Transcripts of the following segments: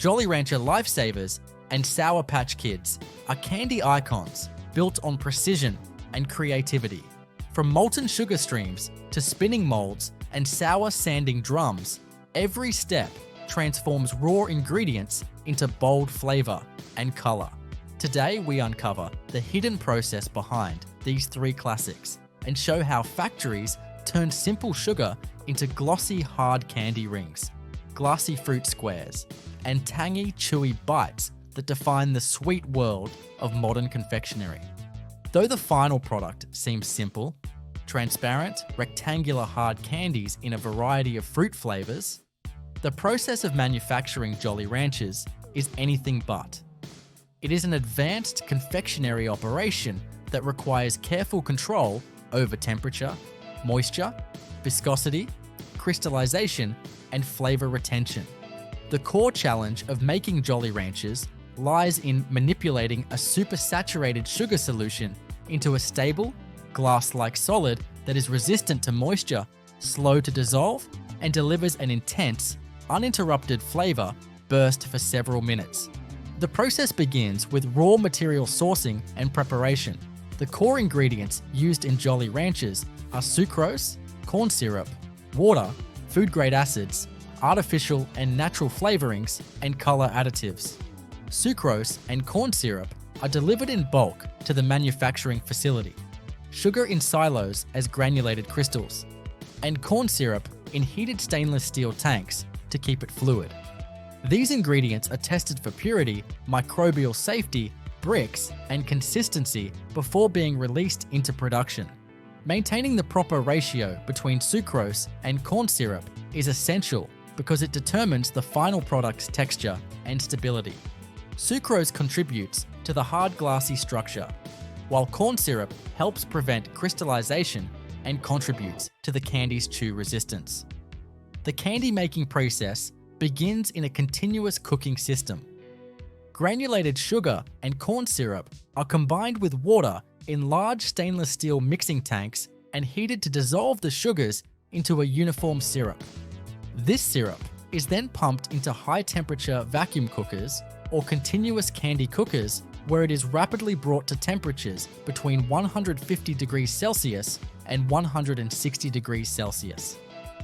Jolly Rancher Lifesavers, and Sour Patch Kids are candy icons built on precision and creativity. From molten sugar streams to spinning molds and sour sanding drums, every step transforms raw ingredients into bold flavor and color. Today, we uncover the hidden process behind these three classics and show how factories turn simple sugar into glossy hard candy rings, glassy fruit squares, and tangy chewy bites that define the sweet world of modern confectionery. Though the final product seems simple, transparent, rectangular hard candies in a variety of fruit flavors, the process of manufacturing Jolly Ranchers is anything but. It is an advanced confectionery operation that requires careful control over temperature, moisture, viscosity, crystallization, and flavor retention. The core challenge of making Jolly Ranchers lies in manipulating a supersaturated sugar solution into a stable, glass-like solid that is resistant to moisture, slow to dissolve, and delivers an intense, uninterrupted flavor burst for several minutes. The process begins with raw material sourcing and preparation. The core ingredients used in Jolly Ranchers are sucrose, corn syrup, water, food-grade acids, artificial and natural flavorings, and color additives. Sucrose and corn syrup are delivered in bulk to the manufacturing facility, sugar in silos as granulated crystals, and corn syrup in heated stainless steel tanks to keep it fluid. These ingredients are tested for purity, microbial safety, bricks, and consistency before being released into production. Maintaining the proper ratio between sucrose and corn syrup is essential because it determines the final product's texture and stability. Sucrose contributes to the hard glassy structure, while corn syrup helps prevent crystallization and contributes to the candy's chew resistance. The candy making process begins in a continuous cooking system. Granulated sugar and corn syrup are combined with water in large stainless steel mixing tanks and heated to dissolve the sugars into a uniform syrup. This syrup is then pumped into high-temperature vacuum cookers or continuous candy cookers where it is rapidly brought to temperatures between 150 degrees Celsius and 160 degrees Celsius.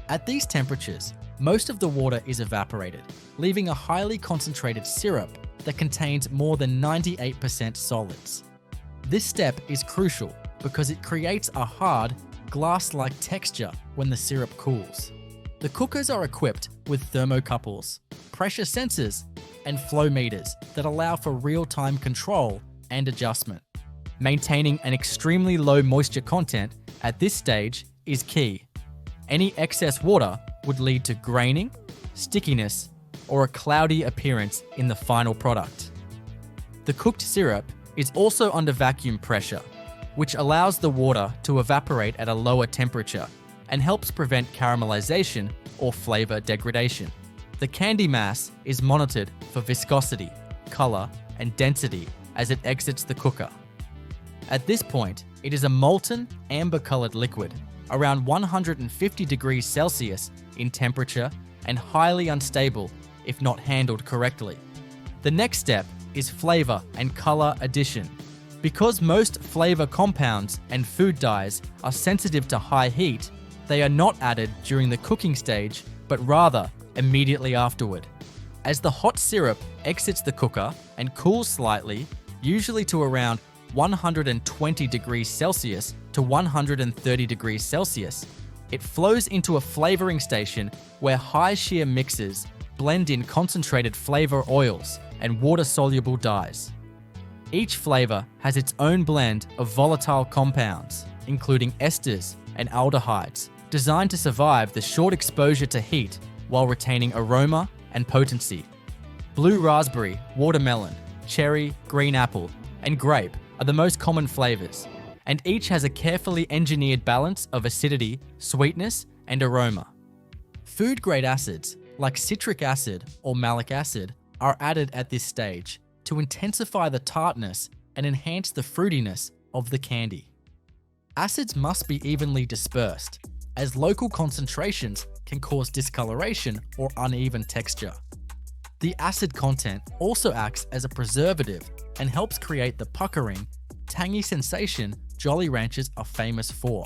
At these temperatures, most of the water is evaporated, leaving a highly concentrated syrup that contains more than 98% solids. This step is crucial because it creates a hard, glass-like texture when the syrup cools. The cookers are equipped with thermocouples, pressure sensors, and flow meters that allow for real-time control and adjustment. Maintaining an extremely low moisture content at this stage is key. Any excess water would lead to graining, stickiness, or a cloudy appearance in the final product. The cooked syrup is also under vacuum pressure, which allows the water to evaporate at a lower temperature and helps prevent caramelization or flavor degradation. The candy mass is monitored for viscosity, color, and density as it exits the cooker. At this point, it is a molten, amber-colored liquid, around 150 degrees Celsius in temperature and highly unstable if not handled correctly. The next step is flavor and color addition. Because most flavor compounds and food dyes are sensitive to high heat, they are not added during the cooking stage, but rather immediately afterward. As the hot syrup exits the cooker and cools slightly, usually to around 120 degrees Celsius to 130 degrees Celsius, it flows into a flavoring station where high shear mixers blend in concentrated flavor oils and water-soluble dyes. Each flavor has its own blend of volatile compounds, including esters and aldehydes, designed to survive the short exposure to heat while retaining aroma and potency. Blue raspberry, watermelon, cherry, green apple, and grape are the most common flavors, and each has a carefully engineered balance of acidity, sweetness, and aroma. Food-grade acids, like citric acid or malic acid, are added at this stage to intensify the tartness and enhance the fruitiness of the candy. Acids must be evenly dispersed, as local concentrations can cause discoloration or uneven texture. The acid content also acts as a preservative and helps create the puckering, tangy sensation Jolly Ranchers are famous for.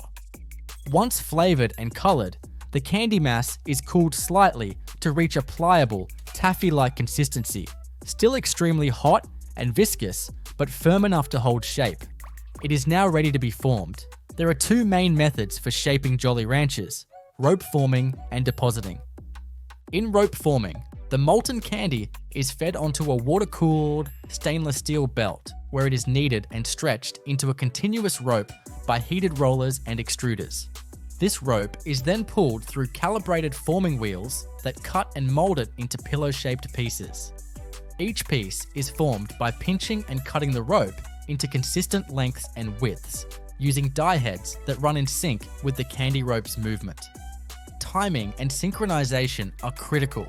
Once flavored and colored, the candy mass is cooled slightly to reach a pliable, taffy-like consistency, still extremely hot and viscous, but firm enough to hold shape. It is now ready to be formed. There are two main methods for shaping Jolly Ranchers: rope forming and depositing. In rope forming, the molten candy is fed onto a water-cooled stainless steel belt, where it is kneaded and stretched into a continuous rope by heated rollers and extruders. This rope is then pulled through calibrated forming wheels that cut and mold it into pillow-shaped pieces. Each piece is formed by pinching and cutting the rope into consistent lengths and widths, using die heads that run in sync with the candy rope's movement. Timing and synchronization are critical.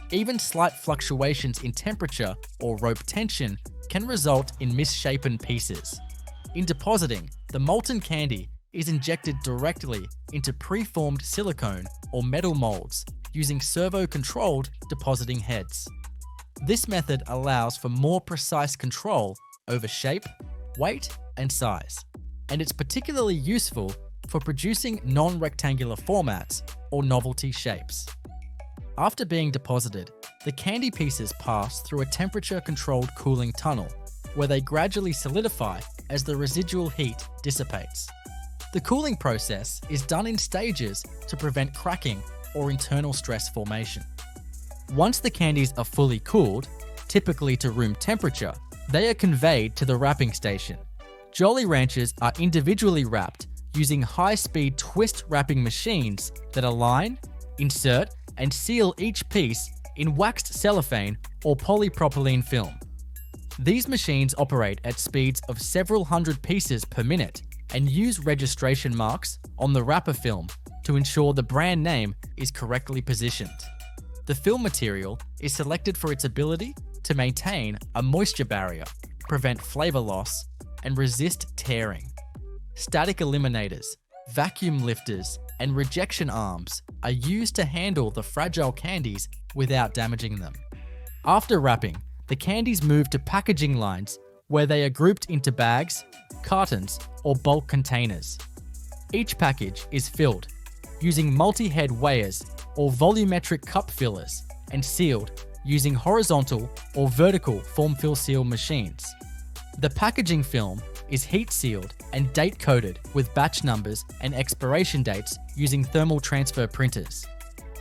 Even slight fluctuations in temperature or rope tension can result in misshapen pieces. In depositing, the molten candy is injected directly into pre-formed silicone or metal molds using servo-controlled depositing heads. This method allows for more precise control over shape, weight, and size, and it's particularly useful for producing non-rectangular formats or novelty shapes. After being deposited, the candy pieces pass through a temperature-controlled cooling tunnel, where they gradually solidify as the residual heat dissipates. The cooling process is done in stages to prevent cracking or internal stress formation. Once the candies are fully cooled, typically to room temperature, they are conveyed to the wrapping station. Jolly Ranchers are individually wrapped using high-speed twist wrapping machines that align, insert, and seal each piece in waxed cellophane or polypropylene film. These machines operate at speeds of several hundred pieces per minute and use registration marks on the wrapper film to ensure the brand name is correctly positioned. The film material is selected for its ability to maintain a moisture barrier, prevent flavor loss, and resist tearing. Static eliminators, vacuum lifters, and rejection arms are used to handle the fragile candies without damaging them. After wrapping, the candies move to packaging lines where they are grouped into bags, cartons, or bulk containers. Each package is filled using multi-head weighers or volumetric cup fillers and sealed using horizontal or vertical form-fill seal machines. The packaging film is heat sealed and date coded with batch numbers and expiration dates using thermal transfer printers.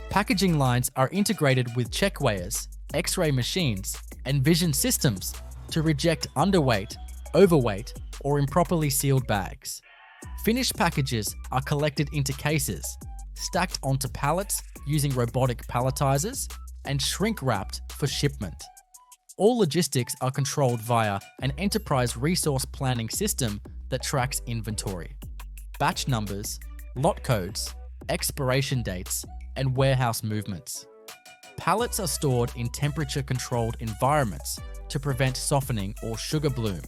Packaging lines are integrated with check weighers, X-ray machines, and vision systems to reject underweight, overweight, or improperly sealed bags. Finished packages are collected into cases, stacked onto pallets using robotic palletizers, and shrink-wrapped for shipment. All logistics are controlled via an enterprise resource planning system that tracks inventory, batch numbers, lot codes, expiration dates, and warehouse movements. Pallets are stored in temperature-controlled environments to prevent softening or sugar bloom,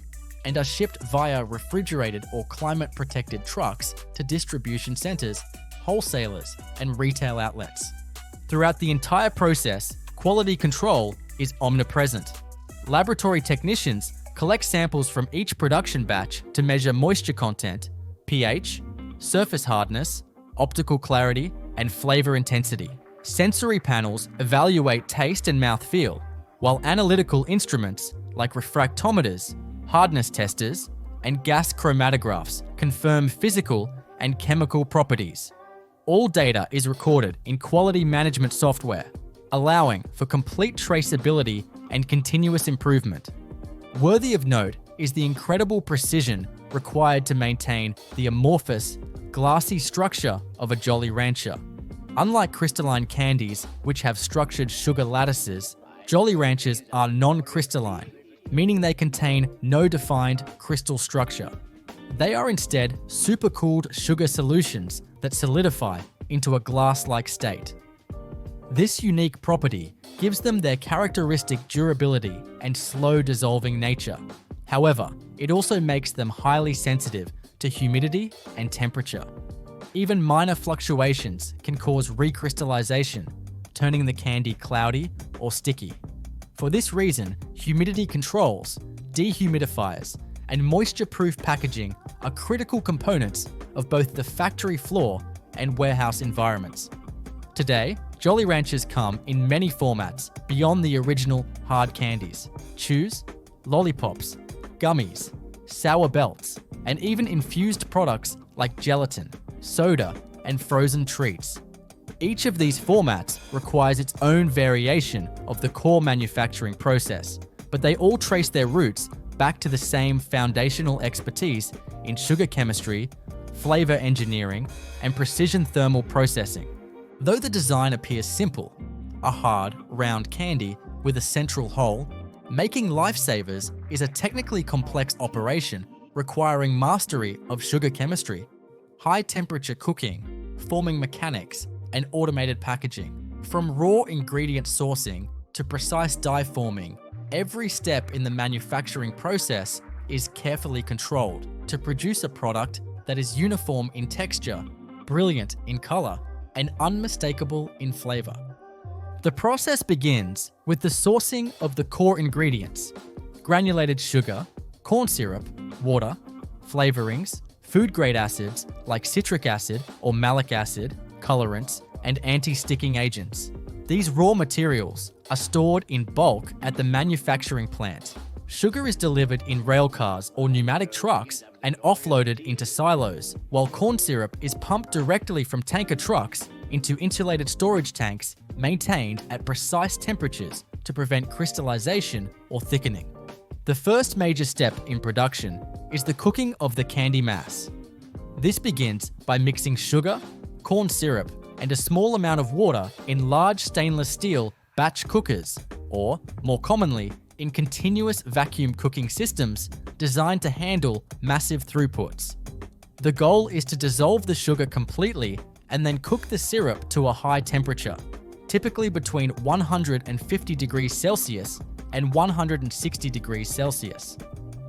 and are shipped via refrigerated or climate-protected trucks to distribution centers, wholesalers, and retail outlets. Throughout the entire process, quality control is omnipresent. Laboratory technicians collect samples from each production batch to measure moisture content, pH, surface hardness, optical clarity, and flavor intensity. Sensory panels evaluate taste and mouthfeel, while analytical instruments like refractometers, hardness testers, and gas chromatographs confirm physical and chemical properties. All data is recorded in quality management software, allowing for complete traceability and continuous improvement. Worthy of note is the incredible precision required to maintain the amorphous, glassy structure of a Jolly Rancher. Unlike crystalline candies, which have structured sugar lattices, Jolly Ranchers are non-crystalline, meaning they contain no defined crystal structure. They are instead supercooled sugar solutions that solidify into a glass-like state. This unique property gives them their characteristic durability and slow dissolving nature. However, it also makes them highly sensitive to humidity and temperature. Even minor fluctuations can cause recrystallization, turning the candy cloudy or sticky. For this reason, humidity controls, dehumidifiers, and moisture-proof packaging are critical components of both the factory floor and warehouse environments. Today, Jolly Ranchers come in many formats beyond the original hard candies: chews, lollipops, gummies, sour belts, and even infused products like gelatin, soda, and frozen treats. Each of these formats requires its own variation of the core manufacturing process, but they all trace their roots back to the same foundational expertise in sugar chemistry, flavor engineering, and precision thermal processing. Though the design appears simple, a hard, round candy with a central hole, making Lifesavers is a technically complex operation requiring mastery of sugar chemistry, high-temperature cooking, forming mechanics, and automated packaging. From raw ingredient sourcing to precise die forming, every step in the manufacturing process is carefully controlled to produce a product that is uniform in texture, brilliant in color, and unmistakable in flavor. The process begins with the sourcing of the core ingredients: granulated sugar, corn syrup, water, flavorings, food-grade acids like citric acid or malic acid, colorants, and anti-sticking agents. These raw materials are stored in bulk at the manufacturing plant. Sugar is delivered in rail cars or pneumatic trucks and offloaded into silos, while corn syrup is pumped directly from tanker trucks into insulated storage tanks maintained at precise temperatures to prevent crystallization or thickening. The first major step in production is the cooking of the candy mass. This begins by mixing sugar, corn syrup, and a small amount of water in large stainless steel batch cookers, or more commonly, in continuous vacuum cooking systems designed to handle massive throughputs. The goal is to dissolve the sugar completely and then cook the syrup to a high temperature, typically between 150 degrees Celsius and 160 degrees Celsius.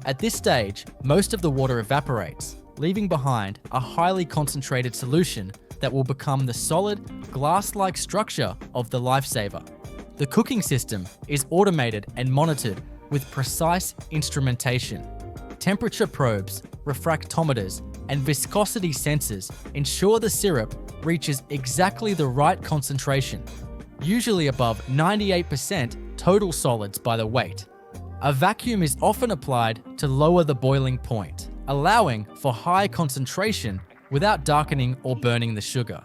At this stage, most of the water evaporates, leaving behind a highly concentrated solution that will become the solid, glass-like structure of the Lifesaver. The cooking system is automated and monitored with precise instrumentation. Temperature probes, refractometers, and viscosity sensors ensure the syrup reaches exactly the right concentration, usually above 98% total solids by the weight. A vacuum is often applied to lower the boiling point, allowing for high concentration without darkening or burning the sugar.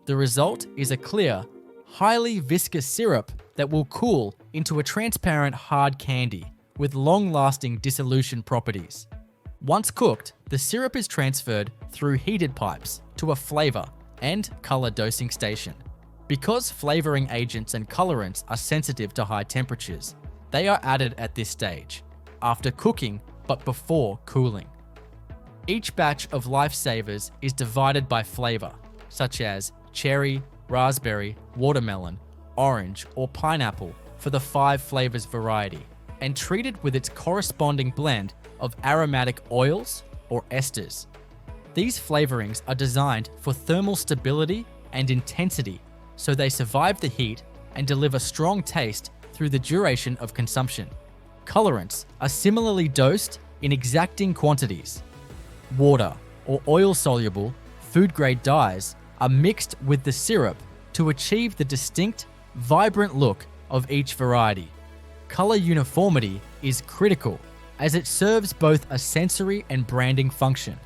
The result is a clear, highly viscous syrup that will cool into a transparent hard candy with long-lasting dissolution properties. Once cooked, the syrup is transferred through heated pipes to a flavor and color dosing station. Because flavoring agents and colorants are sensitive to high temperatures, they are added at this stage, after cooking but before cooling. Each batch of Lifesavers is divided by flavor, such as cherry, raspberry, watermelon, orange, or pineapple for the 5 flavors variety, and treated with its corresponding blend of aromatic oils or esters. These flavorings are designed for thermal stability and intensity, so they survive the heat and deliver strong taste through the duration of consumption. Colorants are similarly dosed in exacting quantities. Water or oil-soluble, food-grade dyes are mixed with the syrup to achieve the distinct, vibrant look of each variety. Color uniformity is critical as it serves both a sensory and branding function.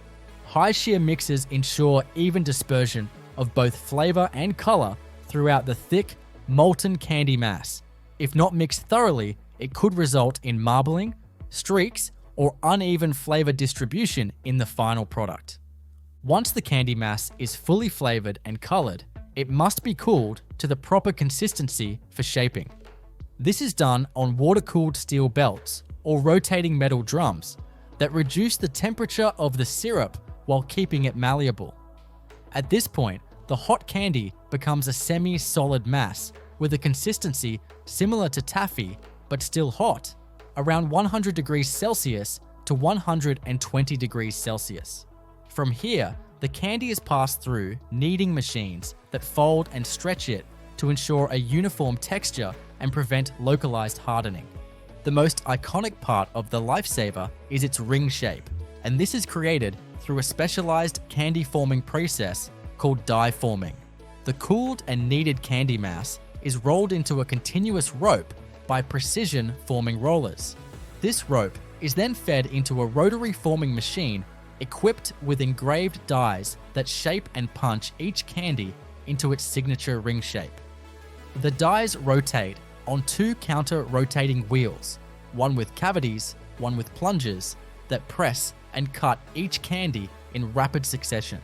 High shear mixers ensure even dispersion of both flavor and color throughout the thick, molten candy mass. If not mixed thoroughly, it could result in marbling, streaks, or uneven flavor distribution in the final product. Once the candy mass is fully flavored and colored, it must be cooled to the proper consistency for shaping. This is done on water-cooled steel belts or rotating metal drums that reduce the temperature of the syrup while keeping it malleable. At this point, the hot candy becomes a semi-solid mass with a consistency similar to taffy but still hot, around 100 degrees Celsius to 120 degrees Celsius. From here, the candy is passed through kneading machines that fold and stretch it to ensure a uniform texture and prevent localized hardening. The most iconic part of the Lifesaver is its ring shape, and this is created through a specialized candy forming process called die forming. The cooled and kneaded candy mass is rolled into a continuous rope by precision forming rollers. This rope is then fed into a rotary forming machine equipped with engraved dies that shape and punch each candy into its signature ring shape. The dies rotate on two counter-rotating wheels, one with cavities, one with plungers, that press and cut each candy in rapid succession.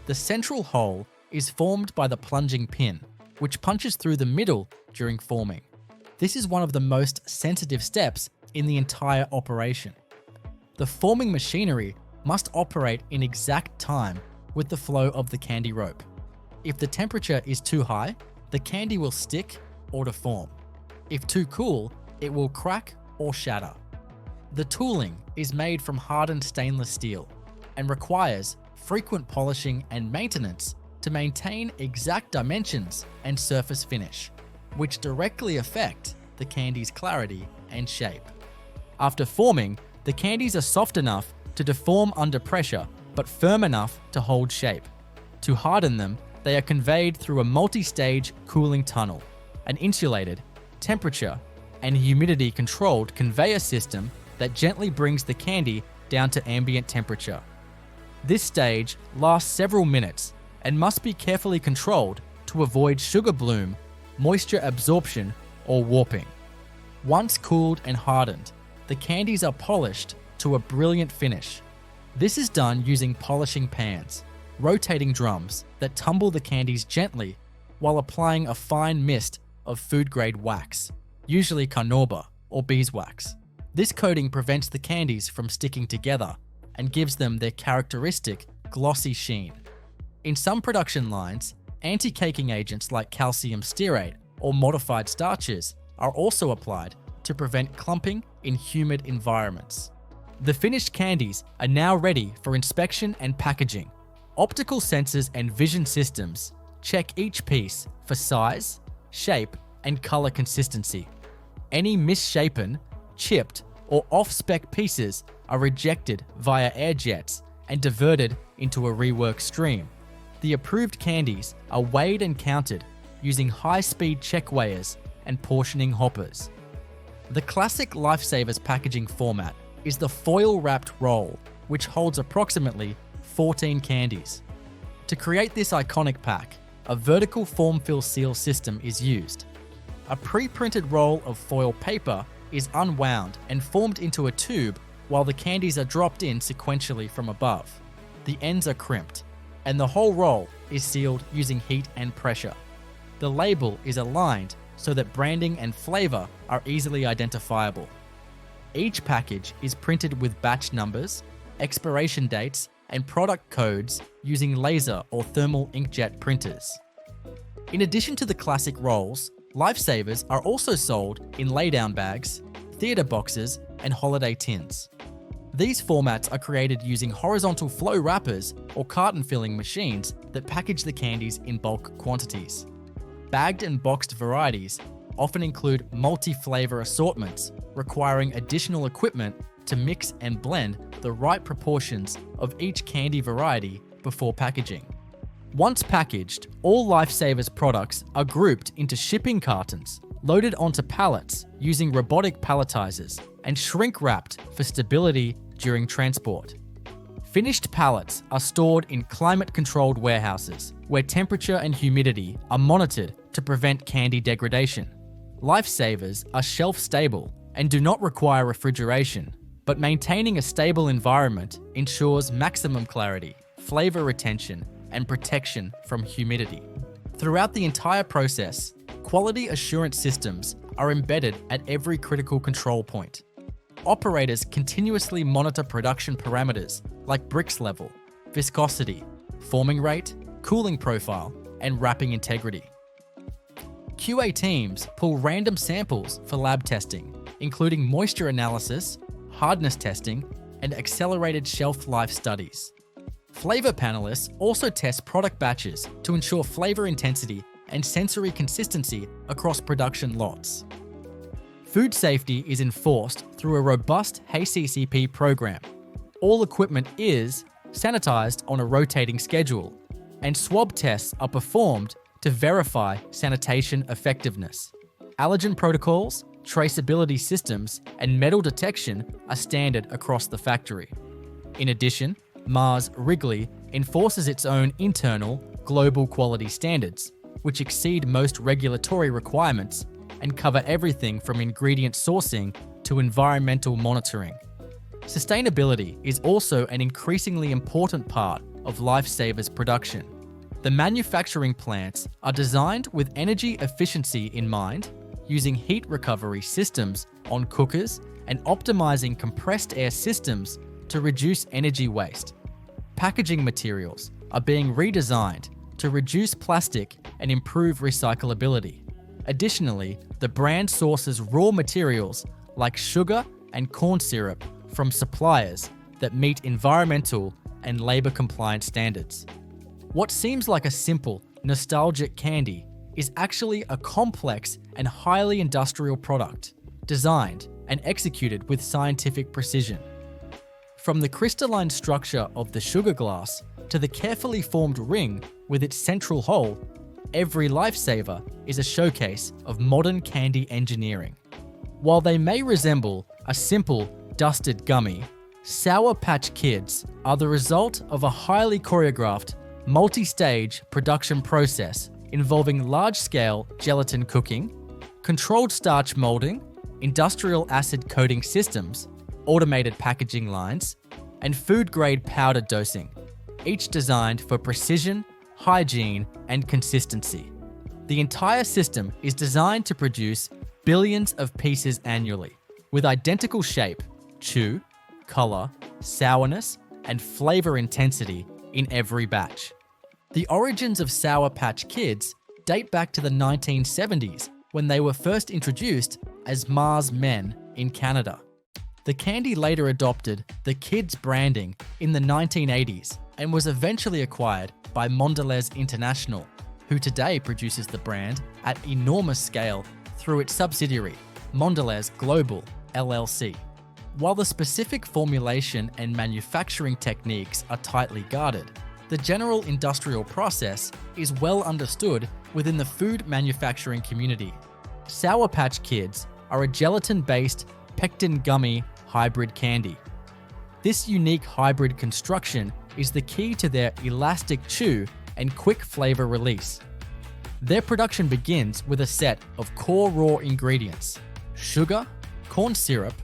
The central hole is formed by the plunging pin, which punches through the middle during forming. This is one of the most sensitive steps in the entire operation. The forming machinery must operate in exact time with the flow of the candy rope. If the temperature is too high, the candy will stick or deform. If too cool, it will crack or shatter. The tooling is made from hardened stainless steel and requires frequent polishing and maintenance to maintain exact dimensions and surface finish, which directly affect the candy's clarity and shape. After forming, the candies are soft enough to deform under pressure, but firm enough to hold shape. To harden them, they are conveyed through a multi-stage cooling tunnel, an insulated, temperature, and humidity-controlled conveyor system that gently brings the candy down to ambient temperature. This stage lasts several minutes and must be carefully controlled to avoid sugar bloom, moisture absorption, or warping. Once cooled and hardened, the candies are polished to a brilliant finish. This is done using polishing pans, rotating drums that tumble the candies gently while applying a fine mist of food-grade wax, usually carnauba or beeswax. This coating prevents the candies from sticking together and gives them their characteristic glossy sheen. In some production lines, anti-caking agents like calcium stearate or modified starches are also applied to prevent clumping in humid environments. The finished candies are now ready for inspection and packaging. Optical sensors and vision systems check each piece for size, shape, and color consistency. Any misshapen, chipped, or off-spec pieces are rejected via air jets and diverted into a rework stream. The approved candies are weighed and counted using high-speed check weighers and portioning hoppers. The classic Lifesavers packaging format is the foil-wrapped roll, which holds approximately 14 candies. To create this iconic pack, a vertical form-fill seal system is used. A pre-printed roll of foil paper is unwound and formed into a tube while the candies are dropped in sequentially from above. The ends are crimped, and the whole roll is sealed using heat and pressure. The label is aligned so that branding and flavor are easily identifiable. Each package is printed with batch numbers, expiration dates, and product codes using laser or thermal inkjet printers. In addition to the classic rolls, Lifesavers are also sold in laydown bags, theater boxes, and holiday tins. These formats are created using horizontal flow wrappers or carton filling machines that package the candies in bulk quantities. Bagged and boxed varieties often include multi-flavor assortments, requiring additional equipment to mix and blend the right proportions of each candy variety before packaging. Once packaged, all Lifesavers products are grouped into shipping cartons, loaded onto pallets using robotic palletizers, and shrink-wrapped for stability during transport. Finished pallets are stored in climate-controlled warehouses, where temperature and humidity are monitored to prevent candy degradation. Lifesavers are shelf-stable and do not require refrigeration, but maintaining a stable environment ensures maximum clarity, flavor retention, and protection from humidity. Throughout the entire process, quality assurance systems are embedded at every critical control point. Operators continuously monitor production parameters like bricks level, viscosity, forming rate, cooling profile, and wrapping integrity. QA teams pull random samples for lab testing, including moisture analysis, hardness testing, and accelerated shelf life studies. Flavor panelists also test product batches to ensure flavor intensity and sensory consistency across production lots. Food safety is enforced through a robust HACCP program. All equipment is sanitized on a rotating schedule, and swab tests are performed to verify sanitation effectiveness. Allergen protocols, traceability systems, and metal detection are standard across the factory. In addition, Mars Wrigley enforces its own internal global quality standards, which exceed most regulatory requirements and cover everything from ingredient sourcing to environmental monitoring. Sustainability is also an increasingly important part of Lifesavers production. The manufacturing plants are designed with energy efficiency in mind, using heat recovery systems on cookers and optimizing compressed air systems to reduce energy waste. Packaging materials are being redesigned to reduce plastic and improve recyclability. Additionally, the brand sources raw materials like sugar and corn syrup from suppliers that meet environmental and labor compliant standards. What seems like a simple, nostalgic candy is actually a complex and highly industrial product, designed and executed with scientific precision. From the crystalline structure of the sugar glass to the carefully formed ring with its central hole, every Lifesaver is a showcase of modern candy engineering. While they may resemble a simple, dusted gummy, Sour Patch Kids are the result of a highly choreographed, multi-stage production process involving large-scale gelatin cooking, controlled starch molding, industrial acid coating systems, automated packaging lines, and food-grade powder dosing, each designed for precision, hygiene, and consistency. The entire system is designed to produce billions of pieces annually, with identical shape, chew, color, sourness, and flavor intensity in every batch. The origins of Sour Patch Kids date back to the 1970s, when they were first introduced as Mars Men in Canada. The candy later adopted the Kids branding in the 1980s and was eventually acquired by Mondelez International, who today produces the brand at enormous scale through its subsidiary, Mondelez Global LLC. While the specific formulation and manufacturing techniques are tightly guarded, the general industrial process is well understood within the food manufacturing community. Sour Patch Kids are a gelatin-based pectin gummy hybrid candy. This unique hybrid construction is the key to their elastic chew and quick flavor release. Their production begins with a set of core raw ingredients: sugar, corn syrup,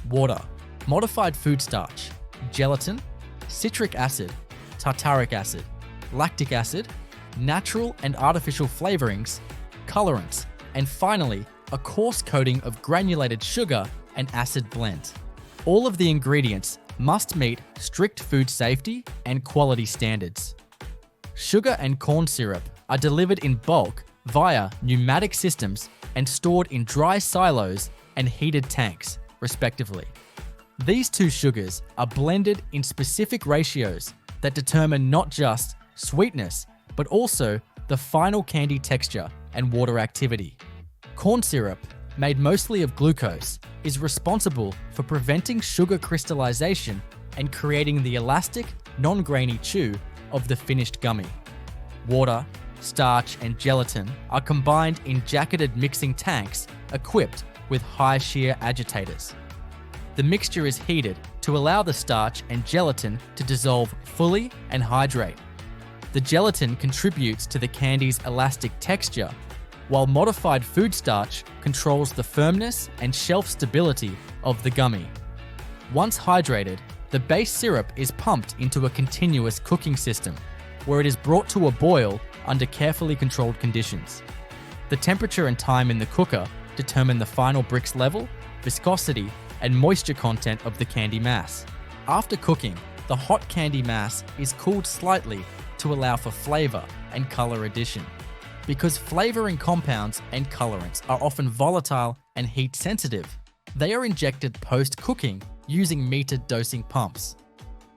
water, modified food starch, gelatin, citric acid, tartaric acid, lactic acid, natural and artificial flavorings, colorants, and finally, a coarse coating of granulated sugar and acid blend. All of the ingredients must meet strict food safety and quality standards. Sugar and corn syrup are delivered in bulk via pneumatic systems and stored in dry silos and heated tanks, respectively. These two sugars are blended in specific ratios that determine not just sweetness, but also the final candy texture and water activity. Corn syrup, made mostly of glucose, is responsible for preventing sugar crystallization and creating the elastic, non-grainy chew of the finished gummy. Water, starch, and gelatin are combined in jacketed mixing tanks equipped with high shear agitators. The mixture is heated to allow the starch and gelatin to dissolve fully and hydrate. The gelatin contributes to the candy's elastic texture, while modified food starch controls the firmness and shelf stability of the gummy. Once hydrated, the base syrup is pumped into a continuous cooking system, where it is brought to a boil under carefully controlled conditions. The temperature and time in the cooker determine the final brix level, viscosity, and moisture content of the candy mass. After cooking, the hot candy mass is cooled slightly to allow for flavor and color addition. Because flavoring compounds and colorants are often volatile and heat sensitive, they are injected post-cooking using metered dosing pumps.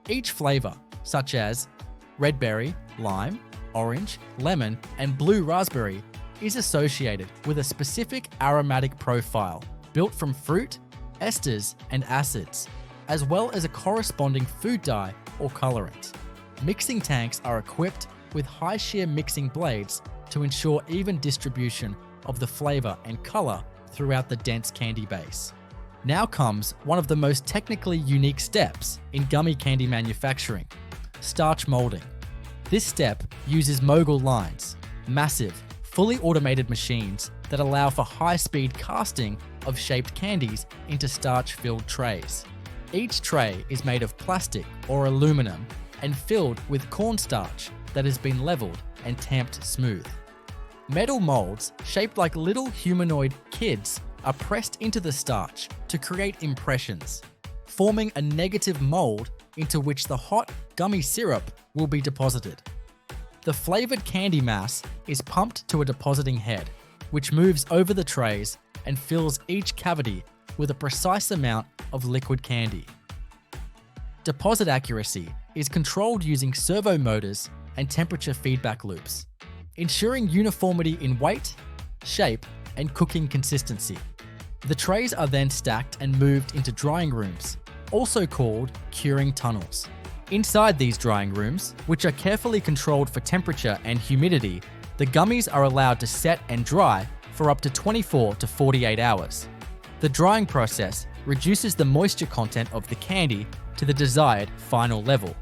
Each flavor, such as red berry, lime, orange, lemon, and blue raspberry, is associated with a specific aromatic profile built from fruit, esters, and acids, as well as a corresponding food dye or colorant. Mixing tanks are equipped with high shear mixing blades to ensure even distribution of the flavor and color throughout the dense candy base. Now comes one of the most technically unique steps in gummy candy manufacturing: starch molding. This step uses mogul lines, massive, fully automated machines that allow for high-speed casting of shaped candies into starch-filled trays. Each tray is made of plastic or aluminum and filled with cornstarch that has been leveled and tamped smooth. Metal molds shaped like little humanoid kids are pressed into the starch to create impressions, forming a negative mold into which the hot, gummy syrup will be deposited. The flavored candy mass is pumped to a depositing head, which moves over the trays and fills each cavity with a precise amount of liquid candy. Deposit accuracy is controlled using servo motors and temperature feedback loops, ensuring uniformity in weight, shape, and cooking consistency. The trays are then stacked and moved into drying rooms, also called curing tunnels. Inside these drying rooms, which are carefully controlled for temperature and humidity, the gummies are allowed to set and dry for up to 24 to 48 hours. The drying process reduces the moisture content of the candy to the desired final level,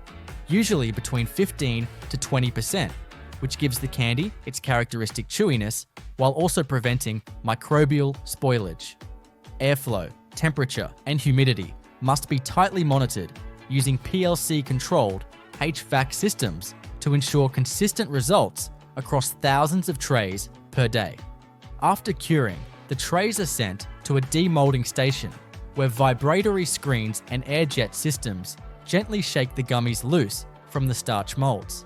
usually between 15 to 20%, which gives the candy its characteristic chewiness while also preventing microbial spoilage. Airflow, temperature, and humidity must be tightly monitored using PLC-controlled HVAC systems to ensure consistent results across thousands of trays per day. After curing, the trays are sent to a demolding station where vibratory screens and air jet systems gently shake the gummies loose from the starch molds.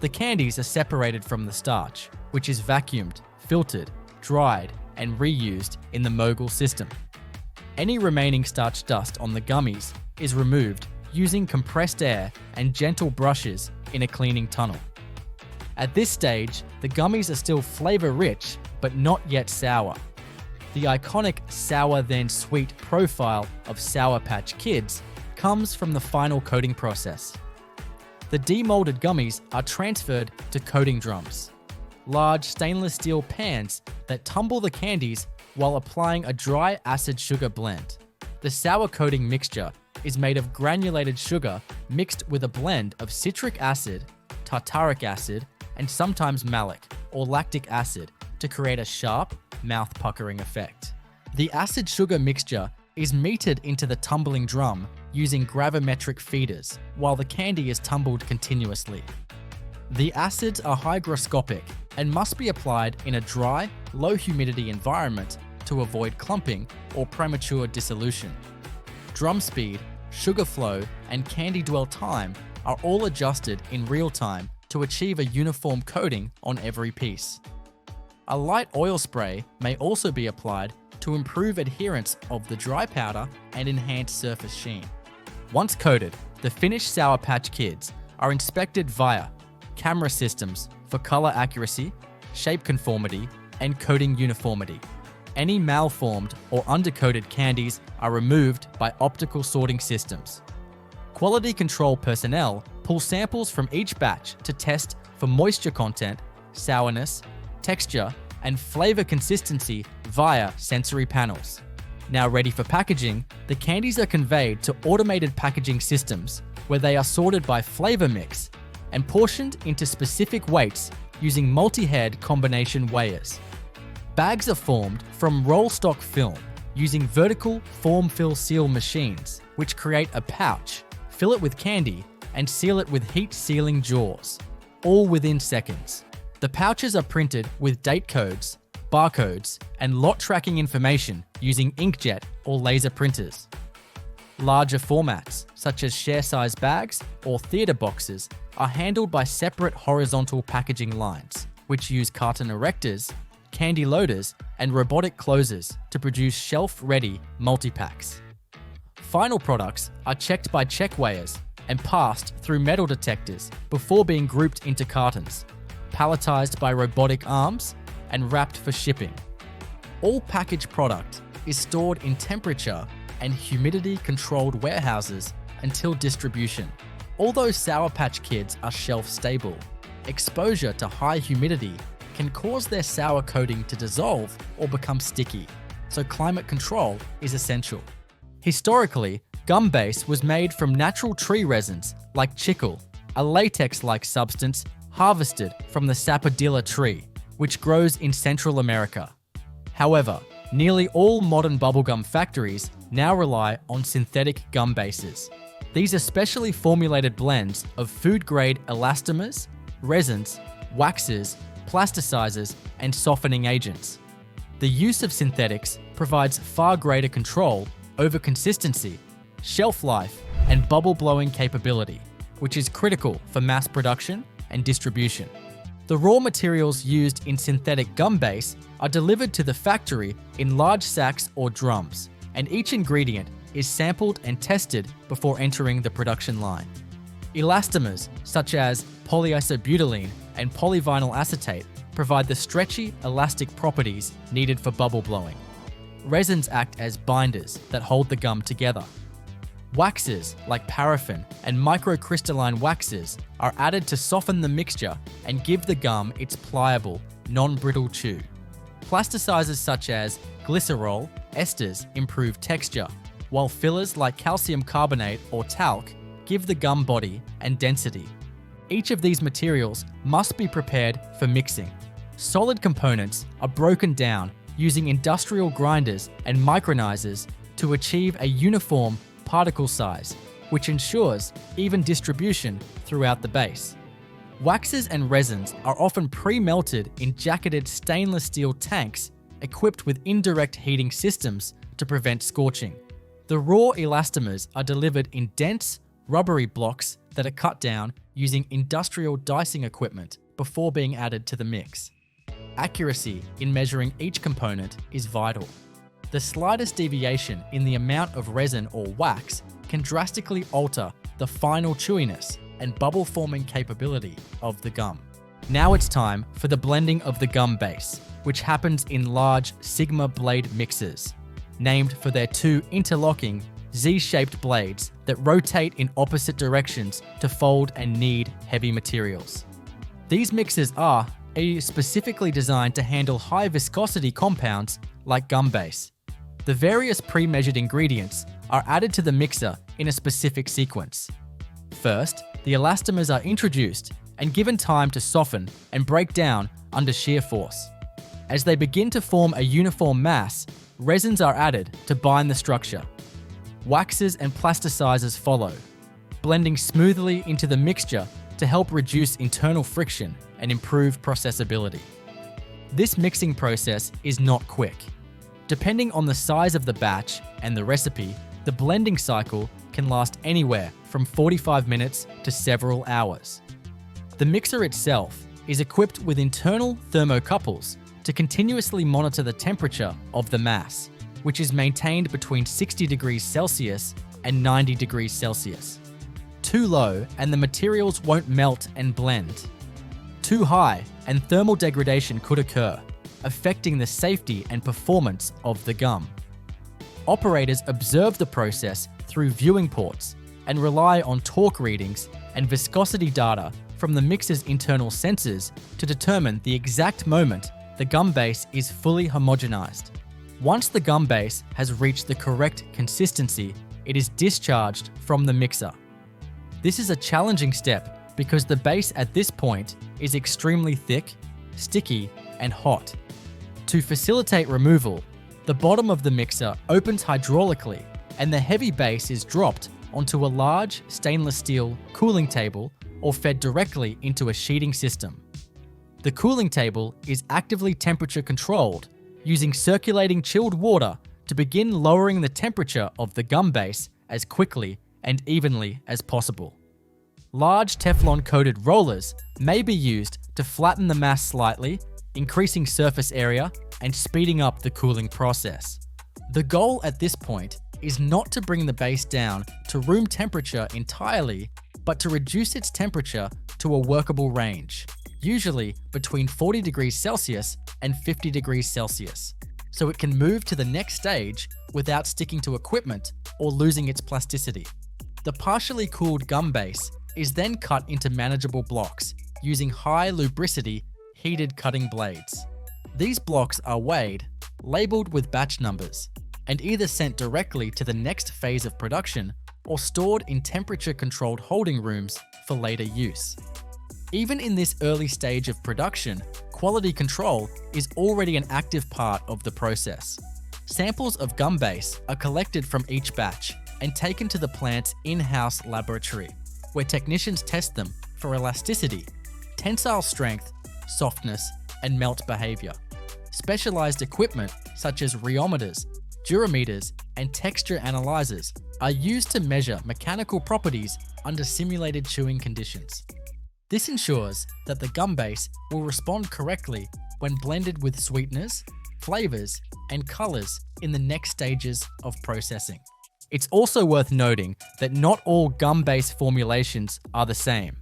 The candies are separated from the starch, which is vacuumed, filtered, dried, and reused in the mogul system. Any remaining starch dust on the gummies is removed using compressed air and gentle brushes in a cleaning tunnel. At this stage, the gummies are still flavor-rich, but not yet sour. The iconic sour then sweet profile of Sour Patch Kids comes from the final coating process. The demolded gummies are transferred to coating drums, large stainless steel pans that tumble the candies while applying a dry acid sugar blend. The sour coating mixture is made of granulated sugar mixed with a blend of citric acid, tartaric acid, and sometimes malic or lactic acid to create a sharp, mouth-puckering effect. The acid-sugar mixture is metered into the tumbling drum using gravimetric feeders, while the candy is tumbled continuously. The acids are hygroscopic and must be applied in a dry, low-humidity environment to avoid clumping or premature dissolution. Drum speed, sugar flow, and candy dwell time are all adjusted in real time to achieve a uniform coating on every piece. A light oil spray may also be applied to improve adherence of the dry powder and enhance surface sheen. Once coated, the finished Sour Patch Kids are inspected via camera systems for color accuracy, shape conformity, and coating uniformity. Any malformed or undercoated candies are removed by optical sorting systems. Quality control personnel pull samples from each batch to test for moisture content, sourness, texture, and flavor consistency via sensory panels. Now ready for packaging, the candies are conveyed to automated packaging systems where they are sorted by flavor mix and portioned into specific weights using multi-head combination weighers. Bags are formed from roll stock film using vertical form-fill-seal machines, which create a pouch, fill it with candy, and seal it with heat-sealing jaws, all within seconds. The pouches are printed with date codes, barcodes, and lot tracking information using inkjet or laser printers. Larger formats, such as share-size bags or theatre boxes, are handled by separate horizontal packaging lines, which use carton erectors, candy loaders, and robotic closers to produce shelf-ready multi-packs. Final products are checked by check weighers and passed through metal detectors before being grouped into cartons, palletized by robotic arms, and wrapped for shipping. All packaged product is stored in temperature and humidity-controlled warehouses until distribution. Although Sour Patch Kids are shelf-stable, exposure to high humidity can cause their sour coating to dissolve or become sticky, so climate control is essential. Historically, gum base was made from natural tree resins like chicle, a latex-like substance harvested from the sapodilla tree, which grows in Central America. However, nearly all modern bubblegum factories now rely on synthetic gum bases. These are specially formulated blends of food-grade elastomers, resins, waxes, plasticizers, and softening agents. The use of synthetics provides far greater control over consistency, shelf life, and bubble blowing capability, which is critical for mass production and distribution. The raw materials used in synthetic gum base are delivered to the factory in large sacks or drums, and each ingredient is sampled and tested before entering the production line. Elastomers such as polyisobutylene and polyvinyl acetate provide the stretchy, elastic properties needed for bubble blowing. Resins act as binders that hold the gum together. Waxes like paraffin and microcrystalline waxes are added to soften the mixture and give the gum its pliable, non-brittle chew. Plasticizers such as glycerol, esters improve texture, while fillers like calcium carbonate or talc give the gum body and density. Each of these materials must be prepared for mixing. Solid components are broken down using industrial grinders and micronizers to achieve a uniform particle size, which ensures even distribution throughout the base. Waxes and resins are often pre-melted in jacketed stainless steel tanks equipped with indirect heating systems to prevent scorching. The raw elastomers are delivered in dense, rubbery blocks that are cut down using industrial dicing equipment before being added to the mix. Accuracy in measuring each component is vital. The slightest deviation in the amount of resin or wax can drastically alter the final chewiness and bubble-forming capability of the gum. Now it's time for the blending of the gum base, which happens in large Sigma blade mixers, named for their two interlocking Z-shaped blades that rotate in opposite directions to fold and knead heavy materials. These mixers are specifically designed to handle high viscosity compounds like gum base. The various pre-measured ingredients are added to the mixer in a specific sequence. First, the elastomers are introduced and given time to soften and break down under shear force. As they begin to form a uniform mass, resins are added to bind the structure. Waxes and plasticizers follow, blending smoothly into the mixture to help reduce internal friction and improve processability. This mixing process is not quick. Depending on the size of the batch and the recipe, the blending cycle can last anywhere from 45 minutes to several hours. The mixer itself is equipped with internal thermocouples to continuously monitor the temperature of the mass, which is maintained between 60 degrees Celsius and 90 degrees Celsius. Too low and the materials won't melt and blend. Too high and thermal degradation could occur, affecting the safety and performance of the gum. Operators observe the process through viewing ports and rely on torque readings and viscosity data from the mixer's internal sensors to determine the exact moment the gum base is fully homogenized. Once the gum base has reached the correct consistency, it is discharged from the mixer. This is a challenging step because the base at this point is extremely thick, sticky, and hot. To facilitate removal, the bottom of the mixer opens hydraulically and the heavy base is dropped onto a large stainless steel cooling table or fed directly into a sheeting system. The cooling table is actively temperature controlled using circulating chilled water to begin lowering the temperature of the gum base as quickly and evenly as possible. Large Teflon-coated rollers may be used to flatten the mass slightly, increasing surface area and speeding up the cooling process. The goal at this point is not to bring the base down to room temperature entirely, but to reduce its temperature to a workable range, usually between 40 degrees Celsius and 50 degrees Celsius. so it can move to the next stage without sticking to equipment or losing its plasticity. The partially cooled gum base is then cut into manageable blocks using high lubricity heated cutting blades. These blocks are weighed, labeled with batch numbers, and either sent directly to the next phase of production or stored in temperature-controlled holding rooms for later use. Even in this early stage of production, quality control is already an active part of the process. Samples of gum base are collected from each batch and taken to the plant's in-house laboratory, where technicians test them for elasticity, tensile strength, softness, and melt behavior. Specialized equipment such as rheometers, durometers, and texture analyzers are used to measure mechanical properties under simulated chewing conditions. This ensures that the gum base will respond correctly when blended with sweeteners, flavors, and colors in the next stages of processing. It's also worth noting that not all gum-based formulations are the same.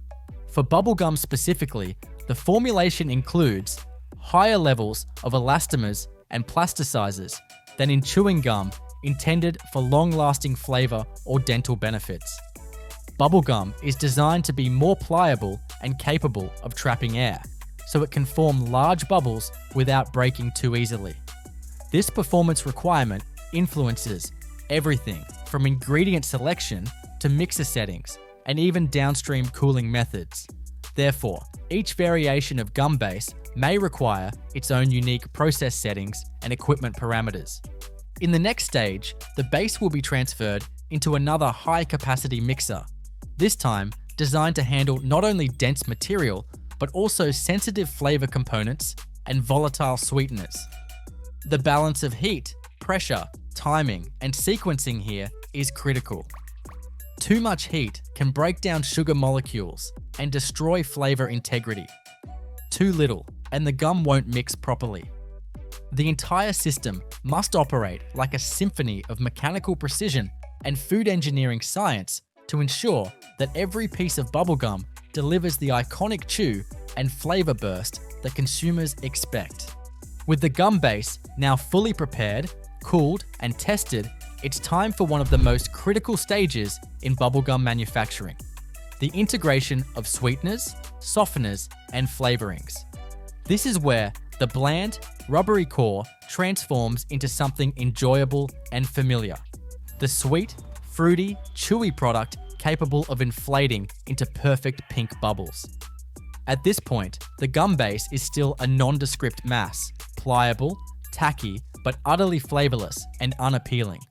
For bubblegum specifically, the formulation includes higher levels of elastomers and plasticizers than in chewing gum intended for long-lasting flavor or dental benefits. Bubblegum is designed to be more pliable and capable of trapping air, so it can form large bubbles without breaking too easily. This performance requirement influences everything from ingredient selection to mixer settings and even downstream cooling methods. Therefore, each variation of gum base may require its own unique process settings and equipment parameters. In the next stage, the base will be transferred into another high-capacity mixer, this time designed to handle not only dense material, but also sensitive flavor components and volatile sweeteners. The balance of heat, pressure, timing, and sequencing here is critical. Too much heat can break down sugar molecules and destroy flavor integrity. Too little, and the gum won't mix properly. The entire system must operate like a symphony of mechanical precision and food engineering science to ensure that every piece of bubblegum delivers the iconic chew and flavor burst that consumers expect. With the gum base now fully prepared, cooled, and tested, it's time for one of the most critical stages in bubblegum manufacturing: the integration of sweeteners, softeners, and flavorings. This is where the bland, rubbery core transforms into something enjoyable and familiar. The sweet, fruity, chewy product capable of inflating into perfect pink bubbles. At this point, the gum base is still a nondescript mass, pliable, tacky, but utterly flavorless and unappealing.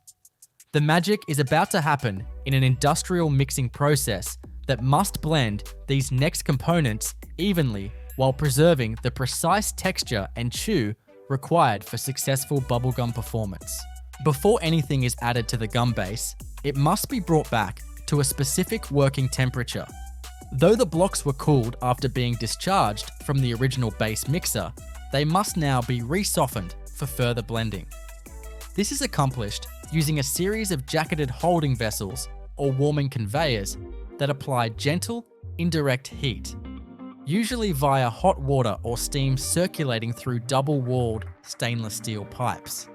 The magic is about to happen in an industrial mixing process that must blend these next components evenly while preserving the precise texture and chew required for successful bubblegum performance. Before anything is added to the gum base, it must be brought back to a specific working temperature. Though the blocks were cooled after being discharged from the original base mixer, they must now be re-softened for further blending. This is accomplished using a series of jacketed holding vessels or warming conveyors that apply gentle, indirect heat, usually via hot water or steam circulating through double-walled stainless steel pipes.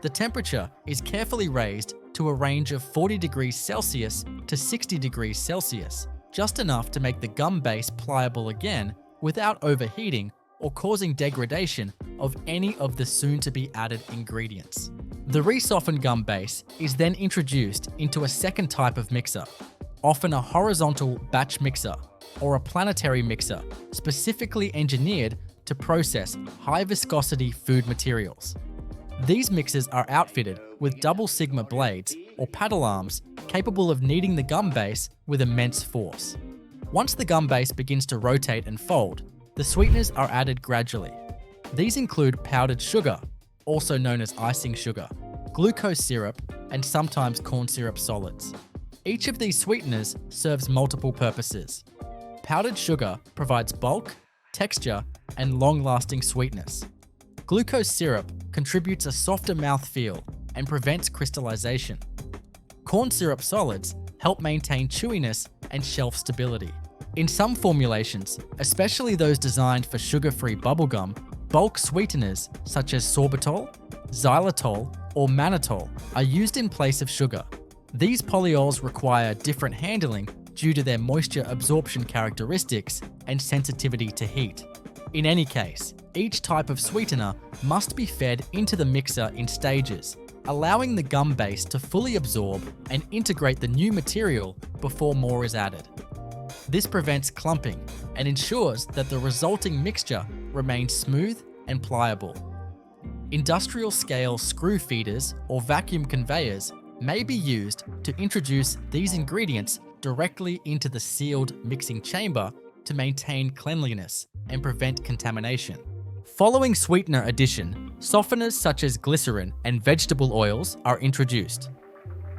The temperature is carefully raised to a range of 40 degrees Celsius to 60 degrees Celsius, just enough to make the gum base pliable again without overheating or causing degradation of any of the soon-to-be added ingredients. The re-softened gum base is then introduced into a second type of mixer, often a horizontal batch mixer or a planetary mixer specifically engineered to process high-viscosity food materials. These mixers are outfitted with double sigma blades or paddle arms capable of kneading the gum base with immense force. Once the gum base begins to rotate and fold, the sweeteners are added gradually. These include powdered sugar, also known as icing sugar, glucose syrup, and sometimes corn syrup solids. Each of these sweeteners serves multiple purposes. Powdered sugar provides bulk, texture, and long-lasting sweetness. Glucose syrup contributes a softer mouthfeel and prevents crystallization. Corn syrup solids help maintain chewiness and shelf stability. In some formulations, especially those designed for sugar-free bubblegum, Bulk sweeteners such as sorbitol, xylitol, or mannitol are used in place of sugar. These polyols require different handling due to their moisture absorption characteristics and sensitivity to heat. In any case, each type of sweetener must be fed into the mixer in stages, allowing the gum base to fully absorb and integrate the new material before more is added. This prevents clumping and ensures that the resulting mixture remains smooth and pliable. Industrial-scale screw feeders or vacuum conveyors may be used to introduce these ingredients directly into the sealed mixing chamber to maintain cleanliness and prevent contamination. Following sweetener addition, softeners such as glycerin and vegetable oils are introduced.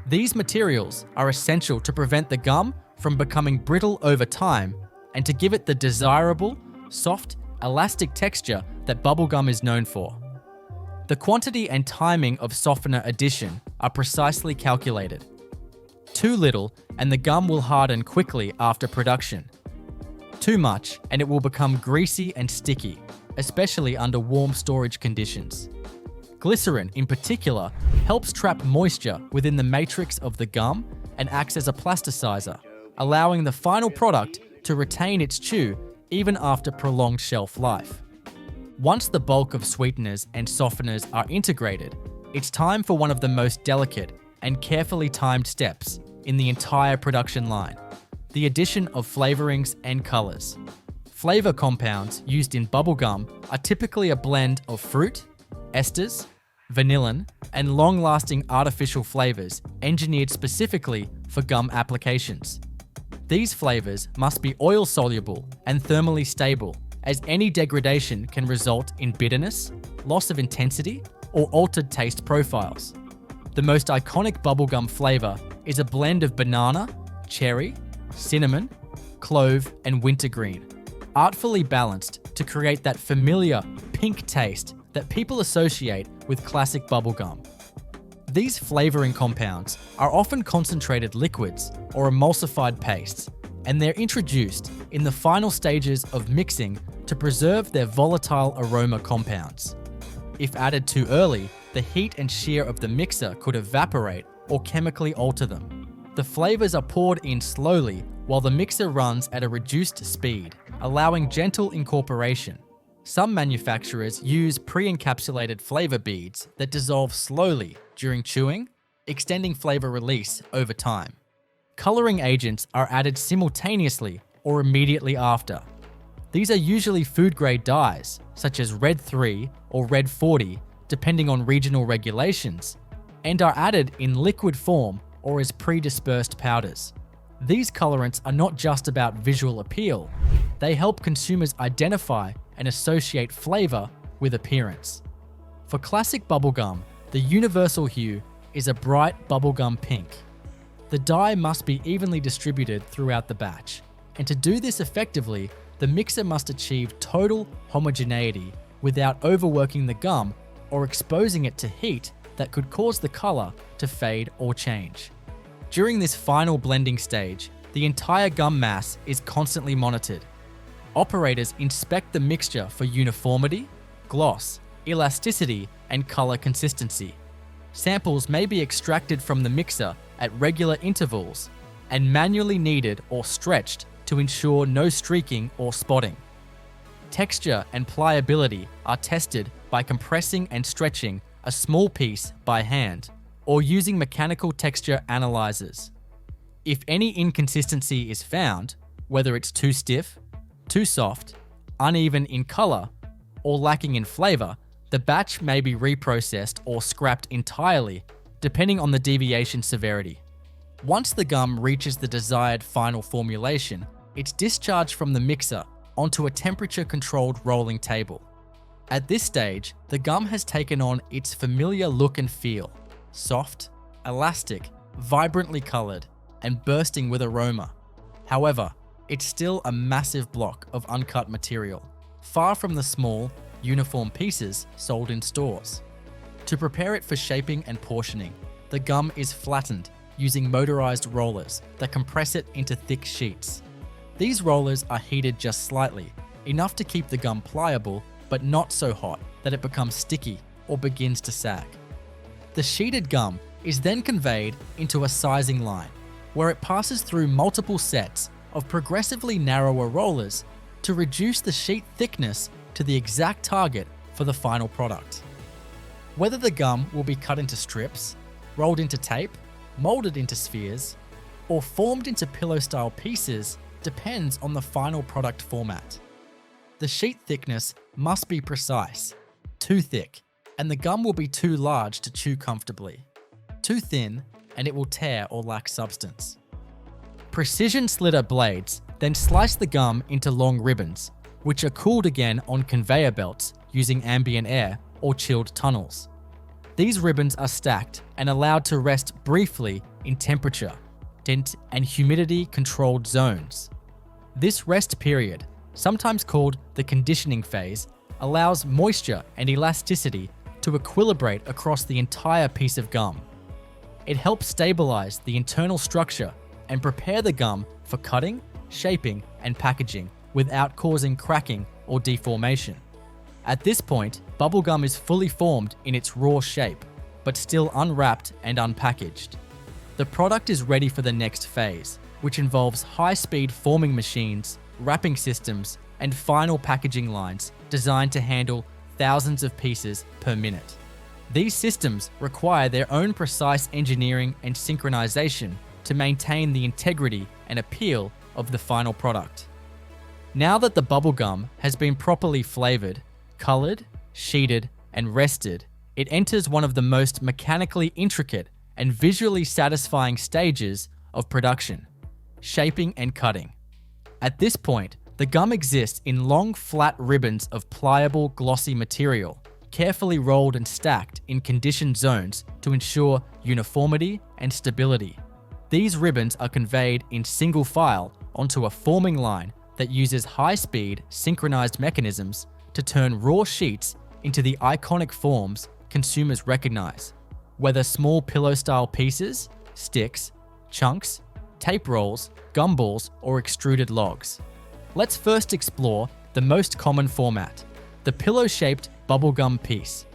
These materials are essential to prevent the gum from becoming brittle over time and to give it the desirable, soft, elastic texture that bubblegum is known for. The quantity and timing of softener addition are precisely calculated. Too little and the gum will harden quickly after production. Too much and it will become greasy and sticky, especially under warm storage conditions. Glycerin, in particular, helps trap moisture within the matrix of the gum and acts as a plasticizer, allowing the final product to retain its chew even after prolonged shelf life. Once the bulk of sweeteners and softeners are integrated, it's time for one of the most delicate and carefully timed steps in the entire production line: the addition of flavorings and colors. Flavor compounds used in bubblegum are typically a blend of fruit, esters, vanillin, and long-lasting artificial flavors engineered specifically for gum applications. These flavors must be oil-soluble and thermally stable, as any degradation can result in bitterness, loss of intensity, or altered taste profiles. The most iconic bubblegum flavor is a blend of banana, cherry, cinnamon, clove, and wintergreen, artfully balanced to create that familiar pink taste that people associate with classic bubblegum. These flavoring compounds are often concentrated liquids or emulsified pastes, and they're introduced in the final stages of mixing to preserve their volatile aroma compounds. If added too early, the heat and shear of the mixer could evaporate or chemically alter them. The flavors are poured in slowly while the mixer runs at a reduced speed, allowing gentle incorporation. Some manufacturers use pre-encapsulated flavor beads that dissolve slowly during chewing, extending flavor release over time. Coloring agents are added simultaneously or immediately after. These are usually food-grade dyes, such as Red 3 or Red 40, depending on regional regulations, and are added in liquid form or as pre-dispersed powders. These colorants are not just about visual appeal, they help consumers identify and associate flavor with appearance. For classic bubblegum, the universal hue is a bright bubblegum pink. The dye must be evenly distributed throughout the batch, and to do this effectively, the mixer must achieve total homogeneity without overworking the gum or exposing it to heat that could cause the color to fade or change. During this final blending stage, the entire gum mass is constantly monitored. Operators inspect the mixture for uniformity, gloss, elasticity, and color consistency. Samples may be extracted from the mixer at regular intervals and manually kneaded or stretched to ensure no streaking or spotting. Texture and pliability are tested by compressing and stretching a small piece by hand or using mechanical texture analyzers. If any inconsistency is found, whether it's too stiff, too soft, uneven in color, or lacking in flavor, the batch may be reprocessed or scrapped entirely, depending on the deviation severity. Once the gum reaches the desired final formulation, it's discharged from the mixer onto a temperature-controlled rolling table. At this stage, the gum has taken on its familiar look and feel: soft, elastic, vibrantly colored, and bursting with aroma. However, it's still a massive block of uncut material, far from the small, uniform pieces sold in stores. To prepare it for shaping and portioning, the gum is flattened using motorized rollers that compress it into thick sheets. These rollers are heated just slightly, enough to keep the gum pliable but not so hot that it becomes sticky or begins to sag. The sheeted gum is then conveyed into a sizing line, where it passes through multiple sets of progressively narrower rollers to reduce the sheet thickness to the exact target for the final product. Whether the gum will be cut into strips, rolled into tape, molded into spheres, or formed into pillow-style pieces depends on the final product format. The sheet thickness must be precise, too thick, and the gum will be too large to chew comfortably. Too thin, and it will tear or lack substance. Precision slitter blades then slice the gum into long ribbons, which are cooled again on conveyor belts using ambient air or chilled tunnels. These ribbons are stacked and allowed to rest briefly in temperature, dent, and humidity-controlled zones. This rest period, sometimes called the conditioning phase, allows moisture and elasticity to equilibrate across the entire piece of gum. It helps stabilize the internal structure and prepare the gum for cutting, shaping, and packaging without causing cracking or deformation. At this point, bubblegum is fully formed in its raw shape, but still unwrapped and unpackaged. The product is ready for the next phase, which involves high-speed forming machines, wrapping systems, and final packaging lines designed to handle thousands of pieces per minute. These systems require their own precise engineering and synchronization to maintain the integrity and appeal of the final product. Now that the bubblegum has been properly flavored, colored, sheeted, and rested, it enters one of the most mechanically intricate and visually satisfying stages of production: shaping and cutting. At this point, the gum exists in long, flat ribbons of pliable, glossy material, carefully rolled and stacked in conditioned zones to ensure uniformity and stability. These ribbons are conveyed in single file onto a forming line that uses high-speed, synchronized mechanisms to turn raw sheets into the iconic forms consumers recognize, whether small pillow-style pieces, sticks, chunks, tape rolls, gumballs, or extruded logs. Let's first explore the most common format, the pillow-shaped bubblegum piece.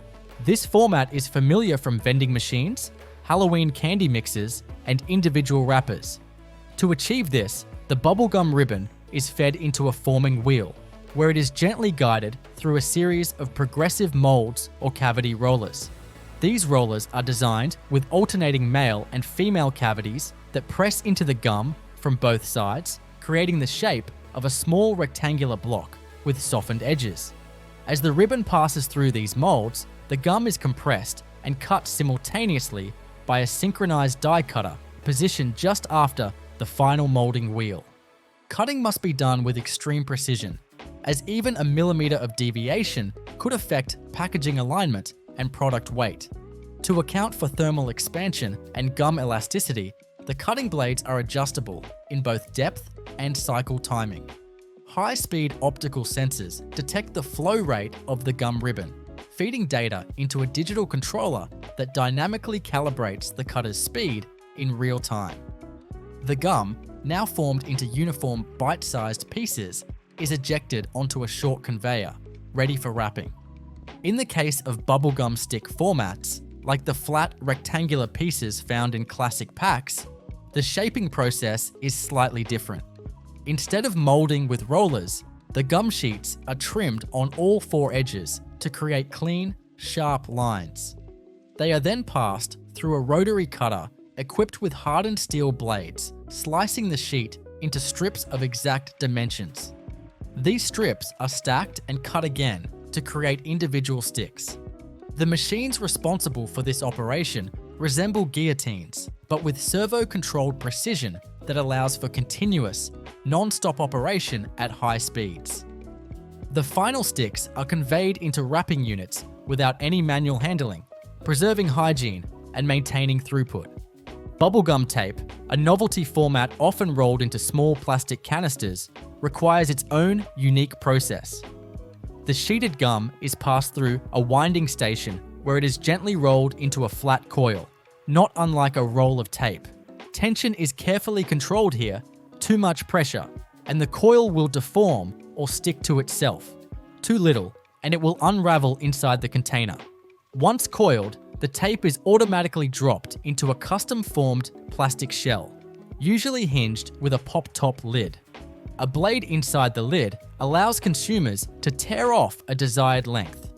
This format is familiar from vending machines, Halloween candy mixes, and individual wrappers. To achieve this, the bubblegum ribbon is fed into a forming wheel, where it is gently guided through a series of progressive molds or cavity rollers. These rollers are designed with alternating male and female cavities that press into the gum from both sides, creating the shape of a small rectangular block with softened edges. As the ribbon passes through these molds, the gum is compressed and cut simultaneously by a synchronized die cutter positioned just after the final molding wheel. Cutting must be done with extreme precision, as even a millimeter of deviation could affect packaging alignment and product weight. To account for thermal expansion and gum elasticity, the cutting blades are adjustable in both depth and cycle timing. High-speed optical sensors detect the flow rate of the gum ribbon, feeding data into a digital controller that dynamically calibrates the cutter's speed in real time. The gum, now formed into uniform bite-sized pieces, is ejected onto a short conveyor, ready for wrapping. In the case of bubblegum stick formats, like the flat rectangular pieces found in classic packs, the shaping process is slightly different. Instead of molding with rollers, the gum sheets are trimmed on all four edges to create clean, sharp lines. They are then passed through a rotary cutter equipped with hardened steel blades, slicing the sheet into strips of exact dimensions. These strips are stacked and cut again to create individual sticks. The machines responsible for this operation resemble guillotines, but with servo-controlled precision that allows for continuous, non-stop operation at high speeds. The final sticks are conveyed into wrapping units without any manual handling, preserving hygiene and maintaining throughput. Bubblegum tape, a novelty format often rolled into small plastic canisters, requires its own unique process. The sheeted gum is passed through a winding station where it is gently rolled into a flat coil, not unlike a roll of tape. Tension is carefully controlled here, too much pressure, and the coil will deform or stick to itself. Too little, and it will unravel inside the container. Once coiled, the tape is automatically dropped into a custom-formed plastic shell, usually hinged with a pop-top lid. A blade inside the lid allows consumers to tear off a desired length.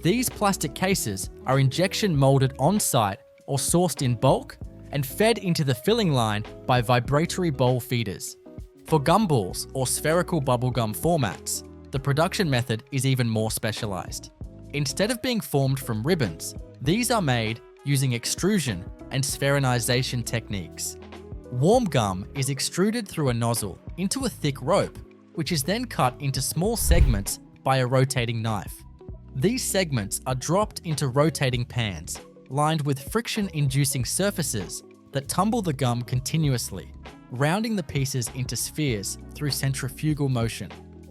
These plastic cases are injection molded on-site or sourced in bulk and fed into the filling line by vibratory bowl feeders. For gumballs or spherical bubblegum formats, the production method is even more specialized. Instead of being formed from ribbons, these are made using extrusion and spheronization techniques. Warm gum is extruded through a nozzle into a thick rope, which is then cut into small segments by a rotating knife. These segments are dropped into rotating pans, lined with friction-inducing surfaces that tumble the gum continuously, rounding the pieces into spheres through centrifugal motion.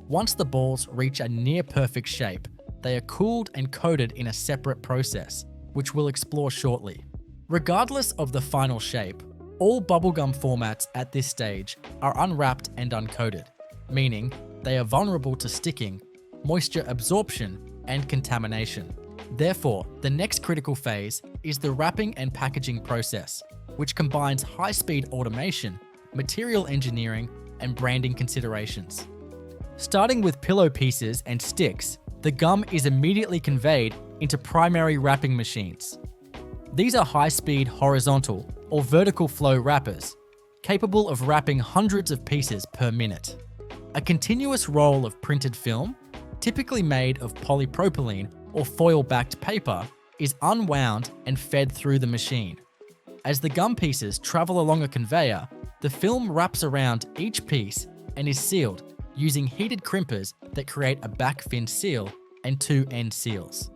Once the balls reach a near-perfect shape, they are cooled and coated in a separate process, which we'll explore shortly. Regardless of the final shape, all bubblegum formats at this stage are unwrapped and uncoated, meaning they are vulnerable to sticking, moisture absorption, and contamination. Therefore, the next critical phase is the wrapping and packaging process, which combines high-speed automation, material engineering, and branding considerations. Starting with pillow pieces and sticks, the gum is immediately conveyed into primary wrapping machines. These are high-speed horizontal or vertical flow wrappers, capable of wrapping hundreds of pieces per minute. A continuous roll of printed film, typically made of polypropylene or foil-backed paper, is unwound and fed through the machine. As the gum pieces travel along a conveyor, the film wraps around each piece and is sealed using heated crimpers that create a back fin seal and two end seals.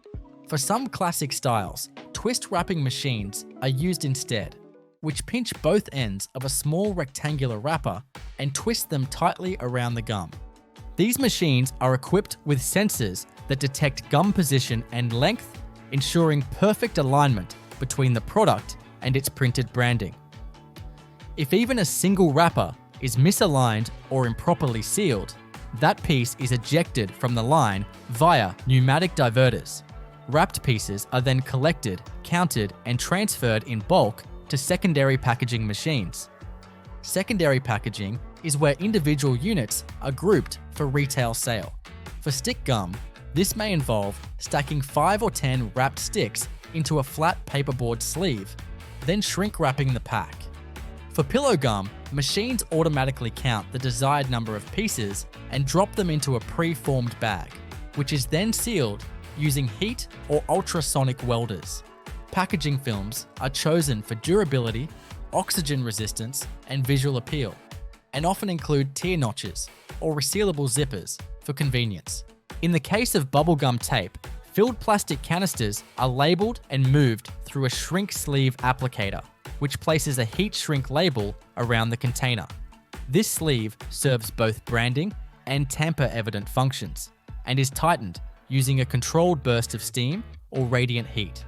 For some classic styles, twist wrapping machines are used instead, which pinch both ends of a small rectangular wrapper and twist them tightly around the gum. These machines are equipped with sensors that detect gum position and length, ensuring perfect alignment between the product and its printed branding. If even a single wrapper is misaligned or improperly sealed, that piece is ejected from the line via pneumatic diverters. Wrapped pieces are then collected, counted, and transferred in bulk to secondary packaging machines. Secondary packaging is where individual units are grouped for retail sale. For stick gum, this may involve stacking 5 or 10 wrapped sticks into a flat paperboard sleeve, then shrink wrapping the pack. For pillow gum, machines automatically count the desired number of pieces and drop them into a pre-formed bag, which is then sealed using heat or ultrasonic welders. Packaging films are chosen for durability, oxygen resistance, and visual appeal, and often include tear notches or resealable zippers for convenience. In the case of bubblegum tape, filled plastic canisters are labeled and moved through a shrink sleeve applicator, which places a heat shrink label around the container. This sleeve serves both branding and tamper-evident functions, and is tightened using a controlled burst of steam or radiant heat.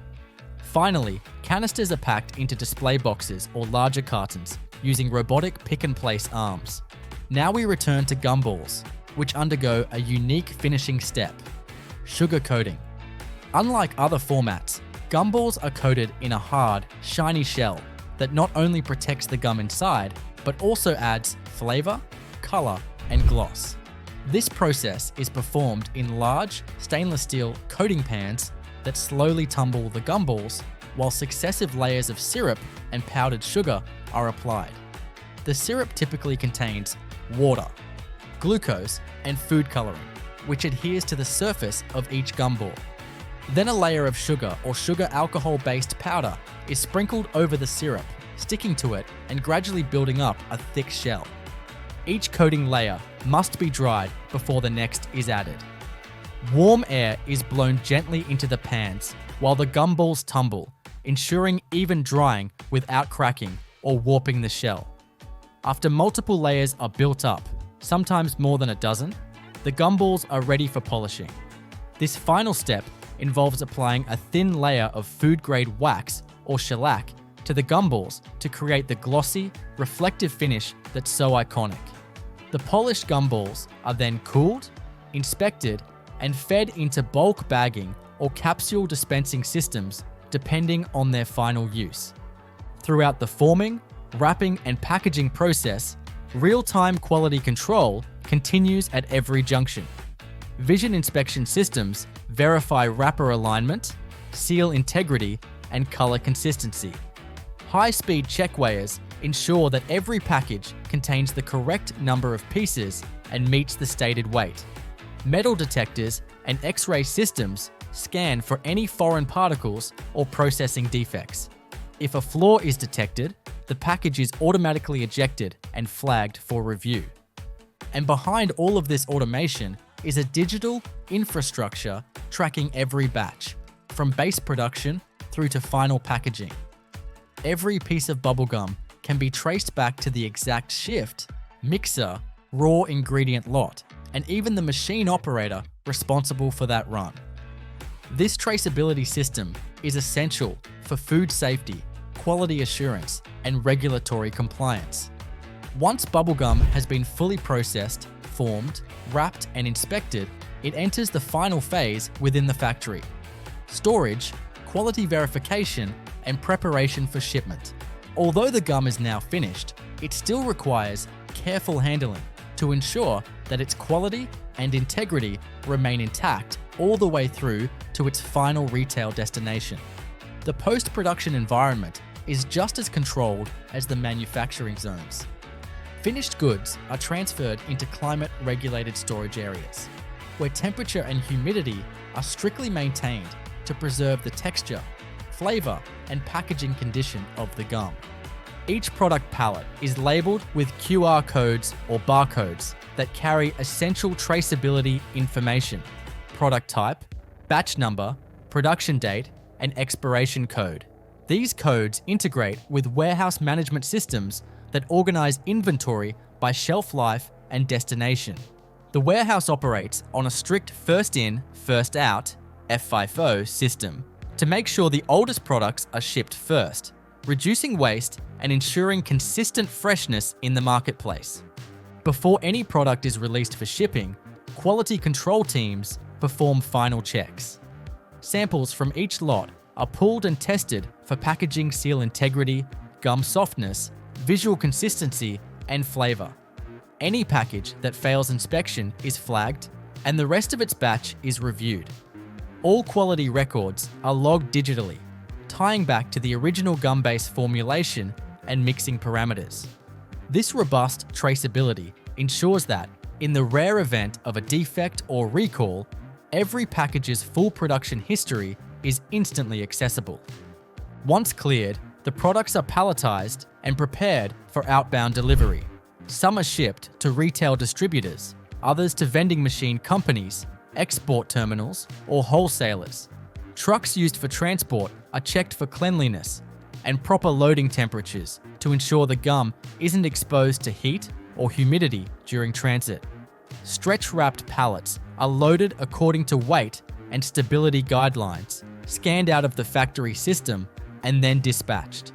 Finally, canisters are packed into display boxes or larger cartons using robotic pick-and-place arms. Now we return to gumballs, which undergo a unique finishing step: sugar coating. Unlike other formats, gumballs are coated in a hard, shiny shell that not only protects the gum inside, but also adds flavor, color, and gloss. This process is performed in large stainless steel coating pans that slowly tumble the gumballs while successive layers of syrup and powdered sugar are applied. The syrup typically contains water, glucose, and food coloring, which adheres to the surface of each gumball. Then a layer of sugar or sugar alcohol-based powder is sprinkled over the syrup, sticking to it and gradually building up a thick shell. Each coating layer must be dried before the next is added. Warm air is blown gently into the pans while the gumballs tumble, ensuring even drying without cracking or warping the shell. After multiple layers are built up, sometimes more than a dozen, the gumballs are ready for polishing. This final step involves applying a thin layer of food-grade wax or shellac to the gumballs to create the glossy, reflective finish that's so iconic. The polished gumballs are then cooled, inspected, and fed into bulk bagging or capsule dispensing systems depending on their final use. Throughout the forming, wrapping, and packaging process, real-time quality control continues at every junction. Vision inspection systems verify wrapper alignment, seal integrity, and color consistency. High-speed check weighers ensure that every package contains the correct number of pieces and meets the stated weight. Metal detectors and X-ray systems scan for any foreign particles or processing defects. If a flaw is detected, the package is automatically ejected and flagged for review. And behind all of this automation is a digital infrastructure tracking every batch, from base production through to final packaging. Every piece of bubblegum can be traced back to the exact shift, mixer, raw ingredient lot, and even the machine operator responsible for that run. This traceability system is essential for food safety, quality assurance, and regulatory compliance. Once bubblegum has been fully processed, formed, wrapped, and inspected, it enters the final phase within the factory: storage, quality verification, and preparation for shipment. Although the gum is now finished, it still requires careful handling to ensure that its quality and integrity remain intact all the way through to its final retail destination. The post-production environment is just as controlled as the manufacturing zones. Finished goods are transferred into climate-regulated storage areas, where temperature and humidity are strictly maintained to preserve the texture, flavor, and packaging condition of the gum. Each product pallet is labeled with QR codes or barcodes that carry essential traceability information: product type, batch number, production date, and expiration code. These codes integrate with warehouse management systems that organize inventory by shelf life and destination. The warehouse operates on a strict first in, first out (FIFO) system to make sure the oldest products are shipped first, reducing waste and ensuring consistent freshness in the marketplace. Before any product is released for shipping, quality control teams perform final checks. Samples from each lot are pulled and tested for packaging seal integrity, gum softness, visual consistency, and flavor. Any package that fails inspection is flagged, and the rest of its batch is reviewed. All quality records are logged digitally, tying back to the original gum base formulation and mixing parameters. This robust traceability ensures that, in the rare event of a defect or recall, every package's full production history is instantly accessible. Once cleared, the products are palletized and prepared for outbound delivery. Some are shipped to retail distributors, others to vending machine companies, export terminals, or wholesalers. Trucks used for transport are checked for cleanliness and proper loading temperatures to ensure the gum isn't exposed to heat or humidity during transit. Stretch-wrapped pallets are loaded according to weight and stability guidelines, scanned out of the factory system, and then dispatched.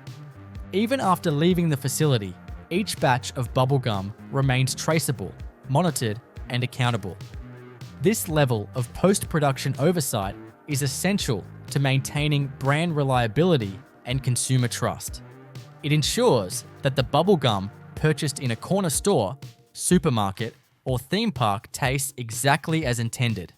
Even after leaving the facility, each batch of bubblegum remains traceable, monitored, and accountable. This level of post-production oversight is essential to maintaining brand reliability and consumer trust. It ensures that the bubblegum purchased in a corner store, supermarket, or theme park tastes exactly as intended: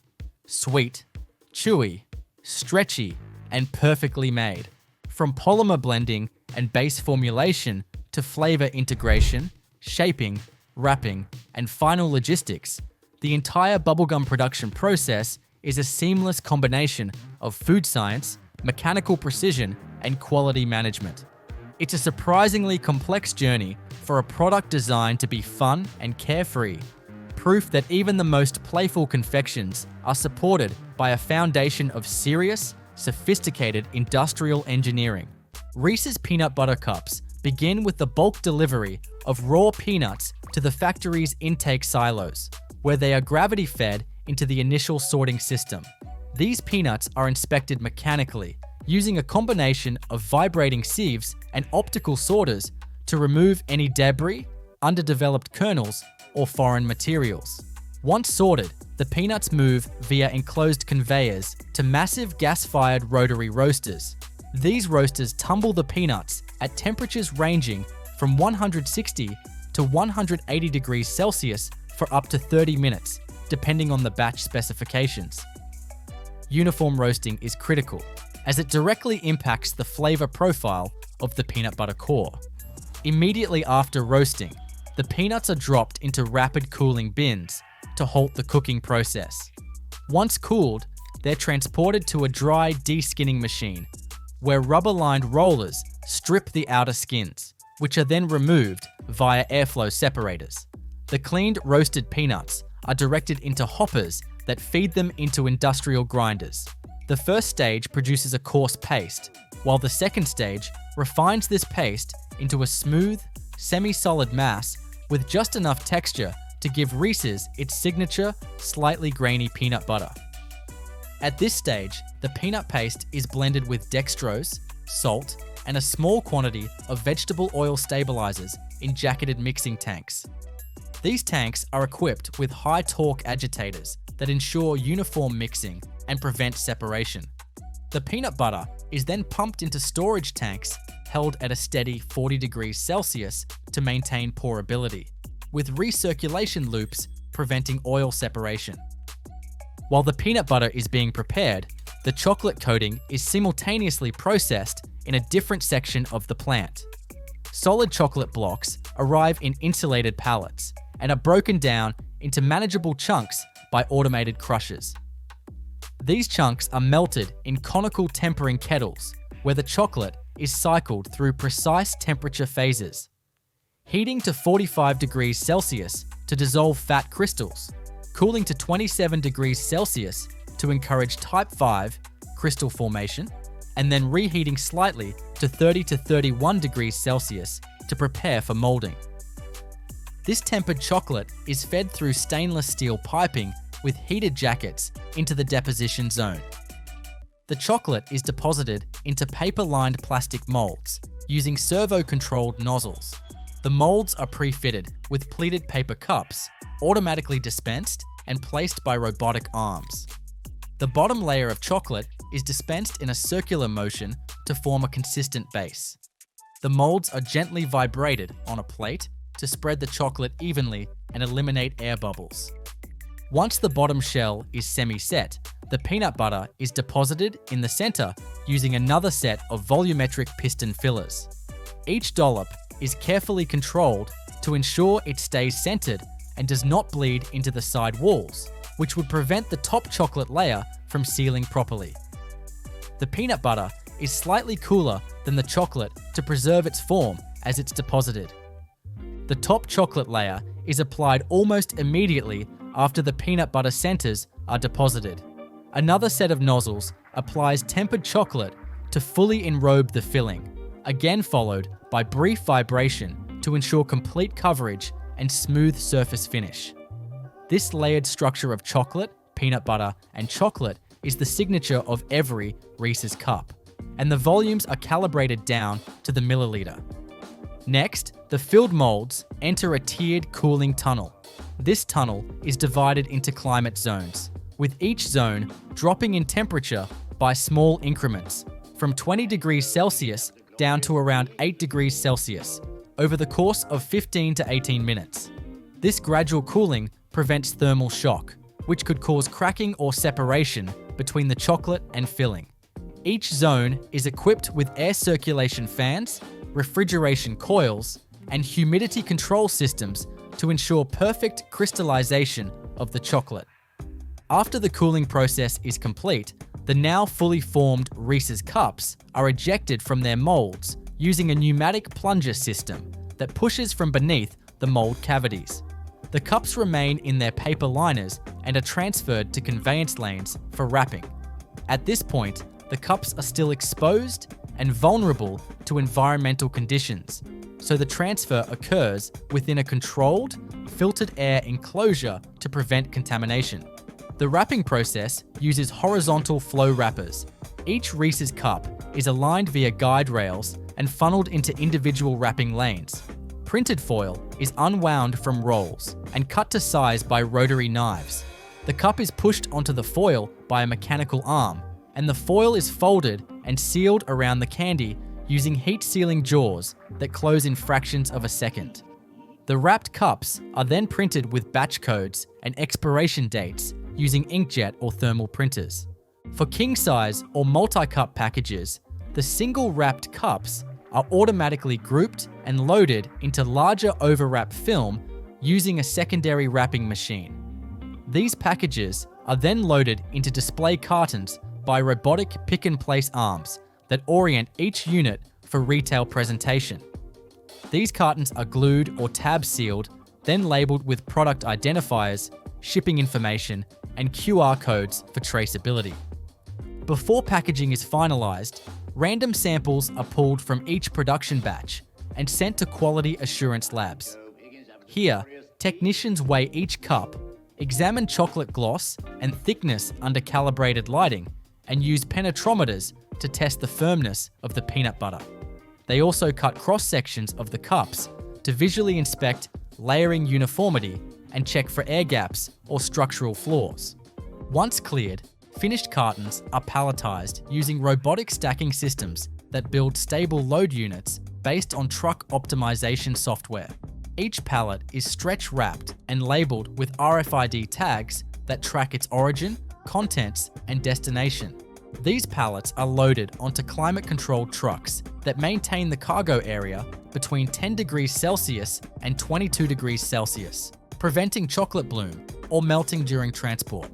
sweet, chewy, stretchy, and perfectly made. From polymer blending and base formulation to flavor integration, shaping, wrapping, and final logistics, the entire bubblegum production process is a seamless combination of food science, mechanical precision, and quality management. It's a surprisingly complex journey for a product designed to be fun and carefree, proof that even the most playful confections are supported by a foundation of serious, sophisticated industrial engineering. Reese's Peanut Butter Cups begin with the bulk delivery of raw peanuts to the factory's intake silos, where they are gravity-fed into the initial sorting system. These peanuts are inspected mechanically, using a combination of vibrating sieves and optical sorters to remove any debris, underdeveloped kernels, or foreign materials. Once sorted, the peanuts move via enclosed conveyors to massive gas-fired rotary roasters. These roasters tumble the peanuts at temperatures ranging from 160 to 180 degrees Celsius for up to 30 minutes, depending on the batch specifications. Uniform roasting is critical, as it directly impacts the flavor profile of the peanut butter core. Immediately after roasting, the peanuts are dropped into rapid cooling bins to halt the cooking process. Once cooled, they're transported to a dry deskinning machine, where rubber-lined rollers strip the outer skins, which are then removed via airflow separators. The cleaned roasted peanuts are directed into hoppers that feed them into industrial grinders. The first stage produces a coarse paste, while the second stage refines this paste into a smooth, semi-solid mass with just enough texture to give Reese's its signature, slightly grainy peanut butter. At this stage, the peanut paste is blended with dextrose, salt, and a small quantity of vegetable oil stabilizers in jacketed mixing tanks. These tanks are equipped with high-torque agitators that ensure uniform mixing and prevent separation. The peanut butter is then pumped into storage tanks held at a steady 40 degrees Celsius to maintain pourability, with recirculation loops preventing oil separation. While the peanut butter is being prepared, the chocolate coating is simultaneously processed in a different section of the plant. Solid chocolate blocks arrive in insulated pallets and are broken down into manageable chunks by automated crushers. These chunks are melted in conical tempering kettles, where the chocolate is cycled through precise temperature phases. Heating to 45 degrees Celsius to dissolve fat crystals, cooling to 27 degrees Celsius to encourage type 5 crystal formation, and then reheating slightly to 30 to 31 degrees Celsius to prepare for molding. This tempered chocolate is fed through stainless steel piping with heated jackets into the deposition zone. The chocolate is deposited into paper-lined plastic molds using servo-controlled nozzles. The molds are pre-fitted with pleated paper cups, automatically dispensed and placed by robotic arms. The bottom layer of chocolate is dispensed in a circular motion to form a consistent base. The molds are gently vibrated on a plate to spread the chocolate evenly and eliminate air bubbles. Once the bottom shell is semi-set, the peanut butter is deposited in the center using another set of volumetric piston fillers. Each dollop is carefully controlled to ensure it stays centered and does not bleed into the side walls, which would prevent the top chocolate layer from sealing properly. The peanut butter is slightly cooler than the chocolate to preserve its form as it's deposited. The top chocolate layer is applied almost immediately after the peanut butter centers are deposited. Another set of nozzles applies tempered chocolate to fully enrobe the filling, again followed by brief vibration to ensure complete coverage and smooth surface finish. This layered structure of chocolate, peanut butter, and chocolate is the signature of every Reese's cup, and the volumes are calibrated down to the milliliter. Next, the filled molds enter a tiered cooling tunnel. This tunnel is divided into climate zones, with each zone dropping in temperature by small increments, from 20 degrees Celsius down to around 8 degrees Celsius, over the course of 15 to 18 minutes. This gradual cooling prevents thermal shock, which could cause cracking or separation between the chocolate and filling. Each zone is equipped with air circulation fans, refrigeration coils, and humidity control systems to ensure perfect crystallization of the chocolate. After the cooling process is complete, the now fully formed Reese's cups are ejected from their molds using a pneumatic plunger system that pushes from beneath the mold cavities. The cups remain in their paper liners and are transferred to conveyance lanes for wrapping. At this point, the cups are still exposed and vulnerable to environmental conditions, so the transfer occurs within a controlled, filtered air enclosure to prevent contamination. The wrapping process uses horizontal flow wrappers. Each Reese's cup is aligned via guide rails and funneled into individual wrapping lanes. Printed foil is unwound from rolls and cut to size by rotary knives. The cup is pushed onto the foil by a mechanical arm, and the foil is folded and sealed around the candy using heat-sealing jaws that close in fractions of a second. The wrapped cups are then printed with batch codes and expiration dates using inkjet or thermal printers. For king-size or multi-cup packages, the single wrapped cups are automatically grouped and loaded into larger overwrap film using a secondary wrapping machine. These packages are then loaded into display cartons by robotic pick-and-place arms that orient each unit for retail presentation. These cartons are glued or tab sealed, then labeled with product identifiers, shipping information, and QR codes for traceability. Before packaging is finalized, random samples are pulled from each production batch and sent to quality assurance labs. Here, technicians weigh each cup, examine chocolate gloss and thickness under calibrated lighting, and use penetrometers to test the firmness of the peanut butter. They also cut cross-sections of the cups to visually inspect layering uniformity and check for air gaps or structural flaws. Once cleared, finished cartons are palletized using robotic stacking systems that build stable load units based on truck optimization software. Each pallet is stretch wrapped and labeled with RFID tags that track its origin, contents, and destination. These pallets are loaded onto climate-controlled trucks that maintain the cargo area between 10 degrees Celsius and 22 degrees Celsius, preventing chocolate bloom or melting during transport.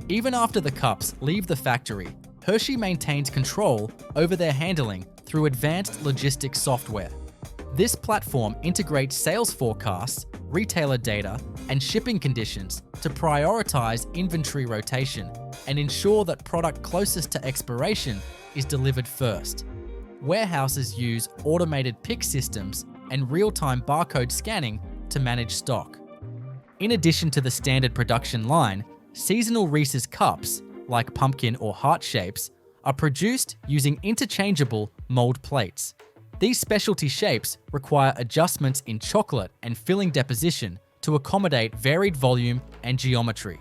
Even after the cups leave the factory, Hershey maintains control over their handling through advanced logistics software. This platform integrates sales forecasts, retailer data, and shipping conditions to prioritize inventory rotation and ensure that product closest to expiration is delivered first. Warehouses use automated pick systems and real-time barcode scanning to manage stock. In addition to the standard production line, seasonal Reese's cups, like pumpkin or heart shapes, are produced using interchangeable mold plates. These specialty shapes require adjustments in chocolate and filling deposition to accommodate varied volume and geometry.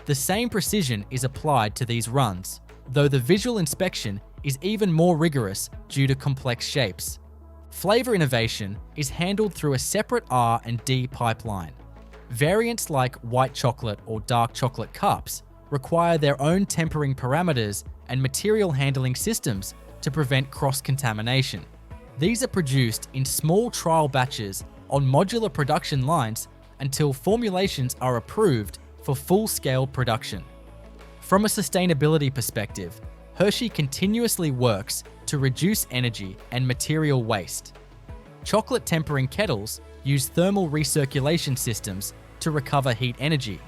The same precision is applied to these runs, though the visual inspection is even more rigorous due to complex shapes. Flavor innovation is handled through a separate R&D pipeline. Variants like white chocolate or dark chocolate cups require their own tempering parameters and material handling systems to prevent cross-contamination. These are produced in small trial batches on modular production lines until formulations are approved for full-scale production. From a sustainability perspective, Hershey continuously works to reduce energy and material waste. Chocolate tempering kettles use thermal recirculation systems to recover heat energy,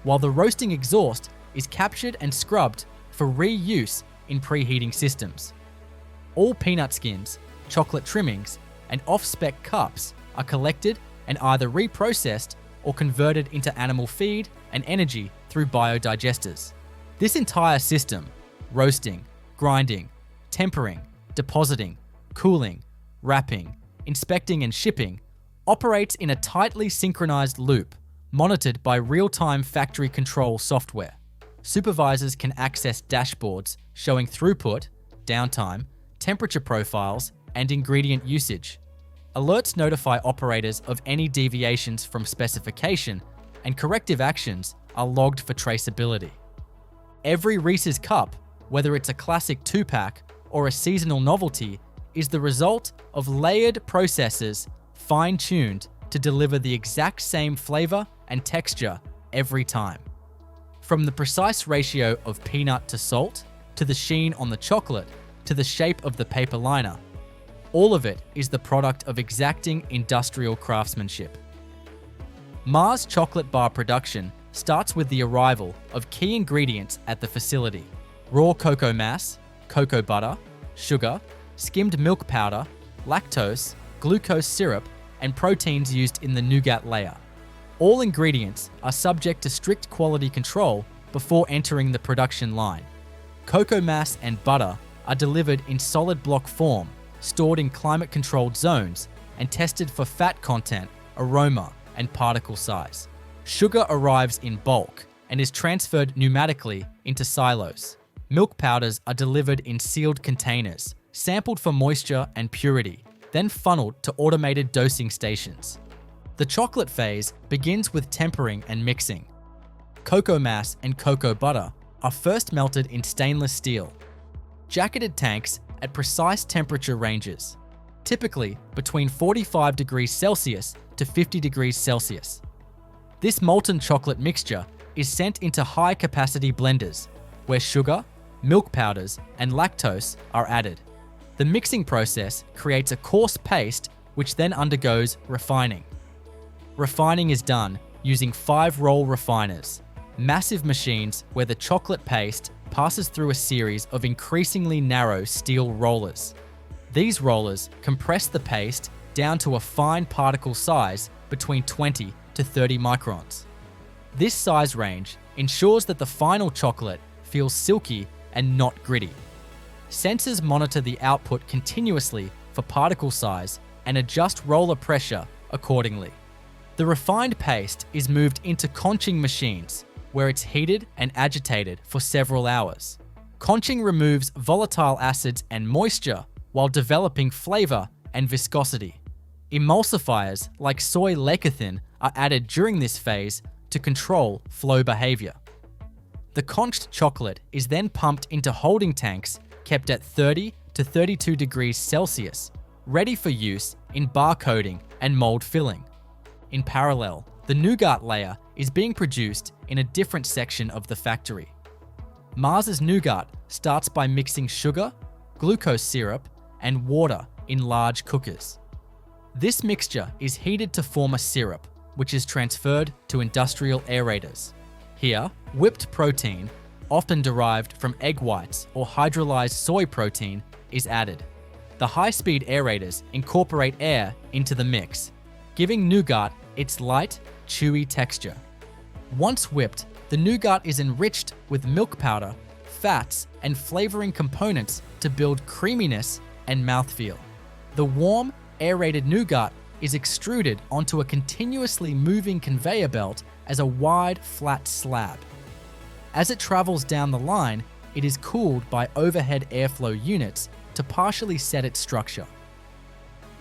while the roasting exhaust is captured and scrubbed for reuse in preheating systems. All peanut skins, chocolate trimmings, and off-spec cups are collected and either reprocessed or converted into animal feed and energy through biodigesters. This entire system, roasting, grinding, tempering, depositing, cooling, wrapping, inspecting, and shipping, operates in a tightly synchronized loop, monitored by real-time factory control software. Supervisors can access dashboards showing throughput, downtime, temperature profiles, and ingredient usage. Alerts notify operators of any deviations from specification, and corrective actions are logged for traceability. Every Reese's cup, whether it's a classic 2-pack or a seasonal novelty, is the result of layered processes fine-tuned to deliver the exact same flavor and texture every time. From the precise ratio of peanut to salt, to the sheen on the chocolate, to the shape of the paper liner, all of it is the product of exacting industrial craftsmanship. Mars chocolate bar production starts with the arrival of key ingredients at the facility: raw cocoa mass, cocoa butter, sugar, skimmed milk powder, lactose, glucose syrup, and proteins used in the nougat layer. All ingredients are subject to strict quality control before entering the production line. Cocoa mass and butter are delivered in solid block form, stored in climate-controlled zones, and tested for fat content, aroma, and particle size. Sugar arrives in bulk and is transferred pneumatically into silos. Milk powders are delivered in sealed containers, sampled for moisture and purity, then funneled to automated dosing stations. The chocolate phase begins with tempering and mixing. Cocoa mass and cocoa butter are first melted in stainless steel, jacketed tanks at precise temperature ranges, typically between 45 degrees Celsius to 50 degrees Celsius. This molten chocolate mixture is sent into high-capacity blenders, where sugar, milk powders, and lactose are added. The mixing process creates a coarse paste which then undergoes refining. Refining is done using 5-roll refiners, massive machines where the chocolate paste passes through a series of increasingly narrow steel rollers. These rollers compress the paste down to a fine particle size between 20 to 30 microns. This size range ensures that the final chocolate feels silky and not gritty. Sensors monitor the output continuously for particle size and adjust roller pressure accordingly. The refined paste is moved into conching machines, where it's heated and agitated for several hours. Conching removes volatile acids and moisture while developing flavor and viscosity. Emulsifiers like soy lecithin are added during this phase to control flow behavior. The conched chocolate is then pumped into holding tanks kept at 30 to 32 degrees Celsius, ready for use in bar coating and mold filling. In parallel, the nougat layer is being produced in a different section of the factory. Mars's nougat starts by mixing sugar, glucose syrup, and water in large cookers. This mixture is heated to form a syrup, which is transferred to industrial aerators. Here, whipped protein, often derived from egg whites or hydrolyzed soy protein, is added. The high-speed aerators incorporate air into the mix, giving nougat its light, chewy texture. Once whipped, the nougat is enriched with milk powder, fats, and flavoring components to build creaminess and mouthfeel. The warm, aerated nougat is extruded onto a continuously moving conveyor belt as a wide, flat slab. As it travels down the line, it is cooled by overhead airflow units to partially set its structure.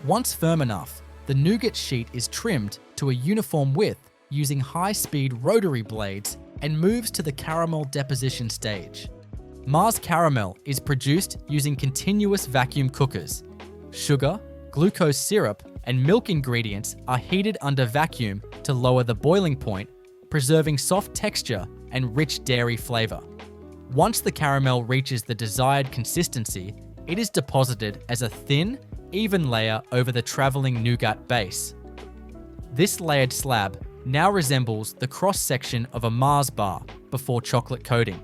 Once firm enough, the nougat sheet is trimmed to a uniform width using high-speed rotary blades and moves to the caramel deposition stage. Mars caramel is produced using continuous vacuum cookers. Sugar, glucose syrup, and milk ingredients are heated under vacuum to lower the boiling point, preserving soft texture and rich dairy flavor. Once the caramel reaches the desired consistency, it is deposited as a thin, even layer over the traveling nougat base. This layered slab now resembles the cross-section of a Mars bar before chocolate coating.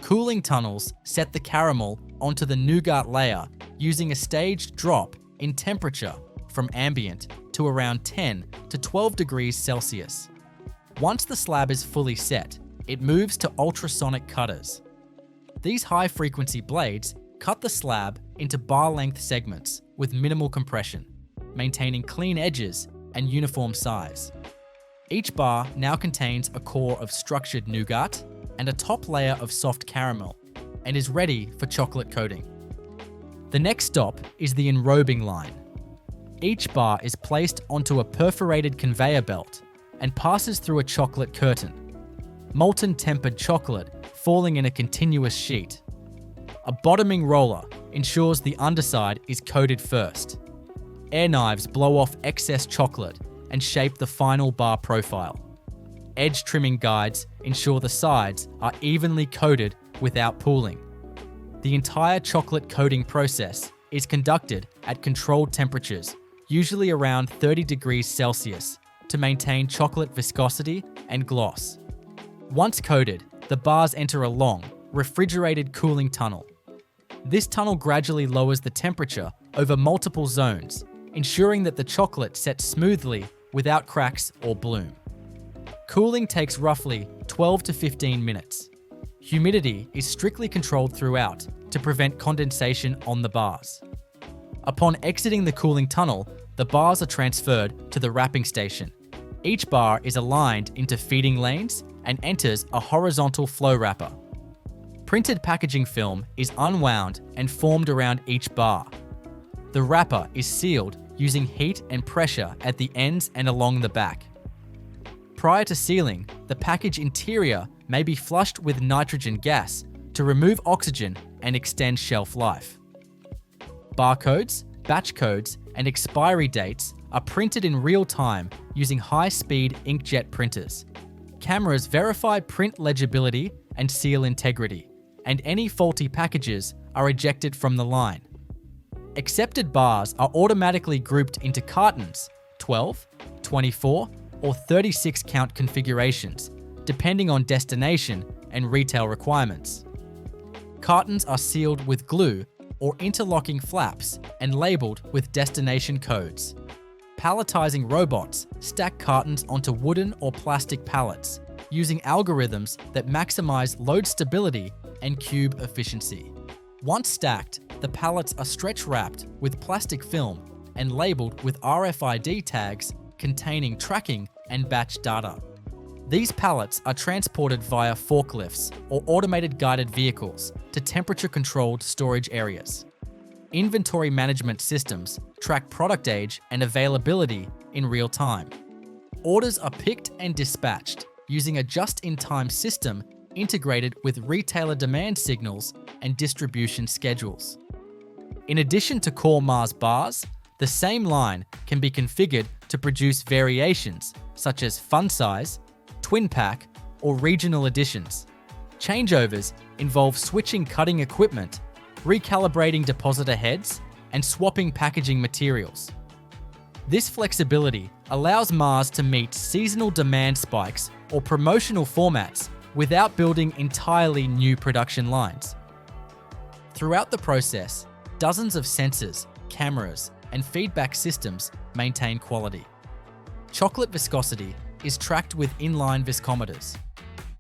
Cooling tunnels set the caramel onto the nougat layer using a staged drop in temperature from ambient to around 10 to 12 degrees Celsius. Once the slab is fully set, it moves to ultrasonic cutters. These high-frequency blades cut the slab into bar-length segments with minimal compression, maintaining clean edges and uniform size. Each bar now contains a core of structured nougat and a top layer of soft caramel, and is ready for chocolate coating. The next stop is the enrobing line. Each bar is placed onto a perforated conveyor belt and passes through a chocolate curtain, molten tempered chocolate falling in a continuous sheet. A bottoming roller ensures the underside is coated first. Air knives blow off excess chocolate and shape the final bar profile. Edge trimming guides ensure the sides are evenly coated without pooling. The entire chocolate coating process is conducted at controlled temperatures, usually around 30 degrees Celsius, to maintain chocolate viscosity and gloss. Once coated, the bars enter a long, refrigerated cooling tunnel. This tunnel gradually lowers the temperature over multiple zones, ensuring that the chocolate sets smoothly without cracks or bloom. Cooling takes roughly 12 to 15 minutes. Humidity is strictly controlled throughout to prevent condensation on the bars. Upon exiting the cooling tunnel, the bars are transferred to the wrapping station. Each bar is aligned into feeding lanes and enters a horizontal flow wrapper. Printed packaging film is unwound and formed around each bar. The wrapper is sealed using heat and pressure at the ends and along the back. Prior to sealing, the package interior may be flushed with nitrogen gas to remove oxygen and extend shelf life. Barcodes, batch codes, and expiry dates are printed in real time using high-speed inkjet printers. Cameras verify print legibility and seal integrity, and any faulty packages are ejected from the line. Accepted bars are automatically grouped into cartons, 12, 24, or 36 count configurations, depending on destination and retail requirements. Cartons are sealed with glue or interlocking flaps and labeled with destination codes. Palletizing robots stack cartons onto wooden or plastic pallets using algorithms that maximize load stability and cube efficiency. Once stacked, the pallets are stretch wrapped with plastic film and labeled with RFID tags containing tracking and batch data. These pallets are transported via forklifts or automated guided vehicles to temperature-controlled storage areas. Inventory management systems track product age and availability in real time. Orders are picked and dispatched using a just-in-time system integrated with retailer demand signals and distribution schedules. In addition to core Mars bars, the same line can be configured to produce variations such as fun size, twin pack, or regional editions. Changeovers involve switching cutting equipment, recalibrating depositor heads, and swapping packaging materials. This flexibility allows Mars to meet seasonal demand spikes or promotional formats without building entirely new production lines. Throughout the process, dozens of sensors, cameras, and feedback systems maintain quality. Chocolate viscosity is tracked with inline viscometers.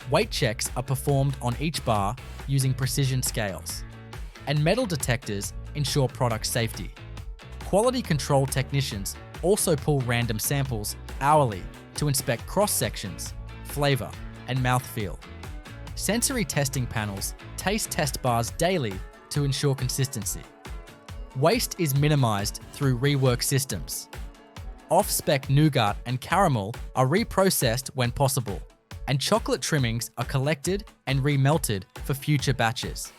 Weight checks are performed on each bar using precision scales. And metal detectors ensure product safety. Quality control technicians also pull random samples hourly to inspect cross-sections, flavor, and mouthfeel. Sensory testing panels taste test bars daily to ensure consistency. Waste is minimized through rework systems. Off-spec nougat and caramel are reprocessed when possible, and chocolate trimmings are collected and remelted for future batches.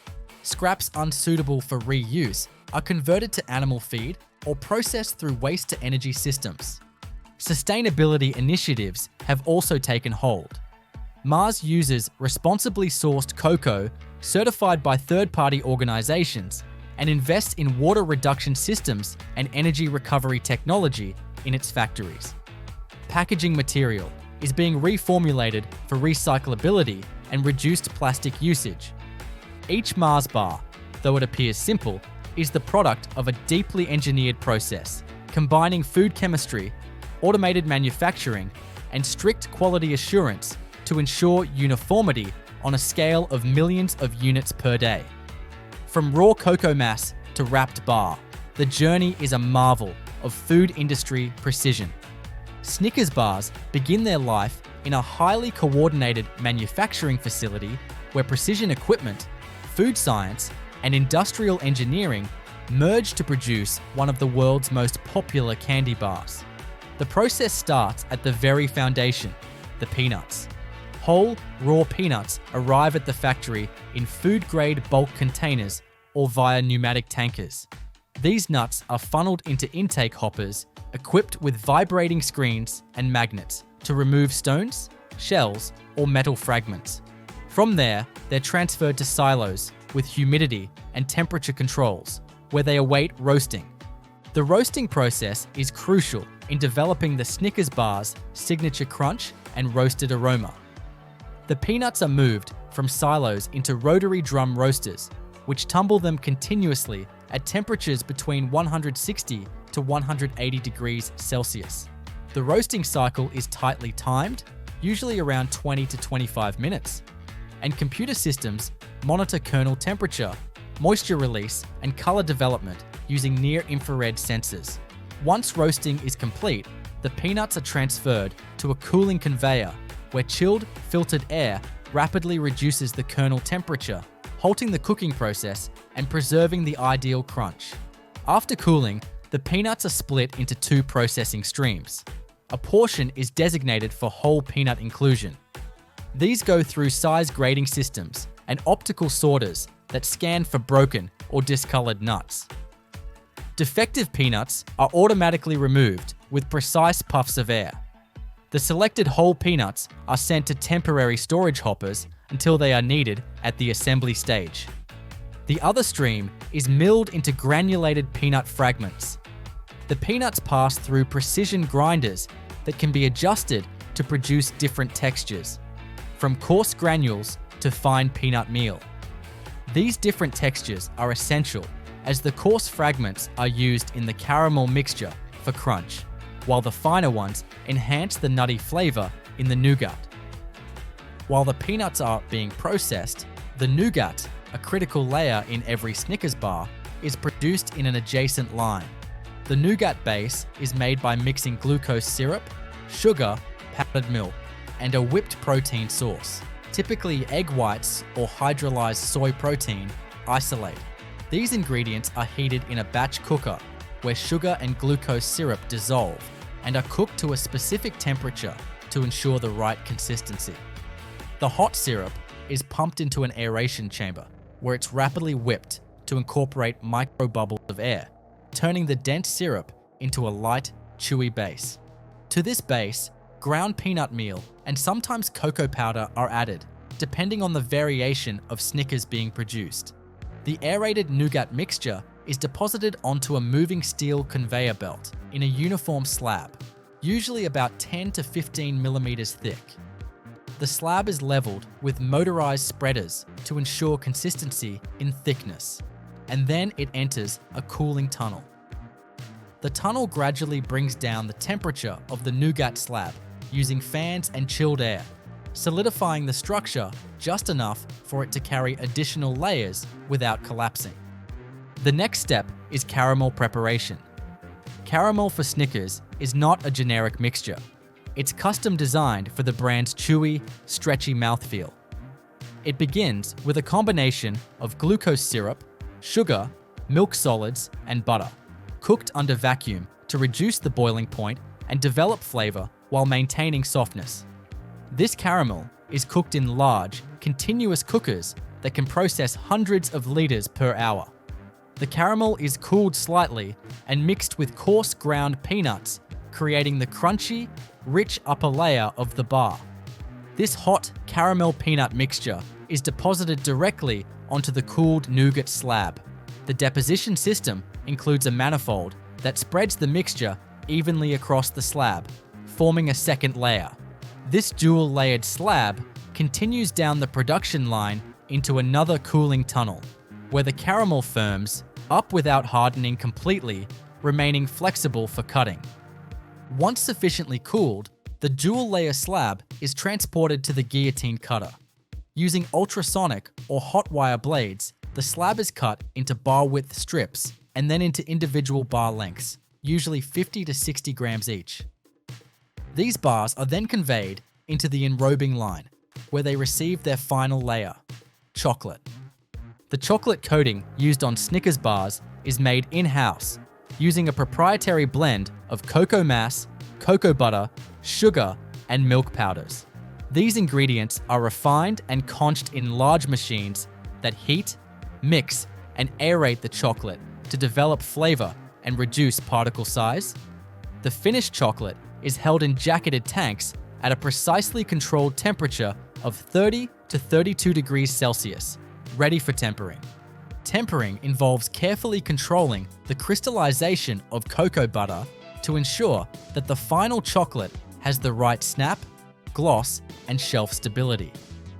Scraps unsuitable for reuse are converted to animal feed or processed through waste-to-energy systems. Sustainability initiatives have also taken hold. Mars uses responsibly sourced cocoa certified by third-party organizations and invests in water reduction systems and energy recovery technology in its factories. Packaging material is being reformulated for recyclability and reduced plastic usage. Each Mars bar, though it appears simple, is the product of a deeply engineered process, combining food chemistry, automated manufacturing, and strict quality assurance to ensure uniformity on a scale of millions of units per day. From raw cocoa mass to wrapped bar, the journey is a marvel of food industry precision. Snickers bars begin their life in a highly coordinated manufacturing facility where precision equipment, food science, and industrial engineering merge to produce one of the world's most popular candy bars. The process starts at the very foundation, the peanuts. Whole, raw peanuts arrive at the factory in food-grade bulk containers or via pneumatic tankers. These nuts are funneled into intake hoppers equipped with vibrating screens and magnets to remove stones, shells, or metal fragments. From there, they're transferred to silos with humidity and temperature controls, where they await roasting. The roasting process is crucial in developing the Snickers bar's signature crunch and roasted aroma. The peanuts are moved from silos into rotary drum roasters, which tumble them continuously at temperatures between 160 to 180 degrees Celsius. The roasting cycle is tightly timed, usually around 20 to 25 minutes, and computer systems monitor kernel temperature, moisture release, and color development using near-infrared sensors. Once roasting is complete, the peanuts are transferred to a cooling conveyor where chilled, filtered air rapidly reduces the kernel temperature, halting the cooking process and preserving the ideal crunch. After cooling, the peanuts are split into two processing streams. A portion is designated for whole peanut inclusion. These go through size grading systems and optical sorters that scan for broken or discolored nuts. Defective peanuts are automatically removed with precise puffs of air. The selected whole peanuts are sent to temporary storage hoppers until they are needed at the assembly stage. The other stream is milled into granulated peanut fragments. The peanuts pass through precision grinders that can be adjusted to produce different textures, from coarse granules to fine peanut meal. These different textures are essential as the coarse fragments are used in the caramel mixture for crunch, while the finer ones enhance the nutty flavor in the nougat. While the peanuts are being processed, the nougat, a critical layer in every Snickers bar, is produced in an adjacent line. The nougat base is made by mixing glucose syrup, sugar, powdered milk, and a whipped protein sauce, typically egg whites or hydrolyzed soy protein, isolate. These ingredients are heated in a batch cooker where sugar and glucose syrup dissolve and are cooked to a specific temperature to ensure the right consistency. The hot syrup is pumped into an aeration chamber where it's rapidly whipped to incorporate micro bubbles of air, turning the dense syrup into a light, chewy base. To this base, ground peanut meal and sometimes cocoa powder are added, depending on the variation of Snickers being produced. The aerated nougat mixture is deposited onto a moving steel conveyor belt in a uniform slab, usually about 10 to 15 millimeters thick. The slab is leveled with motorized spreaders to ensure consistency in thickness, and then it enters a cooling tunnel. The tunnel gradually brings down the temperature of the nougat slab using fans and chilled air, solidifying the structure just enough for it to carry additional layers without collapsing. The next step is caramel preparation. Caramel for Snickers is not a generic mixture. It's custom designed for the brand's chewy, stretchy mouthfeel. It begins with a combination of glucose syrup, sugar, milk solids, and butter, cooked under vacuum to reduce the boiling point and develop flavor while maintaining softness. This caramel is cooked in large, continuous cookers that can process hundreds of liters per hour. The caramel is cooled slightly and mixed with coarse ground peanuts, creating the crunchy, rich upper layer of the bar. This hot caramel peanut mixture is deposited directly onto the cooled nougat slab. The deposition system includes a manifold that spreads the mixture evenly across the slab, forming a second layer. This dual-layered slab continues down the production line into another cooling tunnel, where the caramel firms up without hardening completely, remaining flexible for cutting. Once sufficiently cooled, the dual-layer slab is transported to the guillotine cutter. Using ultrasonic or hot wire blades, the slab is cut into bar-width strips and then into individual bar lengths, usually 50 to 60 grams each. These bars are then conveyed into the enrobing line, where they receive their final layer, chocolate. The chocolate coating used on Snickers bars is made in-house, using a proprietary blend of cocoa mass, cocoa butter, sugar, and milk powders. These ingredients are refined and conched in large machines that heat, mix, and aerate the chocolate to develop flavor and reduce particle size. The finished chocolate is held in jacketed tanks at a precisely controlled temperature of 30 to 32 degrees Celsius, ready for tempering. Tempering involves carefully controlling the crystallization of cocoa butter to ensure that the final chocolate has the right snap, gloss, and shelf stability.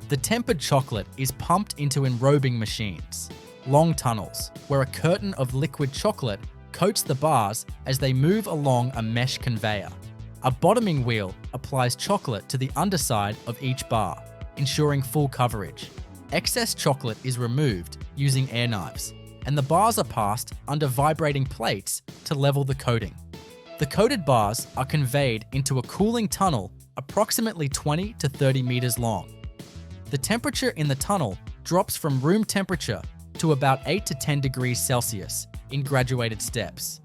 The tempered chocolate is pumped into enrobing machines, long tunnels, where a curtain of liquid chocolate coats the bars as they move along a mesh conveyor. A bottoming wheel applies chocolate to the underside of each bar, ensuring full coverage. Excess chocolate is removed using air knives, and the bars are passed under vibrating plates to level the coating. The coated bars are conveyed into a cooling tunnel approximately 20 to 30 meters long. The temperature in the tunnel drops from room temperature to about 8 to 10 degrees Celsius in graduated steps.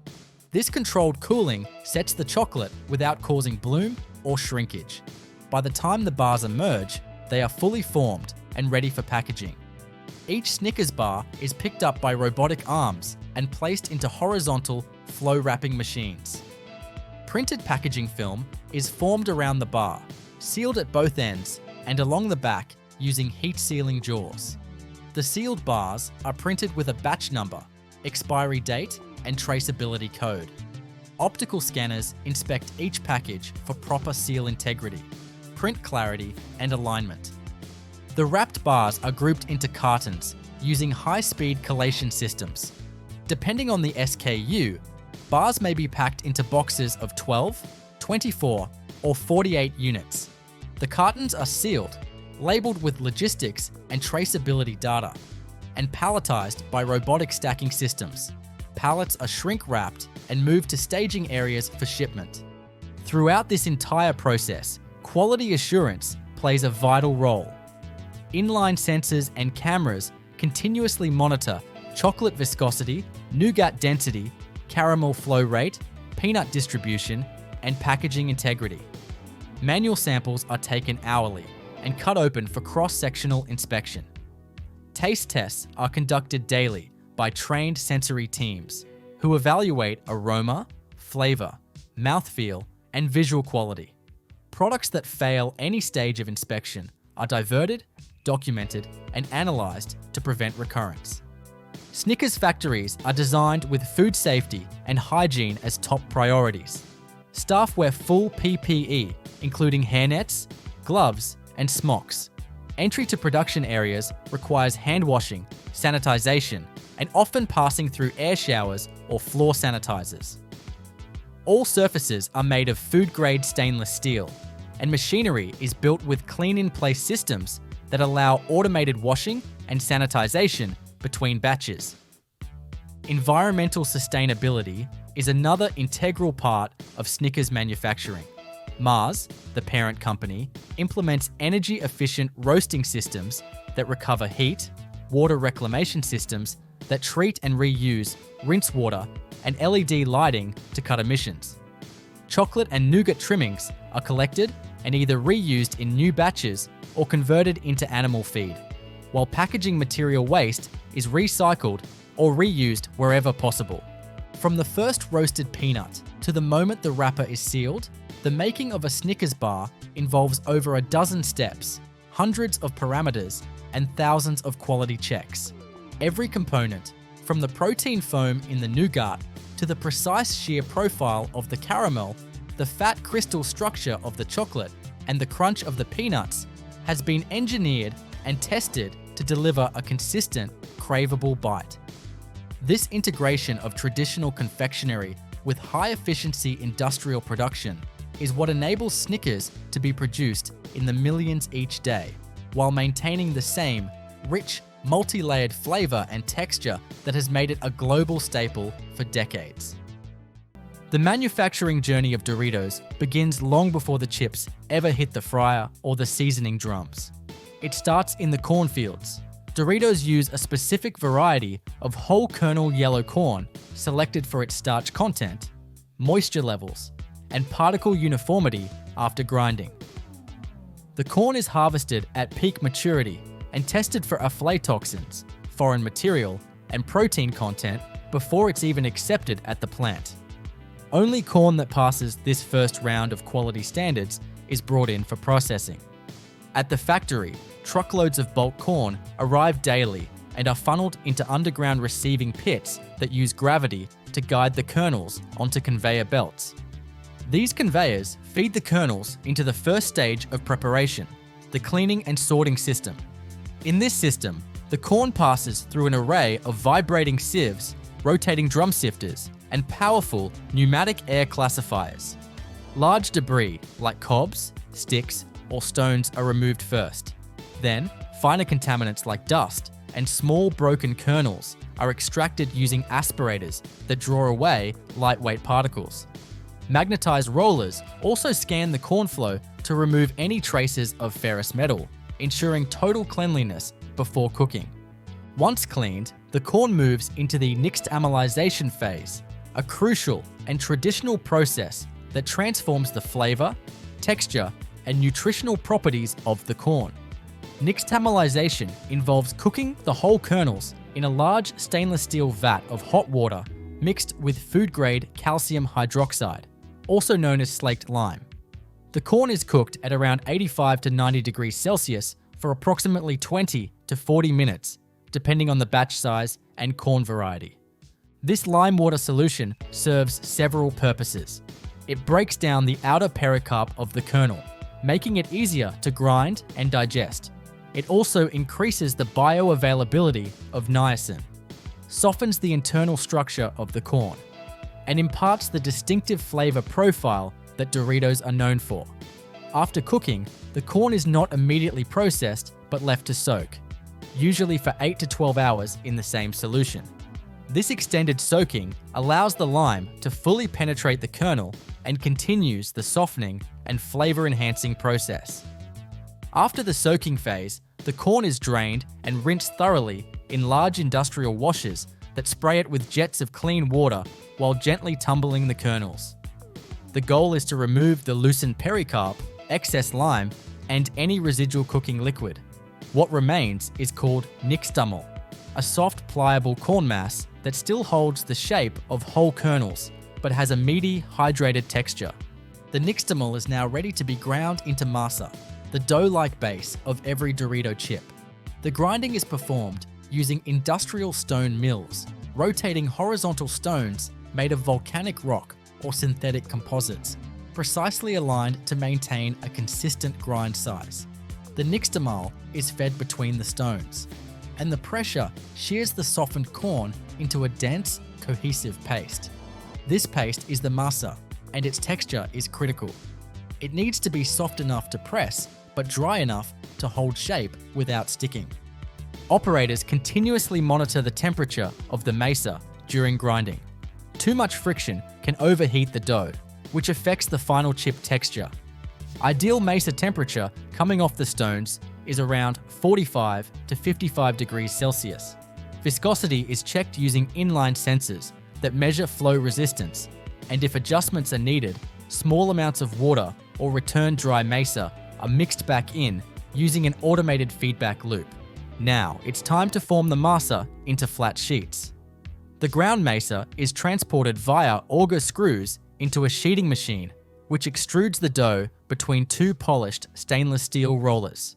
This controlled cooling sets the chocolate without causing bloom or shrinkage. By the time the bars emerge, they are fully formed and ready for packaging. Each Snickers bar is picked up by robotic arms and placed into horizontal flow wrapping machines. Printed packaging film is formed around the bar, sealed at both ends and along the back using heat sealing jaws. The sealed bars are printed with a batch number, expiry date, and traceability code. Optical scanners inspect each package for proper seal integrity, print clarity, and alignment. The wrapped bars are grouped into cartons using high-speed collation systems. Depending on the SKU, bars may be packed into boxes of 12, 24, or 48 units. The cartons are sealed, labeled with logistics and traceability data, and palletized by robotic stacking systems. Pallets are shrink-wrapped and moved to staging areas for shipment. Throughout this entire process, quality assurance plays a vital role. Inline sensors and cameras continuously monitor chocolate viscosity, nougat density, caramel flow rate, peanut distribution, and packaging integrity. Manual samples are taken hourly and cut open for cross-sectional inspection. Taste tests are conducted daily by trained sensory teams who evaluate aroma, flavor, mouthfeel, and visual quality. Products that fail any stage of inspection are diverted, documented, and analyzed to prevent recurrence. Snickers factories are designed with food safety and hygiene as top priorities. Staff wear full PPE, including hairnets, gloves, and smocks. Entry to production areas requires hand washing, sanitization, and often passing through air showers or floor sanitizers. All surfaces are made of food-grade stainless steel, and machinery is built with clean-in-place systems that allow automated washing and sanitization between batches. Environmental sustainability is another integral part of Snickers manufacturing. Mars, the parent company, implements energy-efficient roasting systems that recover heat, water reclamation systems that treat and reuse rinse water, and LED lighting to cut emissions. Chocolate and nougat trimmings are collected and either reused in new batches or converted into animal feed, while packaging material waste is recycled or reused wherever possible. From the first roasted peanut to the moment the wrapper is sealed, the making of a Snickers bar involves over a dozen steps, hundreds of parameters, and thousands of quality checks. Every component, from the protein foam in the nougat to the precise shear profile of the caramel, the fat crystal structure of the chocolate, and the crunch of the peanuts, has been engineered and tested to deliver a consistent, craveable bite. This integration of traditional confectionery with high-efficiency industrial production is what enables Snickers to be produced in the millions each day, while maintaining the same rich, multi-layered flavor and texture that has made it a global staple for decades. The manufacturing journey of Doritos begins long before the chips ever hit the fryer or the seasoning drums. It starts in the cornfields. Doritos use a specific variety of whole kernel yellow corn selected for its starch content, moisture levels, and particle uniformity after grinding. The corn is harvested at peak maturity and tested for aflatoxins, foreign material, and protein content before it's even accepted at the plant. Only corn that passes this first round of quality standards is brought in for processing. At the factory, truckloads of bulk corn arrive daily and are funneled into underground receiving pits that use gravity to guide the kernels onto conveyor belts. These conveyors feed the kernels into the first stage of preparation, the cleaning and sorting system. In this system, the corn passes through an array of vibrating sieves, rotating drum sifters, and powerful pneumatic air classifiers. Large debris like cobs, sticks, or stones are removed first. Then, finer contaminants like dust and small broken kernels are extracted using aspirators that draw away lightweight particles. Magnetized rollers also scan the corn flow to remove any traces of ferrous metal, ensuring total cleanliness before cooking. Once cleaned, the corn moves into the nixtamalization phase, a crucial and traditional process that transforms the flavor, texture, and nutritional properties of the corn. Nixtamalization involves cooking the whole kernels in a large stainless steel vat of hot water mixed with food-grade calcium hydroxide, also known as slaked lime. The corn is cooked at around 85 to 90 degrees Celsius for approximately 20 to 40 minutes, depending on the batch size and corn variety. This lime water solution serves several purposes. It breaks down the outer pericarp of the kernel, making it easier to grind and digest. It also increases the bioavailability of niacin, softens the internal structure of the corn, and imparts the distinctive flavor profile that Doritos are known for. After cooking, the corn is not immediately processed but left to soak, usually for 8 to 12 hours in the same solution. This extended soaking allows the lime to fully penetrate the kernel and continues the softening and flavor-enhancing process. After the soaking phase, the corn is drained and rinsed thoroughly in large industrial washers that spray it with jets of clean water while gently tumbling the kernels. The goal is to remove the loosened pericarp, excess lime, and any residual cooking liquid. What remains is called nixtamal, a soft, pliable corn mass that still holds the shape of whole kernels, but has a meaty, hydrated texture. The nixtamal is now ready to be ground into masa, the dough-like base of every Dorito chip. The grinding is performed using industrial stone mills, rotating horizontal stones made of volcanic rock or synthetic composites, precisely aligned to maintain a consistent grind size. The nixtamal is fed between the stones, and the pressure shears the softened corn into a dense, cohesive paste. This paste is the masa, and its texture is critical. It needs to be soft enough to press, but dry enough to hold shape without sticking. Operators continuously monitor the temperature of the mesa during grinding. Too much friction can overheat the dough, which affects the final chip texture. Ideal mesa temperature coming off the stones is around 45 to 55 degrees Celsius. Viscosity is checked using inline sensors that measure flow resistance, and if adjustments are needed, small amounts of water or returned dry mesa are mixed back in using an automated feedback loop. Now, it's time to form the masa into flat sheets. The ground mesa is transported via auger screws into a sheeting machine, which extrudes the dough between two polished stainless steel rollers.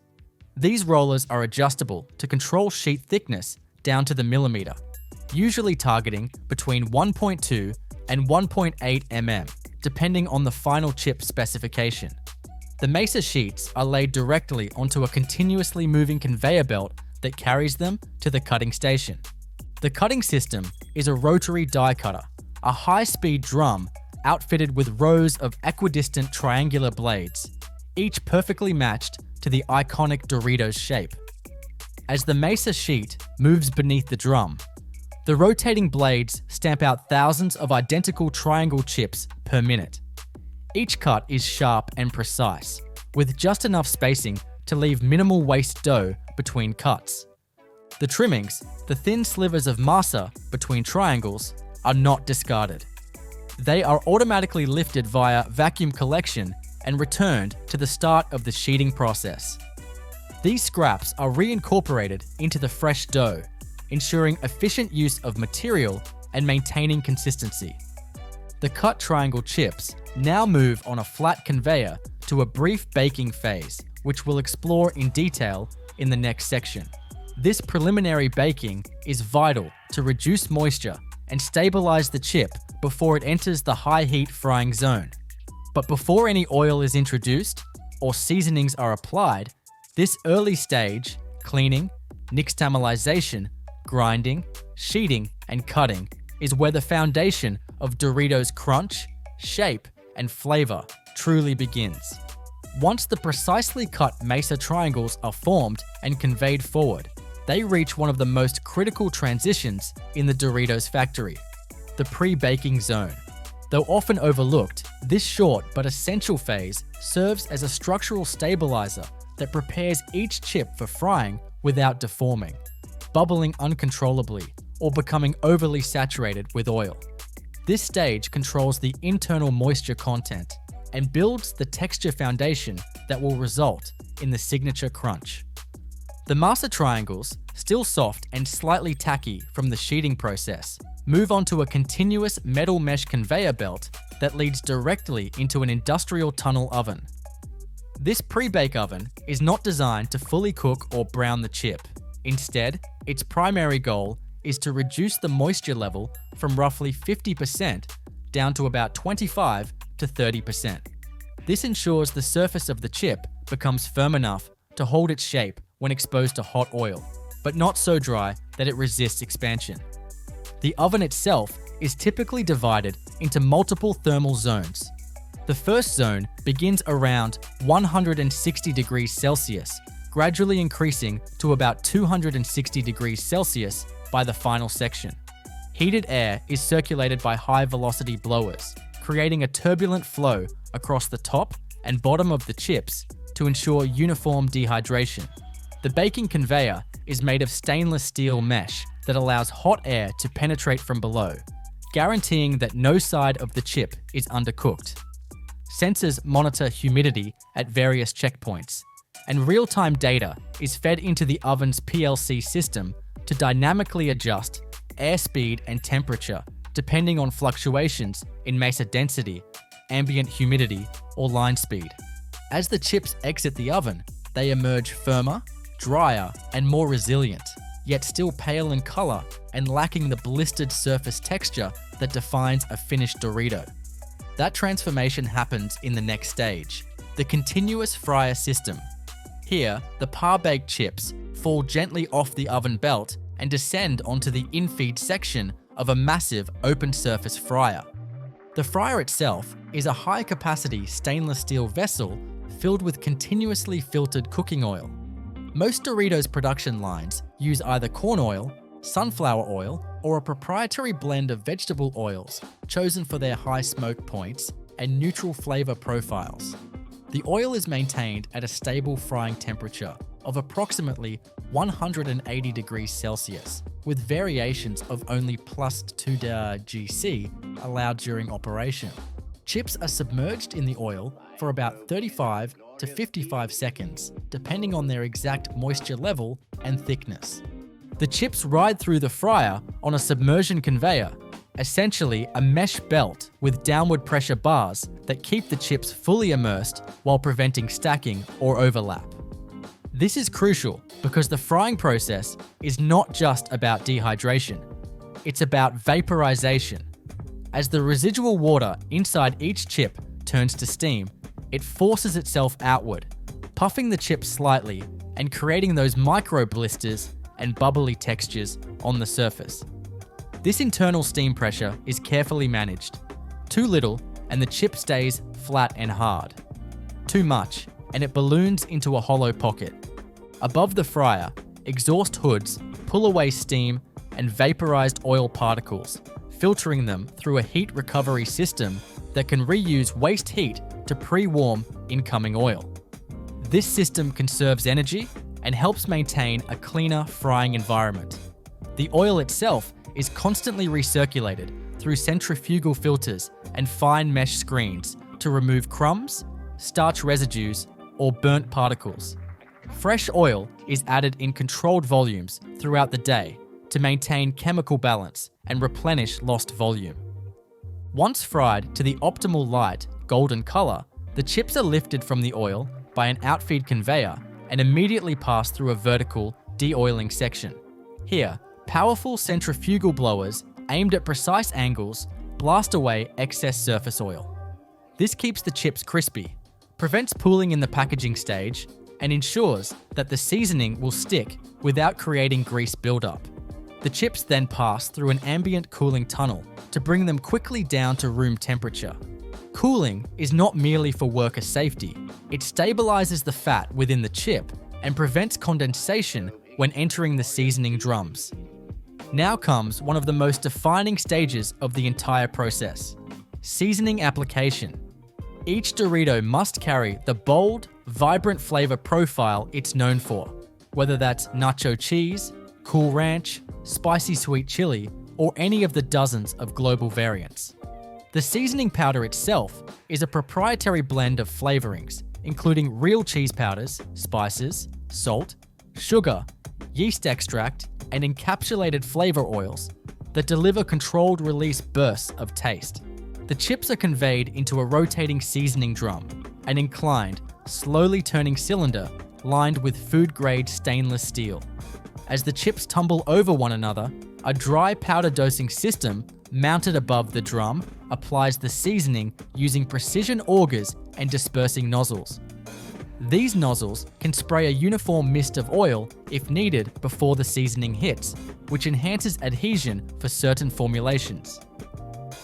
These rollers are adjustable to control sheet thickness down to the millimeter, usually targeting between 1.2 and 1.8 mm, depending on the final chip specification. The mesa sheets are laid directly onto a continuously moving conveyor belt that carries them to the cutting station. The cutting system is a rotary die cutter, a high-speed drum outfitted with rows of equidistant triangular blades, each perfectly matched to the iconic Doritos shape. As the mesa sheet moves beneath the drum, the rotating blades stamp out thousands of identical triangle chips per minute. Each cut is sharp and precise, with just enough spacing to leave minimal waste dough between cuts. The trimmings, the thin slivers of masa between triangles, are not discarded. They are automatically lifted via vacuum collection and returned to the start of the sheeting process. These scraps are reincorporated into the fresh dough, ensuring efficient use of material and maintaining consistency. The cut triangle chips now move on a flat conveyor to a brief baking phase, which we'll explore in detail in the next section. This preliminary baking is vital to reduce moisture and stabilize the chip before it enters the high heat frying zone. But before any oil is introduced or seasonings are applied, this early stage, cleaning, nixtamalization, grinding, sheeting, and cutting, is where the foundation of Doritos' crunch, shape, and flavor truly begins. Once the precisely cut mesa triangles are formed and conveyed forward, they reach one of the most critical transitions in the Doritos factory, the pre-baking zone. Though often overlooked, this short but essential phase serves as a structural stabilizer that prepares each chip for frying without deforming, bubbling uncontrollably, or becoming overly saturated with oil. This stage controls the internal moisture content and builds the texture foundation that will result in the signature crunch. The masa triangles, still soft and slightly tacky from the sheeting process, move onto a continuous metal mesh conveyor belt that leads directly into an industrial tunnel oven. This pre-bake oven is not designed to fully cook or brown the chip. Instead, its primary goal is to reduce the moisture level from roughly 50% down to about 25 to 30%. This ensures the surface of the chip becomes firm enough to hold its shape when exposed to hot oil, but not so dry that it resists expansion. The oven itself is typically divided into multiple thermal zones. The first zone begins around 160 degrees Celsius, gradually increasing to about 260 degrees Celsius by the final section. Heated air is circulated by high-velocity blowers, creating a turbulent flow across the top and bottom of the chips to ensure uniform dehydration. The baking conveyor is made of stainless steel mesh that allows hot air to penetrate from below, guaranteeing that no side of the chip is undercooked. Sensors monitor humidity at various checkpoints, and real-time data is fed into the oven's PLC system to dynamically adjust airspeed and temperature depending on fluctuations in mesa density, ambient humidity, or line speed. As the chips exit the oven, they emerge firmer, drier, and more resilient, yet still pale in color and lacking the blistered surface texture that defines a finished Dorito. That transformation happens in the next stage, the continuous fryer system. Here, the par-baked chips fall gently off the oven belt and descend onto the infeed section of a massive open-surface fryer. The fryer itself is a high-capacity stainless steel vessel filled with continuously filtered cooking oil. Most Doritos production lines use either corn oil, sunflower oil, or a proprietary blend of vegetable oils chosen for their high smoke points and neutral flavor profiles. The oil is maintained at a stable frying temperature of approximately 180 degrees Celsius, with variations of only +2 GC allowed during operation. Chips are submerged in the oil for about 35 to 55 seconds, depending on their exact moisture level and thickness. The chips ride through the fryer on a submersion conveyor, essentially a mesh belt with downward pressure bars that keep the chips fully immersed while preventing stacking or overlap. This is crucial because the frying process is not just about dehydration, it's about vaporization. As the residual water inside each chip turns to steam, it forces itself outward, puffing the chip slightly and creating those micro blisters and bubbly textures on the surface. This internal steam pressure is carefully managed. Too little and the chip stays flat and hard. Too much and it balloons into a hollow pocket. Above the fryer, exhaust hoods pull away steam and vaporized oil particles, filtering them through a heat recovery system that can reuse waste heat to pre-warm incoming oil. This system conserves energy and helps maintain a cleaner frying environment. The oil itself is constantly recirculated through centrifugal filters and fine mesh screens to remove crumbs, starch residues, or burnt particles. Fresh oil is added in controlled volumes throughout the day to maintain chemical balance and replenish lost volume. Once fried to the optimal light golden color, the chips are lifted from the oil by an outfeed conveyor and immediately pass through a vertical de-oiling section. Here, powerful centrifugal blowers aimed at precise angles blast away excess surface oil. This keeps the chips crispy, prevents pooling in the packaging stage, and ensures that the seasoning will stick without creating grease buildup. The chips then pass through an ambient cooling tunnel to bring them quickly down to room temperature. Cooling is not merely for worker safety, it stabilizes the fat within the chip and prevents condensation when entering the seasoning drums. Now comes one of the most defining stages of the entire process: Seasoning application. Each Dorito must carry the bold, vibrant flavor profile it's known for, whether that's nacho cheese, Cool Ranch, spicy sweet chili, or any of the dozens of global variants. The seasoning powder itself is a proprietary blend of flavorings, including real cheese powders, spices, salt, sugar, yeast extract, and encapsulated flavor oils that deliver controlled release bursts of taste. The chips are conveyed into a rotating seasoning drum, an inclined, slowly turning cylinder lined with food-grade stainless steel. As the chips tumble over one another, a dry powder dosing system mounted above the drum applies the seasoning using precision augers and dispersing nozzles. These nozzles can spray a uniform mist of oil if needed before the seasoning hits, which enhances adhesion for certain formulations.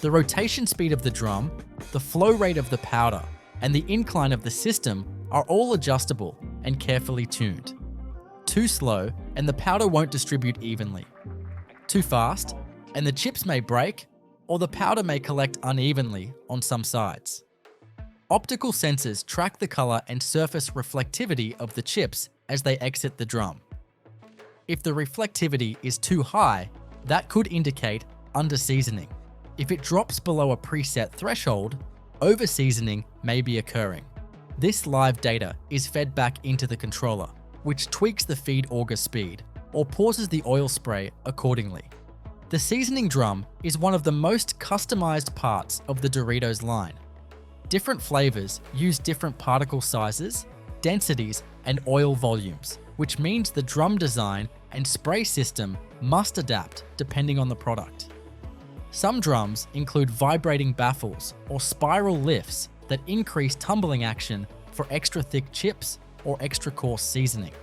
The rotation speed of the drum, the flow rate of the powder, and the incline of the system are all adjustable and carefully tuned. Too slow, and the powder won't distribute evenly. Too fast, and the chips may break, or the powder may collect unevenly on some sides. Optical sensors track the color and surface reflectivity of the chips as they exit the drum. If the reflectivity is too high, that could indicate under-seasoning. If it drops below a preset threshold, over-seasoning may be occurring. This live data is fed back into the controller, which tweaks the feed auger speed or pauses the oil spray accordingly. The seasoning drum is one of the most customized parts of the Doritos line. Different flavors use different particle sizes, densities, and oil volumes, which means the drum design and spray system must adapt depending on the product. Some drums include vibrating baffles or spiral lifts that increase tumbling action for extra thick chips or extra coarse seasoning.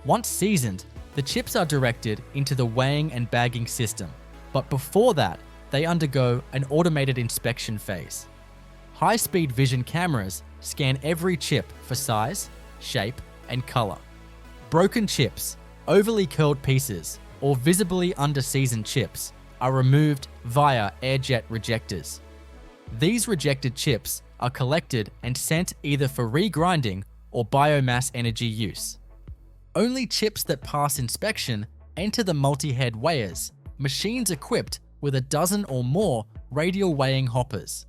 Once seasoned, the chips are directed into the weighing and bagging system, but before that, they undergo an automated inspection phase. High-speed vision cameras scan every chip for size, shape, and color. Broken chips, overly curled pieces, or visibly under-seasoned chips are removed via air-jet rejectors. These rejected chips are collected and sent either for regrinding or biomass energy use. Only chips that pass inspection enter the multi-head weighers, machines equipped with a dozen or more radial weighing hoppers.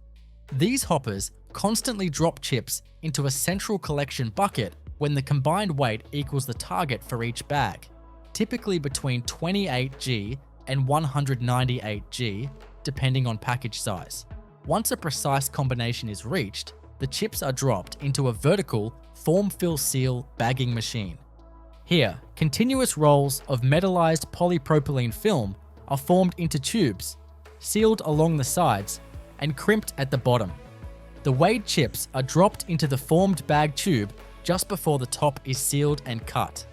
These hoppers constantly drop chips into a central collection bucket when the combined weight equals the target for each bag, typically between 28 g and 198 g, depending on package size. Once a precise combination is reached, the chips are dropped into a vertical form-fill-seal bagging machine. Here, continuous rolls of metallized polypropylene film are formed into tubes, sealed along the sides, and crimped at the bottom. The weighed chips are dropped into the formed bag tube just before the top is sealed and cut.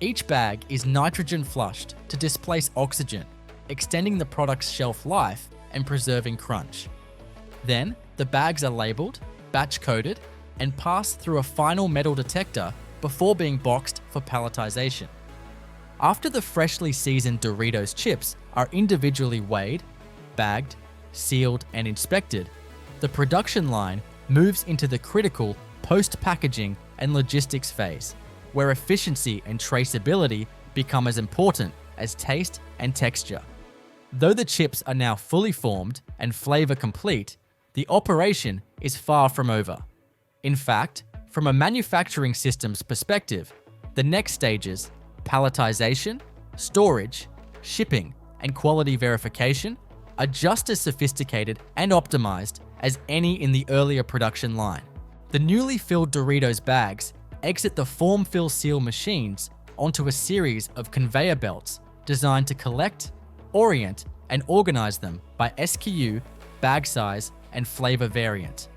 Each bag is nitrogen flushed to displace oxygen, extending the product's shelf life and preserving crunch. Then, the bags are labeled, batch coded, and pass through a final metal detector before being boxed for palletization. After the freshly seasoned Doritos chips are individually weighed, bagged, sealed, and inspected, the production line moves into the critical post-packaging and logistics phase, where efficiency and traceability become as important as taste and texture. Though the chips are now fully formed and flavor complete, the operation is far from over. In fact, from a manufacturing systems perspective, the next stages, palletization, storage, shipping, and quality verification, are just as sophisticated and optimized as any in the earlier production line. The newly filled Doritos bags exit the form-fill-seal machines onto a series of conveyor belts designed to collect, orient, and organize them by SKU, bag size, and flavor variant.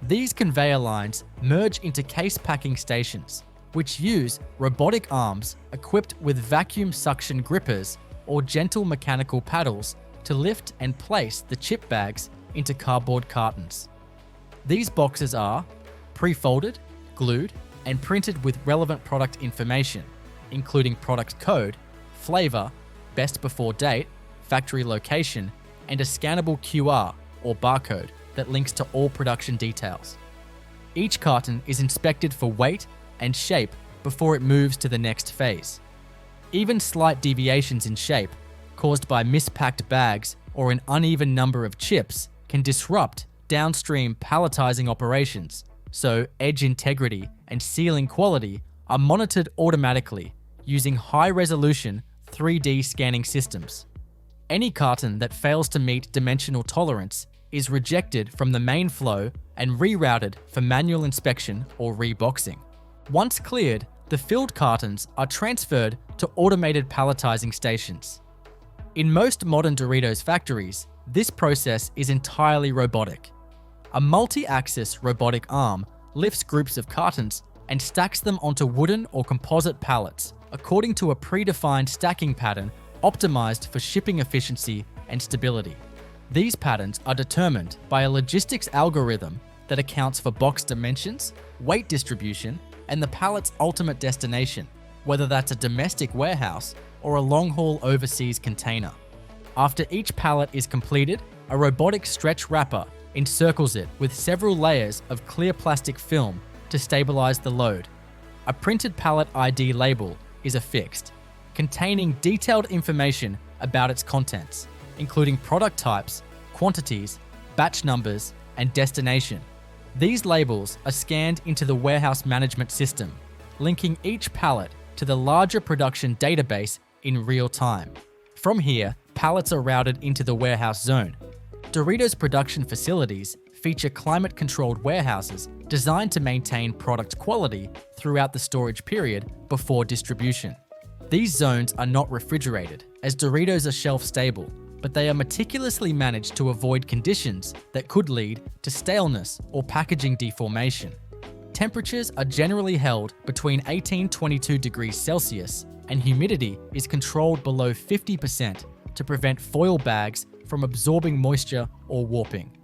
These conveyor lines merge into case packing stations, which use robotic arms equipped with vacuum suction grippers or gentle mechanical paddles to lift and place the chip bags into cardboard cartons. These boxes are pre-folded, glued, and printed with relevant product information, including product code, flavor, best before date, factory location, and a scannable QR or barcode that links to all production details. Each carton is inspected for weight and shape before it moves to the next phase. Even slight deviations in shape, caused by mispacked bags or an uneven number of chips, can disrupt downstream palletizing operations, so edge integrity and sealing quality are monitored automatically using high-resolution 3D scanning systems. Any carton that fails to meet dimensional tolerance is rejected from the main flow and rerouted for manual inspection or reboxing. Once cleared, the filled cartons are transferred to automated palletizing stations. In most modern Doritos factories, this process is entirely robotic. A multi-axis robotic arm lifts groups of cartons and stacks them onto wooden or composite pallets according to a predefined stacking pattern optimized for shipping efficiency and stability. These patterns are determined by a logistics algorithm that accounts for box dimensions, weight distribution, and the pallet's ultimate destination, whether that's a domestic warehouse or a long-haul overseas container. After each pallet is completed, a robotic stretch wrapper encircles it with several layers of clear plastic film to stabilize the load. A printed pallet ID label is affixed, containing detailed information about its contents, including product types, quantities, batch numbers, and destination. These labels are scanned into the warehouse management system, linking each pallet to the larger production database in real time. From here, pallets are routed into the warehouse zone. Doritos production facilities feature climate-controlled warehouses designed to maintain product quality throughout the storage period before distribution. These zones are not refrigerated, as Doritos are shelf-stable, but they are meticulously managed to avoid conditions that could lead to staleness or packaging deformation. Temperatures are generally held between 18-22 degrees Celsius, and humidity is controlled below 50% to prevent foil bags from absorbing moisture or warping.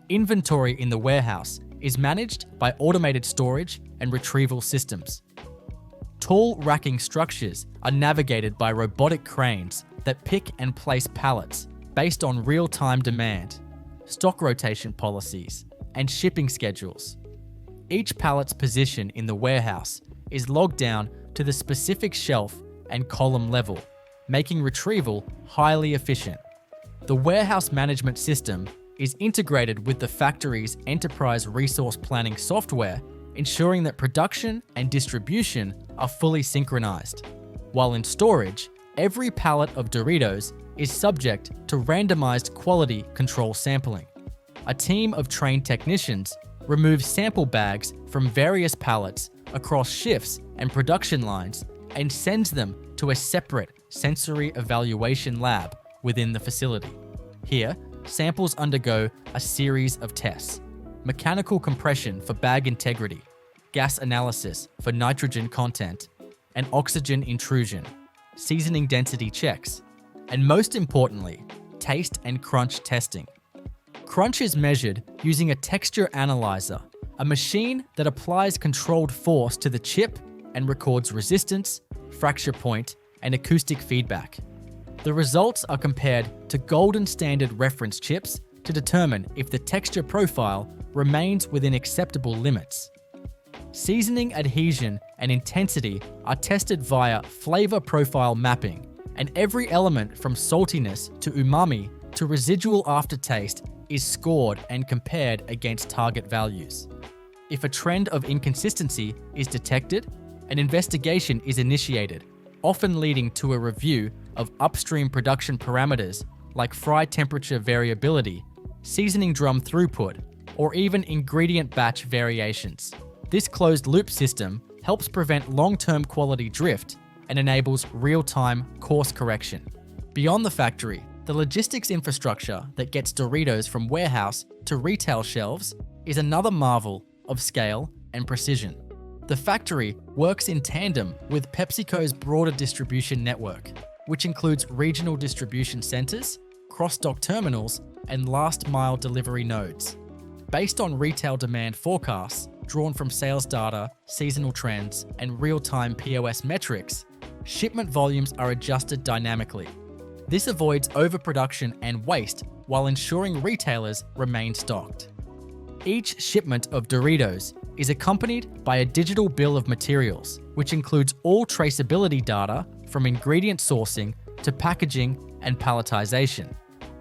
Inventory in the warehouse is managed by automated storage and retrieval systems. Tall racking structures are navigated by robotic cranes that pick and place pallets based on real-time demand, stock rotation policies, and shipping schedules. Each pallet's position in the warehouse is logged down to the specific shelf and column level, making retrieval highly efficient. The warehouse management system is integrated with the factory's enterprise resource planning software, ensuring that production and distribution are fully synchronized. While in storage, every pallet of Doritos is subject to randomized quality control sampling. A team of trained technicians removes sample bags from various pallets across shifts and production lines and sends them to a separate sensory evaluation lab within the facility. Here, samples undergo a series of tests: mechanical compression for bag integrity, gas analysis for nitrogen content, and oxygen intrusion, seasoning density checks, and most importantly, taste and crunch testing. Crunch is measured using a texture analyzer, a machine that applies controlled force to the chip and records resistance, fracture point, and acoustic feedback. The results are compared to golden standard reference chips to determine if the texture profile remains within acceptable limits. Seasoning adhesion and intensity are tested via flavor profile mapping, and every element from saltiness to umami to residual aftertaste is scored and compared against target values. If a trend of inconsistency is detected, an investigation is initiated, often leading to a review of upstream production parameters like fry temperature variability, seasoning drum throughput, or even ingredient batch variations. This closed-loop system helps prevent long-term quality drift and enables real-time course correction. Beyond the factory, the logistics infrastructure that gets Doritos from warehouse to retail shelves is another marvel of scale and precision. The factory works in tandem with PepsiCo's broader distribution network, which includes regional distribution centers, cross-dock terminals, and last-mile delivery nodes. Based on retail demand forecasts drawn from sales data, seasonal trends, and real-time POS metrics, shipment volumes are adjusted dynamically. This avoids overproduction and waste while ensuring retailers remain stocked. Each shipment of Doritos is accompanied by a digital bill of materials, which includes all traceability data from ingredient sourcing to packaging and palletization.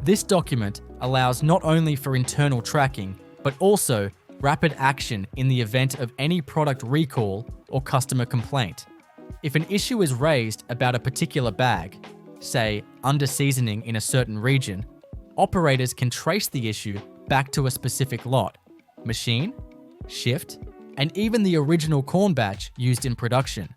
This document allows not only for internal tracking, but also rapid action in the event of any product recall or customer complaint. If an issue is raised about a particular bag, say under-seasoning in a certain region, operators can trace the issue back to a specific lot, machine, shift, and even the original corn batch used in production.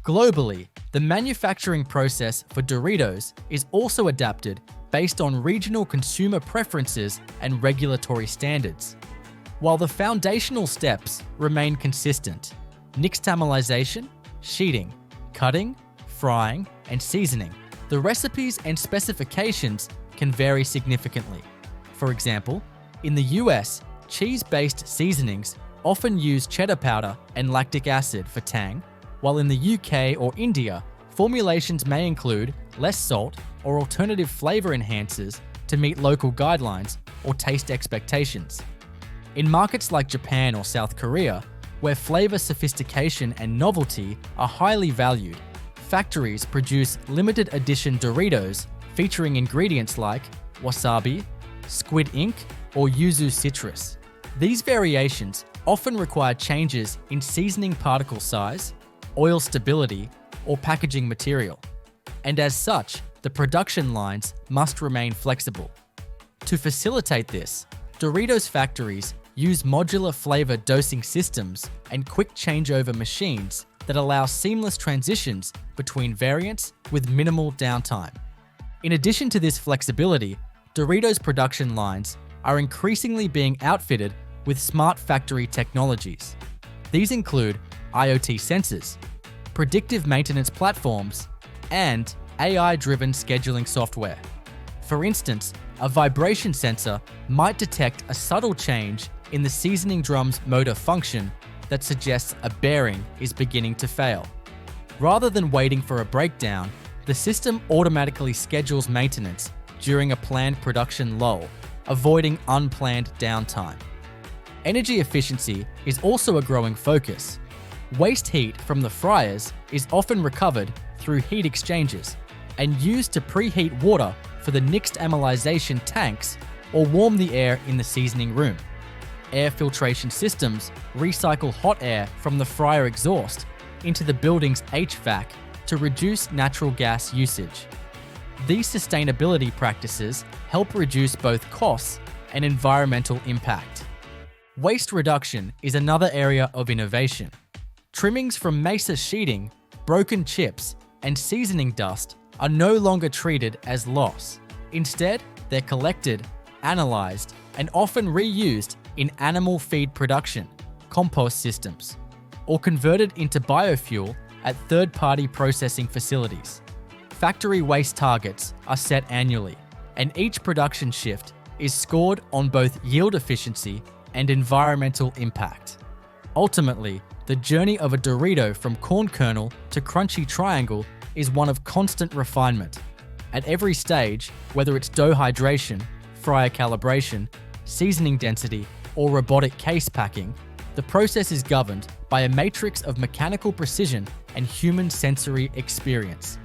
Globally, the manufacturing process for Doritos is also adapted based on regional consumer preferences and regulatory standards. While the foundational steps remain consistent, nixtamalization, sheeting, cutting, frying, and seasoning, the recipes and specifications can vary significantly. For example, in the US, cheese-based seasonings often use cheddar powder and lactic acid for tang, while in the UK or India, formulations may include less salt or alternative flavor enhancers to meet local guidelines or taste expectations. In markets like Japan or South Korea, where flavor sophistication and novelty are highly valued, factories produce limited edition Doritos featuring ingredients like wasabi, squid ink, or yuzu citrus. These variations often require changes in seasoning particle size, oil stability, or packaging material, and as such, the production lines must remain flexible. To facilitate this, Doritos factories use modular flavor dosing systems and quick changeover machines that allow seamless transitions between variants with minimal downtime. In addition to this flexibility, Doritos production lines are increasingly being outfitted with smart factory technologies. These include IoT sensors, predictive maintenance platforms, and AI-driven scheduling software. For instance, a vibration sensor might detect a subtle change in the seasoning drum's motor function that suggests a bearing is beginning to fail. Rather than waiting for a breakdown, the system automatically schedules maintenance during a planned production lull, avoiding unplanned downtime. Energy efficiency is also a growing focus. Waste heat from the fryers is often recovered through heat exchangers and used to preheat water for the nixtamalization tanks or warm the air in the seasoning room. Air filtration systems recycle hot air from the fryer exhaust into the building's HVAC to reduce natural gas usage. These sustainability practices help reduce both costs and environmental impact. Waste reduction is another area of innovation. Trimmings from mesa sheeting, broken chips, and seasoning dust are no longer treated as loss. Instead, they're collected, analyzed, and often reused in animal feed production, compost systems, or converted into biofuel at third-party processing facilities. Factory waste targets are set annually, and each production shift is scored on both yield efficiency and environmental impact. Ultimately, the journey of a Dorito from corn kernel to crunchy triangle is one of constant refinement. At every stage, whether it's dough hydration, fryer calibration, seasoning density, or robotic case packing, the process is governed by a matrix of mechanical precision and human sensory experience.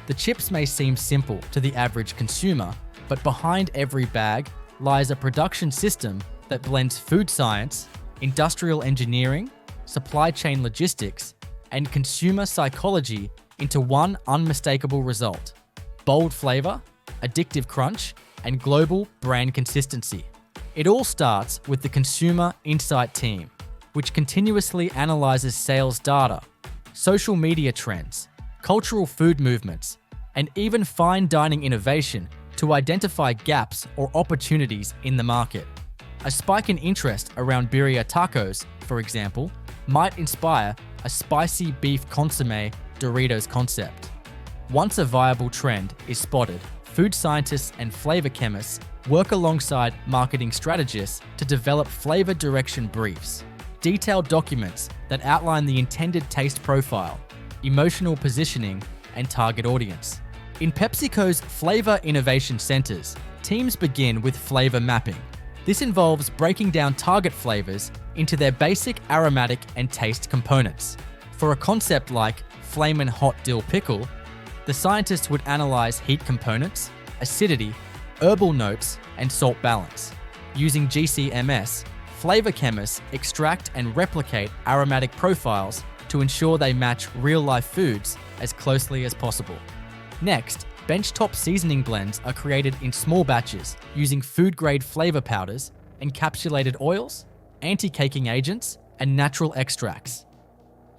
The chips may seem simple to the average consumer, but behind every bag lies a production system that blends food science, industrial engineering, supply chain logistics, and consumer psychology into one unmistakable result: bold flavor, addictive crunch, and global brand consistency. It all starts with the consumer insight team, which continuously analyzes sales data, social media trends, cultural food movements, and even fine dining innovation to identify gaps or opportunities in the market. A spike in interest around birria tacos, for example, might inspire a spicy beef consommé Doritos concept. Once a viable trend is spotted, food scientists and flavor chemists work alongside marketing strategists to develop flavor direction briefs, detailed documents that outline the intended taste profile, emotional positioning, and target audience. In PepsiCo's Flavor Innovation Centers, teams begin with flavor mapping. This involves breaking down target flavors into their basic aromatic and taste components. For a concept like Flamin' Hot Dill Pickle, the scientists would analyze heat components, acidity, herbal notes, and salt balance. Using GCMS, flavor chemists extract and replicate aromatic profiles to ensure they match real-life foods as closely as possible. Next, benchtop seasoning blends are created in small batches using food-grade flavor powders, encapsulated oils, anti-caking agents, and natural extracts.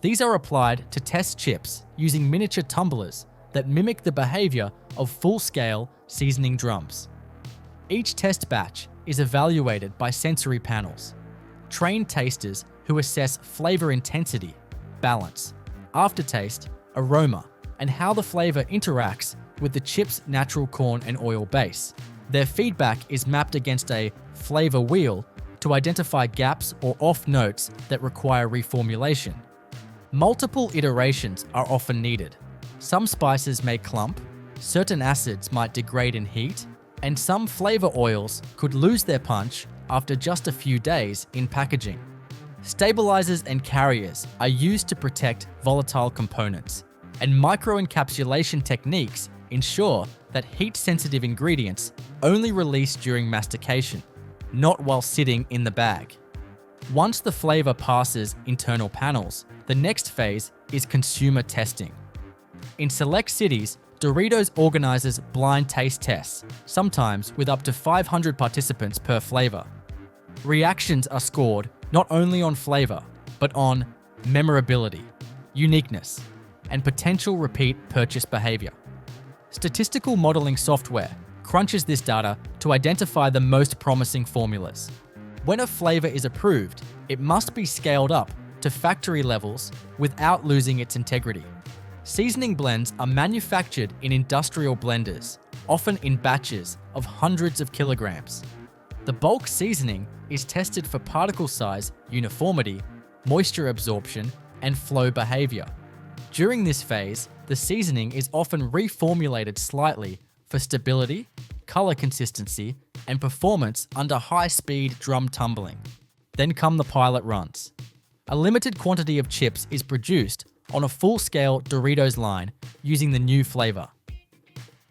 These are applied to test chips using miniature tumblers that mimic the behavior of full-scale seasoning drums. Each test batch is evaluated by sensory panels, trained tasters who assess flavor intensity, balance, aftertaste, aroma, and how the flavor interacts with the chip's natural corn and oil base. Their feedback is mapped against a flavor wheel to identify gaps or off notes that require reformulation. Multiple iterations are often needed. Some spices may clump, certain acids might degrade in heat, and some flavor oils could lose their punch after just a few days in packaging. Stabilizers and carriers are used to protect volatile components, and microencapsulation techniques ensure that heat-sensitive ingredients only release during mastication, not while sitting in the bag. Once the flavor passes internal panels, the next phase is consumer testing. In select cities, Doritos organizes blind taste tests, sometimes with up to 500 participants per flavor. Reactions are scored not only on flavor, but on memorability, uniqueness, and potential repeat purchase behavior. Statistical modeling software crunches this data to identify the most promising formulas. When a flavor is approved, it must be scaled up to factory levels without losing its integrity. Seasoning blends are manufactured in industrial blenders, often in batches of hundreds of kilograms. The bulk seasoning is tested for particle size, uniformity, moisture absorption, and flow behavior. During this phase, the seasoning is often reformulated slightly for stability, color consistency, and performance under high-speed drum tumbling. Then come the pilot runs. A limited quantity of chips is produced on a full-scale Doritos line using the new flavor.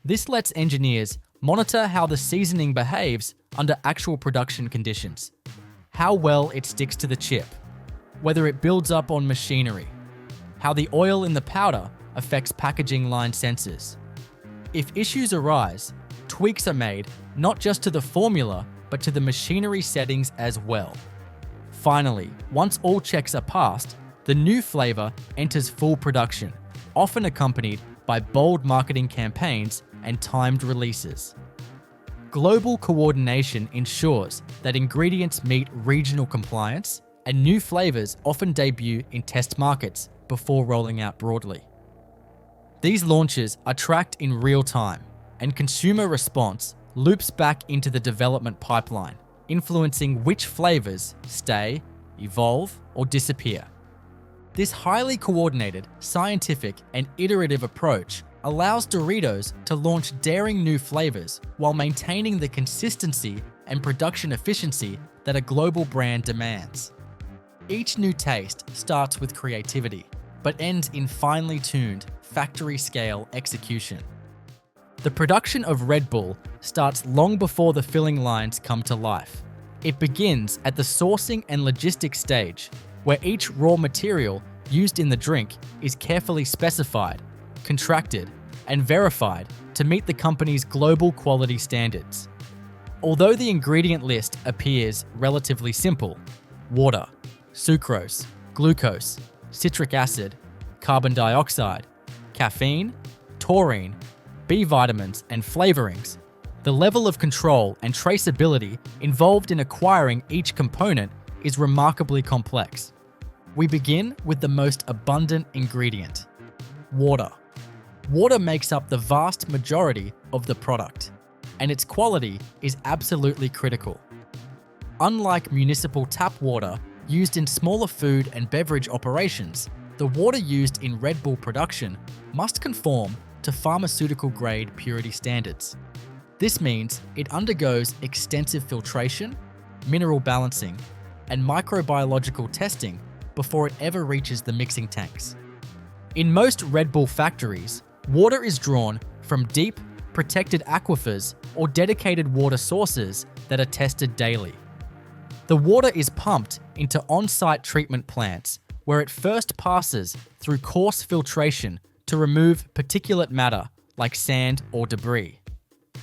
This lets engineers monitor how the seasoning behaves under actual production conditions, how well it sticks to the chip, whether it builds up on machinery, how the oil in the powder affects packaging line sensors. If issues arise, tweaks are made not just to the formula, but to the machinery settings as well. Finally, once all checks are passed, the new flavor enters full production, often accompanied by bold marketing campaigns and timed releases. Global coordination ensures that ingredients meet regional compliance, and new flavors often debut in test markets before rolling out broadly. These launches are tracked in real time, and consumer response loops back into the development pipeline, influencing which flavors stay, evolve, or disappear. This highly coordinated, scientific, and iterative approach allows Doritos to launch daring new flavors while maintaining the consistency and production efficiency that a global brand demands. Each new taste starts with creativity, but ends in finely tuned, factory-scale execution. The production of Red Bull starts long before the filling lines come to life. It begins at the sourcing and logistics stage, where each raw material used in the drink is carefully specified, contracted, and verified to meet the company's global quality standards. Although the ingredient list appears relatively simple, water, sucrose, glucose, citric acid, carbon dioxide, caffeine, taurine, B vitamins, and flavorings, the level of control and traceability involved in acquiring each component is remarkably complex. We begin with the most abundant ingredient: water. Water makes up the vast majority of the product, and its quality is absolutely critical. Unlike municipal tap water used in smaller food and beverage operations, the water used in Red Bull production must conform to pharmaceutical-grade purity standards. This means it undergoes extensive filtration, mineral balancing, and microbiological testing before it ever reaches the mixing tanks. In most Red Bull factories, water is drawn from deep, protected aquifers or dedicated water sources that are tested daily. The water is pumped into on-site treatment plants where it first passes through coarse filtration to remove particulate matter like sand or debris.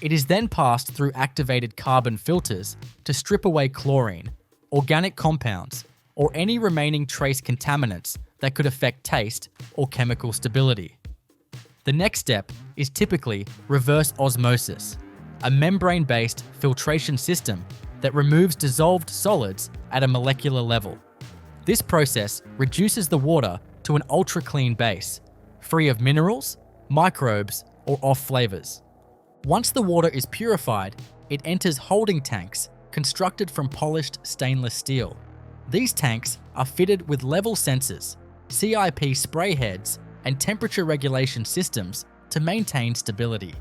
It is then passed through activated carbon filters to strip away chlorine, organic compounds, or any remaining trace contaminants that could affect taste or chemical stability. The next step is typically reverse osmosis, a membrane-based filtration system that removes dissolved solids at a molecular level. This process reduces the water to an ultra-clean base, free of minerals, microbes, or off flavors. Once the water is purified, it enters holding tanks constructed from polished stainless steel. These tanks are fitted with level sensors, CIP spray heads, and temperature regulation systems to maintain stability.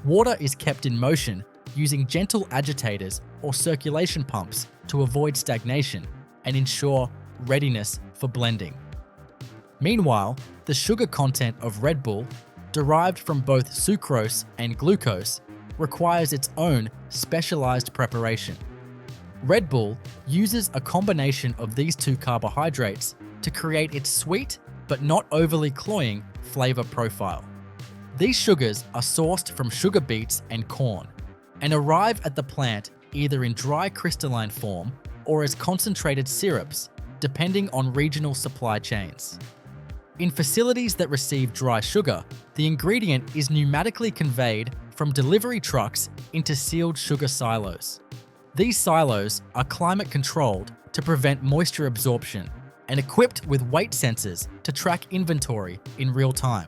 Water is kept in motion using gentle agitators or circulation pumps to avoid stagnation and ensure readiness for blending. Meanwhile, the sugar content of Red Bull, derived from both sucrose and glucose, requires its own specialized preparation. Red Bull uses a combination of these two carbohydrates to create its sweet but not overly cloying flavor profile. These sugars are sourced from sugar beets and corn and arrive at the plant either in dry crystalline form or as concentrated syrups, depending on regional supply chains. In facilities that receive dry sugar, the ingredient is pneumatically conveyed from delivery trucks into sealed sugar silos. These silos are climate controlled to prevent moisture absorption and equipped with weight sensors to track inventory in real time.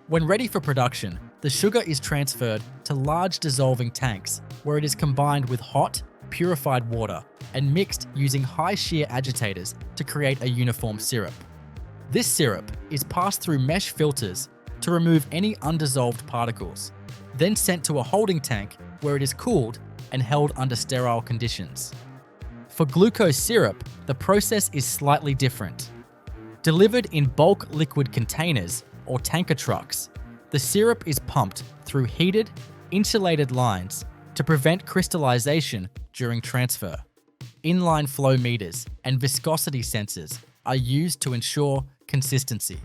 When ready for production, the sugar is transferred to large dissolving tanks where it is combined with hot, purified water and mixed using high shear agitators to create a uniform syrup. This syrup is passed through mesh filters to remove any undissolved particles, then sent to a holding tank where it is cooled and held under sterile conditions. For glucose syrup, the process is slightly different. Delivered in bulk liquid containers or tanker trucks, the syrup is pumped through heated, insulated lines to prevent crystallization during transfer. Inline flow meters and viscosity sensors are used to ensure consistency.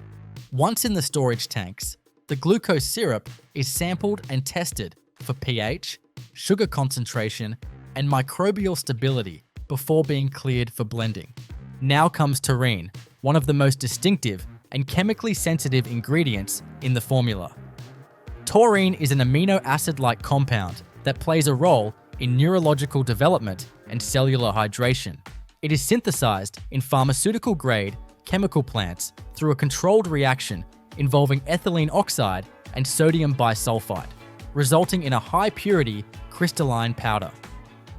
Once in the storage tanks, the glucose syrup is sampled and tested for pH, sugar concentration, and microbial stability before being cleared for blending. Now comes taurine, one of the most distinctive and chemically sensitive ingredients in the formula. Taurine is an amino acid-like compound that plays a role in neurological development and cellular hydration. It is synthesized in pharmaceutical-grade chemical plants through a controlled reaction involving ethylene oxide and sodium bisulfite, resulting in a high-purity crystalline powder.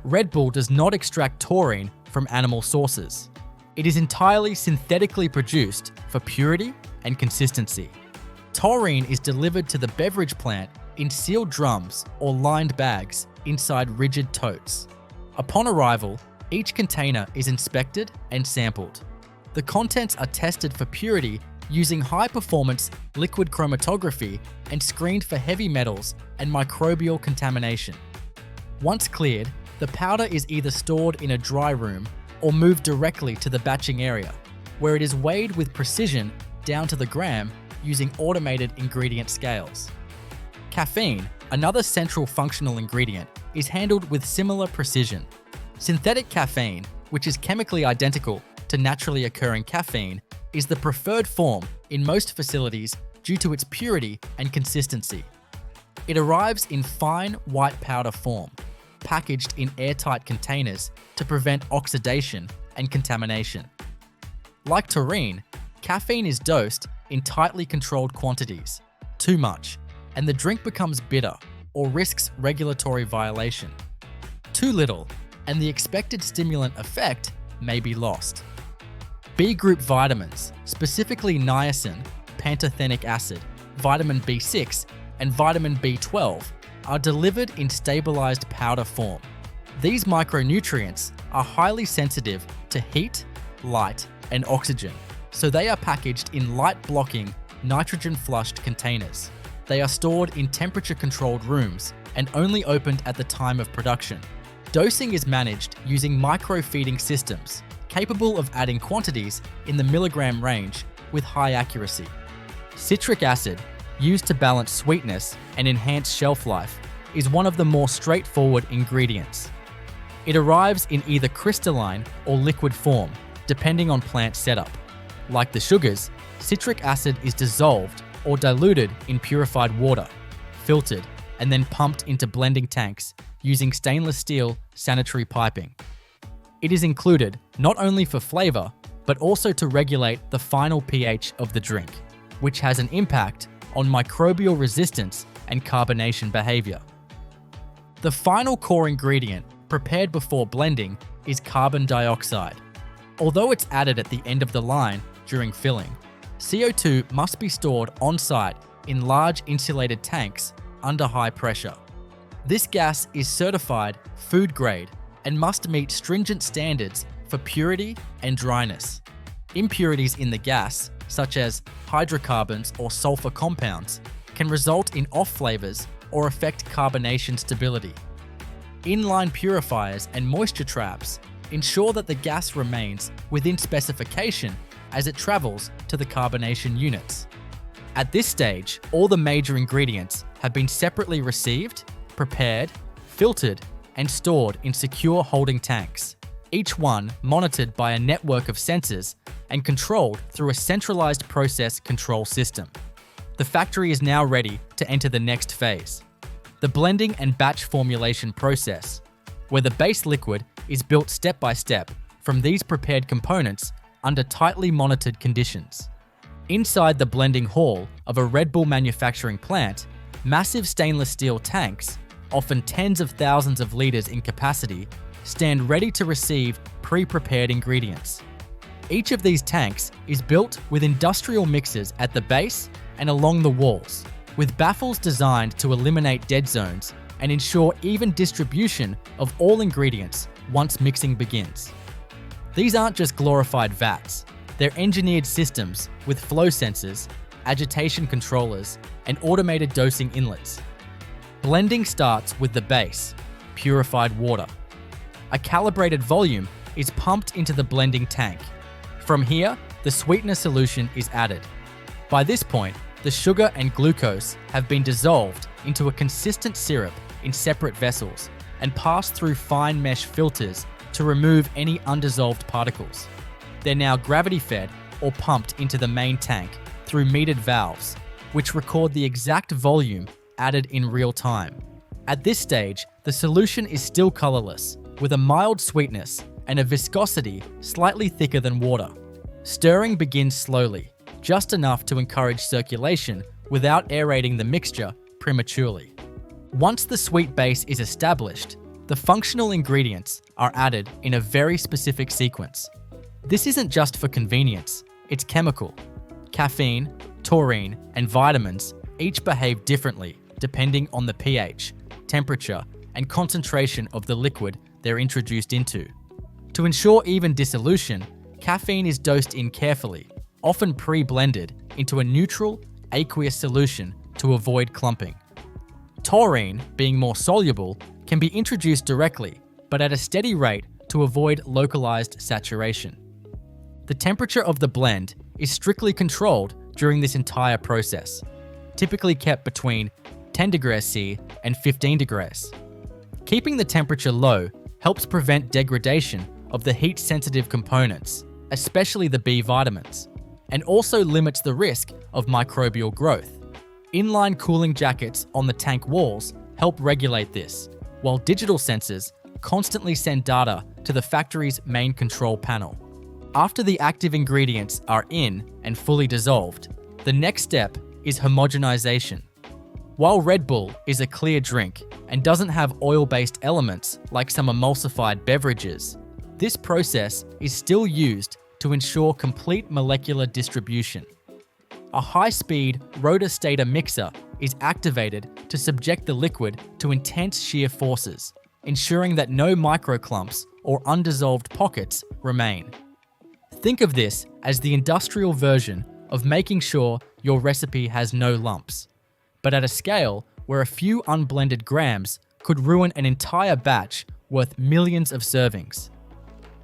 Red Bull does not extract taurine from animal sources. It is entirely synthetically produced for purity and consistency. Taurine is delivered to the beverage plant in sealed drums or lined bags inside rigid totes. Upon arrival, each container is inspected and sampled. The contents are tested for purity using high-performance liquid chromatography and screened for heavy metals and microbial contamination. Once cleared, the powder is either stored in a dry room or moved directly to the batching area, where it is weighed with precision down to the gram using automated ingredient scales. Caffeine, another central functional ingredient, is handled with similar precision. Synthetic caffeine, which is chemically identical to naturally occurring caffeine, is the preferred form in most facilities due to its purity and consistency. It arrives in fine white powder form, packaged in airtight containers to prevent oxidation and contamination. Like taurine, caffeine is dosed in tightly controlled quantities. Too much, and the drink becomes bitter or risks regulatory violation. Too little, and the expected stimulant effect may be lost. B group vitamins, specifically niacin, pantothenic acid, vitamin B6, and vitamin B12 are delivered in stabilized powder form. These micronutrients are highly sensitive to heat, light, and oxygen, so they are packaged in light-blocking, nitrogen-flushed containers. They are stored in temperature-controlled rooms and only opened at the time of production. Dosing is managed using micro-feeding systems, capable of adding quantities in the milligram range with high accuracy. Citric acid, used to balance sweetness and enhance shelf life, is one of the more straightforward ingredients. It arrives in either crystalline or liquid form, depending on plant setup. Like the sugars, citric acid is dissolved or diluted in purified water, filtered, and then pumped into blending tanks using stainless steel sanitary piping. It is included not only for flavor, but also to regulate the final pH of the drink, which has an impact on microbial resistance and carbonation behavior. The final core ingredient, prepared before blending, is carbon dioxide. Although it's added at the end of the line during filling, CO2 must be stored on-site in large insulated tanks under high pressure. This gas is certified food grade and must meet stringent standards for purity and dryness. Impurities in the gas, such as hydrocarbons or sulfur compounds, can result in off flavors or affect carbonation stability. Inline purifiers and moisture traps ensure that the gas remains within specification as it travels to the carbonation units. At this stage, all the major ingredients have been separately received, prepared, filtered, and stored in secure holding tanks, each one monitored by a network of sensors and controlled through a centralized process control system. The factory is now ready to enter the next phase, the blending and batch formulation process, where the base liquid is built step by step from these prepared components under tightly monitored conditions. Inside the blending hall of a Red Bull manufacturing plant, massive stainless steel tanks, often tens of thousands of liters in capacity, stand ready to receive pre-prepared ingredients. Each of these tanks is built with industrial mixers at the base and along the walls, with baffles designed to eliminate dead zones and ensure even distribution of all ingredients once mixing begins. These aren't just glorified vats, they're engineered systems with flow sensors, agitation controllers, and automated dosing inlets. Blending starts with the base, purified water. A calibrated volume is pumped into the blending tank. From here, the sweetener solution is added. By this point, the sugar and glucose have been dissolved into a consistent syrup in separate vessels and passed through fine mesh filters to remove any undissolved particles. They're now gravity-fed or pumped into the main tank through metered valves, which record the exact volume added in real time. At this stage, the solution is still colorless, with a mild sweetness and a viscosity slightly thicker than water. Stirring begins slowly, just enough to encourage circulation without aerating the mixture prematurely. Once the sweet base is established, the functional ingredients are added in a very specific sequence. This isn't just for convenience, it's chemical. Caffeine, taurine, and vitamins each behave differently depending on the pH, temperature, and concentration of the liquid they're introduced into. To ensure even dissolution, caffeine is dosed in carefully, often pre-blended into a neutral, aqueous solution to avoid clumping. Taurine, being more soluble, can be introduced directly, but at a steady rate to avoid localized saturation. The temperature of the blend is strictly controlled during this entire process, typically kept between 10 degrees C and 15 degrees. Keeping the temperature low helps prevent degradation of the heat-sensitive components, especially the B vitamins, and also limits the risk of microbial growth. Inline cooling jackets on the tank walls help regulate this, while digital sensors constantly send data to the factory's main control panel. After the active ingredients are in and fully dissolved, the next step is homogenization. While Red Bull is a clear drink and doesn't have oil-based elements like some emulsified beverages, this process is still used to ensure complete molecular distribution. A high-speed rotor-stator mixer is activated to subject the liquid to intense shear forces, ensuring that no microclumps or undissolved pockets remain. Think of this as the industrial version of making sure your recipe has no lumps, but at a scale where a few unblended grams could ruin an entire batch worth millions of servings.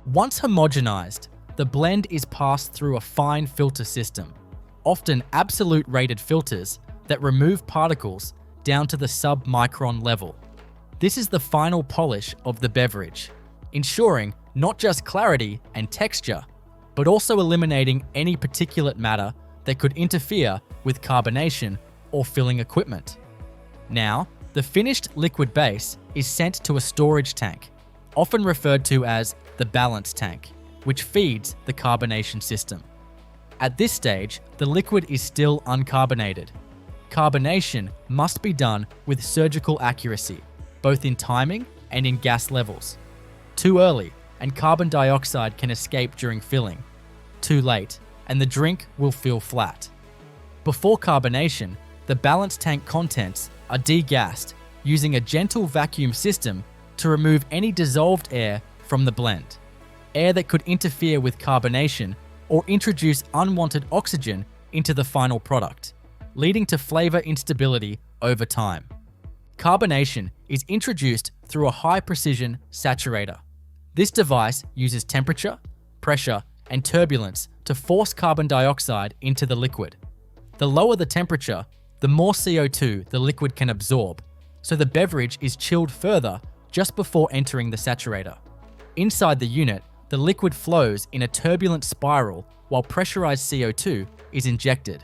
Once homogenized, the blend is passed through a fine filter system, often absolute rated filters that remove particles down to the sub-micron level. This is the final polish of the beverage, ensuring not just clarity and texture, but also eliminating any particulate matter that could interfere with carbonation or filling equipment. Now, the finished liquid base is sent to a storage tank, often referred to as the balance tank, which feeds the carbonation system. At this stage, the liquid is still uncarbonated. Carbonation must be done with surgical accuracy, both in timing and in gas levels. Too early, and carbon dioxide can escape during filling. Too late, and the drink will feel flat. Before carbonation, the balance tank contents are degassed using a gentle vacuum system to remove any dissolved air from the blend, air that could interfere with carbonation or introduce unwanted oxygen into the final product, leading to flavor instability over time. Carbonation is introduced through a high-precision saturator. This device uses temperature, pressure, and turbulence to force carbon dioxide into the liquid. The lower the temperature, the more CO2 the liquid can absorb, so the beverage is chilled further just before entering the saturator. Inside the unit, the liquid flows in a turbulent spiral while pressurized CO2 is injected.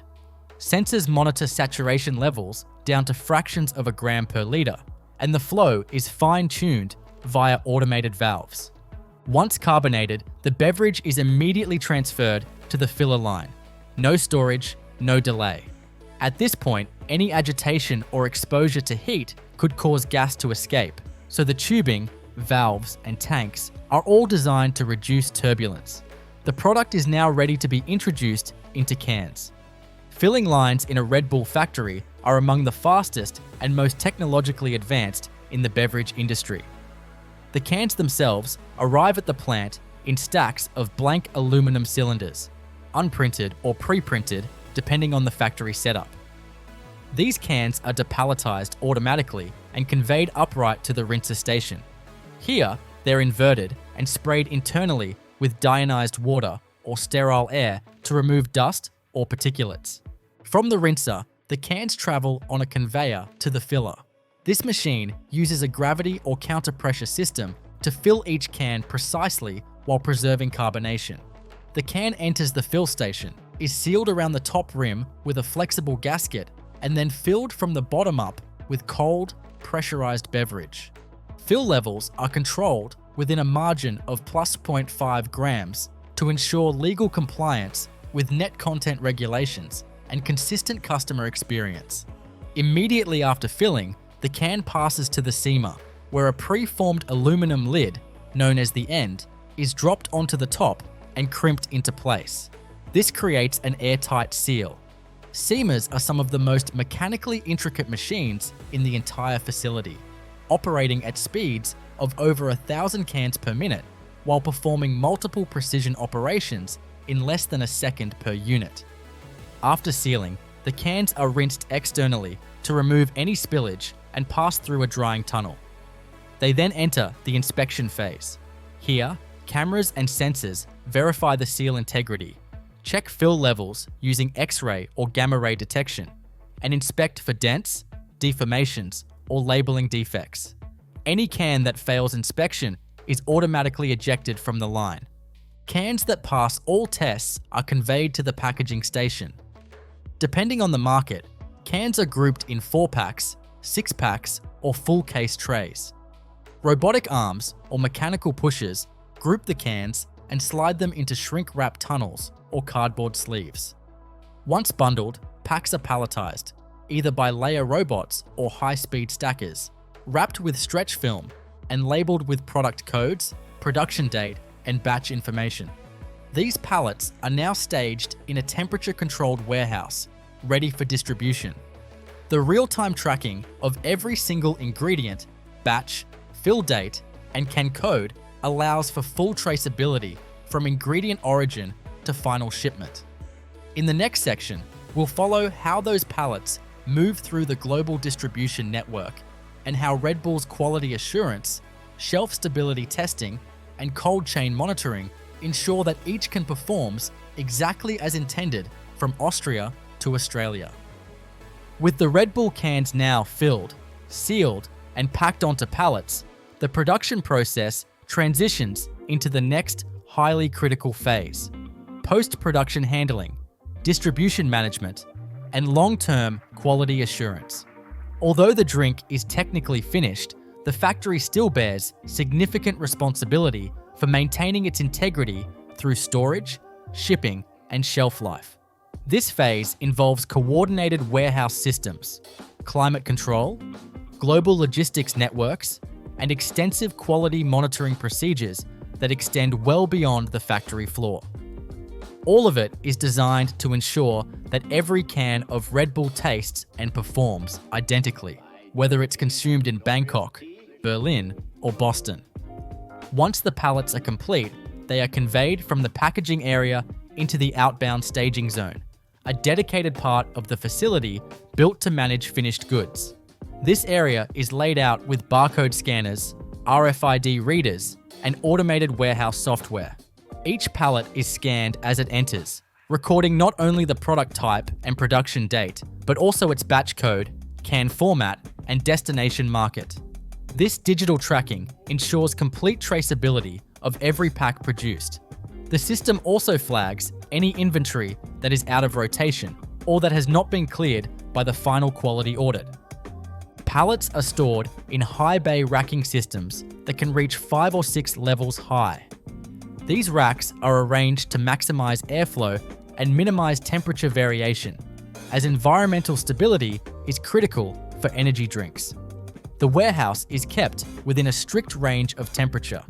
Sensors monitor saturation levels down to fractions of a gram per liter, and the flow is fine-tuned via automated valves. Once carbonated, the beverage is immediately transferred to the filler line. No storage, no delay. At this point, any agitation or exposure to heat could cause gas to escape, so the tubing, valves, and tanks are all designed to reduce turbulence. The product is now ready to be introduced into cans. Filling lines in a Red Bull factory are among the fastest and most technologically advanced in the beverage industry. The cans themselves arrive at the plant in stacks of blank aluminum cylinders, unprinted or pre-printed depending on the factory setup. These cans are depalletized automatically and conveyed upright to the rinser station. Here, they're inverted and sprayed internally with deionized water or sterile air to remove dust or particulates. From the rinser, the cans travel on a conveyor to the filler. This machine uses a gravity or counter-pressure system to fill each can precisely while preserving carbonation. The can enters the fill station, is sealed around the top rim with a flexible gasket, and then filled from the bottom up with cold, pressurized beverage. Fill levels are controlled within a margin of plus 0.5 grams to ensure legal compliance with net content regulations and consistent customer experience. Immediately after filling, the can passes to the seamer, where a pre-formed aluminum lid, known as the end, is dropped onto the top and crimped into place. This creates an airtight seal. Seamers are some of the most mechanically intricate machines in the entire facility, operating at speeds of over 1,000 cans per minute while performing multiple precision operations in less than a second per unit. After sealing, the cans are rinsed externally to remove any spillage and pass through a drying tunnel. They then enter the inspection phase. Here, cameras and sensors verify the seal integrity, check fill levels using X-ray or gamma ray detection, and inspect for dents, deformations, or labeling defects. Any can that fails inspection is automatically ejected from the line. Cans that pass all tests are conveyed to the packaging station. Depending on the market, cans are grouped in 4-packs, 6-packs, or full case trays. Robotic arms or mechanical pushers group the cans and slide them into shrink-wrap tunnels or cardboard sleeves. Once bundled, packs are palletized, either by layer robots or high-speed stackers, wrapped with stretch film and labeled with product codes, production date, and batch information. These pallets are now staged in a temperature-controlled warehouse, ready for distribution. The real-time tracking of every single ingredient, batch, fill date, and can code allows for full traceability from ingredient origin to final shipment. In the next section, we'll follow how those pallets move through the global distribution network and how Red Bull's quality assurance, shelf stability testing, and cold chain monitoring ensure that each can performs exactly as intended from Austria to Australia. With the Red Bull cans now filled, sealed, and packed onto pallets, the production process transitions into the next highly critical phase: post-production handling, distribution management, and long-term quality assurance. Although the drink is technically finished, the factory still bears significant responsibility for maintaining its integrity through storage, shipping, and shelf life. This phase involves coordinated warehouse systems, climate control, global logistics networks, and extensive quality monitoring procedures that extend well beyond the factory floor. All of it is designed to ensure that every can of Red Bull tastes and performs identically, whether it's consumed in Bangkok, Berlin, or Boston. Once the pallets are complete, they are conveyed from the packaging area into the outbound staging zone, a dedicated part of the facility built to manage finished goods. This area is laid out with barcode scanners, RFID readers, and automated warehouse software. Each pallet is scanned as it enters, recording not only the product type and production date, but also its batch code, can format, and destination market. This digital tracking ensures complete traceability of every pack produced. The system also flags any inventory that is out of rotation or that has not been cleared by the final quality audit. Pallets are stored in high bay racking systems that can reach 5 or 6 levels high. These racks are arranged to maximize airflow and minimize temperature variation, as environmental stability is critical for energy drinks. The warehouse is kept within a strict range of temperature,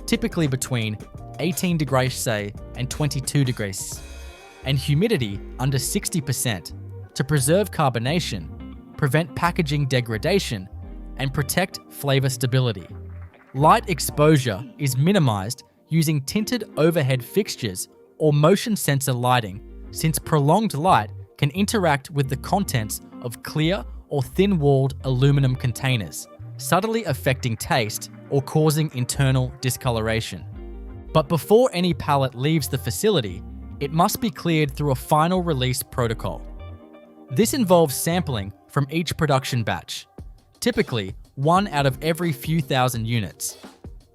typically between 18 degrees C and 22 degrees C, and humidity under 60% to preserve carbonation, prevent packaging degradation, and protect flavor stability. Light exposure is minimized using tinted overhead fixtures or motion sensor lighting, since prolonged light can interact with the contents of clear or thin-walled aluminum containers, subtly affecting taste or causing internal discoloration. But before any pallet leaves the facility, it must be cleared through a final release protocol. This involves sampling from each production batch, typically 1 out of every few thousand units.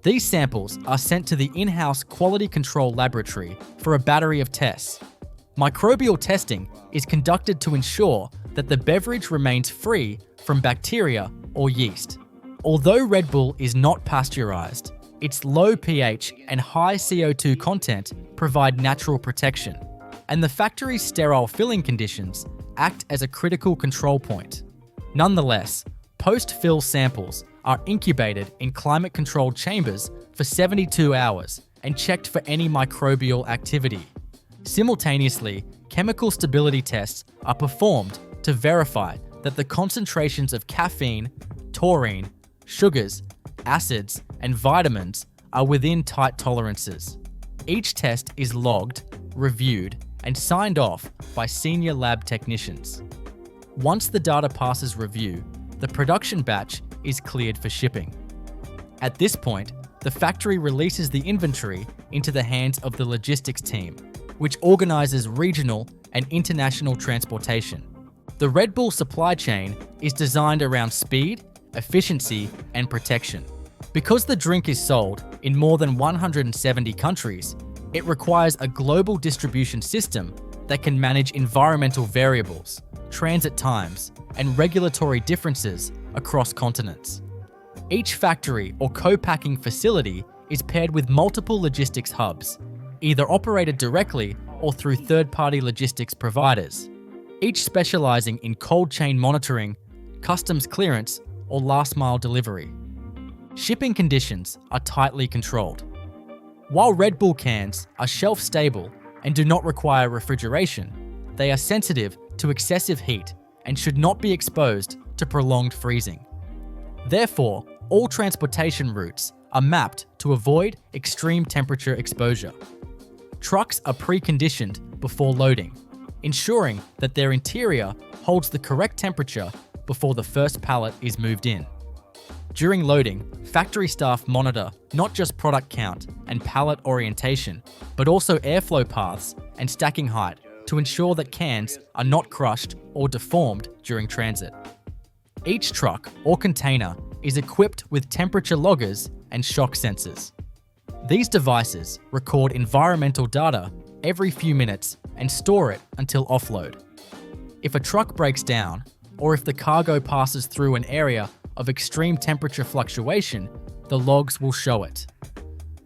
These samples are sent to the in-house quality control laboratory for a battery of tests. Microbial testing is conducted to ensure that the beverage remains free from bacteria or yeast. Although Red Bull is not pasteurized, its low pH and high CO2 content provide natural protection, and the factory's sterile filling conditions act as a critical control point. Nonetheless, post-fill samples are incubated in climate-controlled chambers for 72 hours and checked for any microbial activity. Simultaneously, chemical stability tests are performed to verify that the concentrations of caffeine, taurine, sugars, acids, and vitamins are within tight tolerances. Each test is logged, reviewed, and signed off by senior lab technicians. Once the data passes review, the production batch is cleared for shipping. At this point, the factory releases the inventory into the hands of the logistics team, which organizes regional and international transportation. The Red Bull supply chain is designed around speed, efficiency, and protection. Because the drink is sold in more than 170 countries, it requires a global distribution system that can manage environmental variables, transit times, and regulatory differences across continents. Each factory or co-packing facility is paired with multiple logistics hubs, either operated directly or through third-party logistics providers, each specializing in cold chain monitoring, customs clearance, or last-mile delivery. Shipping conditions are tightly controlled. While Red Bull cans are shelf-stable and do not require refrigeration, they are sensitive to excessive heat and should not be exposed to prolonged freezing. Therefore, all transportation routes are mapped to avoid extreme temperature exposure. Trucks are preconditioned before loading, ensuring that their interior holds the correct temperature before the first pallet is moved in. During loading, factory staff monitor not just product count and pallet orientation, but also airflow paths and stacking height to ensure that cans are not crushed or deformed during transit. Each truck or container is equipped with temperature loggers and shock sensors. These devices record environmental data every few minutes and store it until offload. If a truck breaks down, or if the cargo passes through an area of extreme temperature fluctuation, the logs will show it.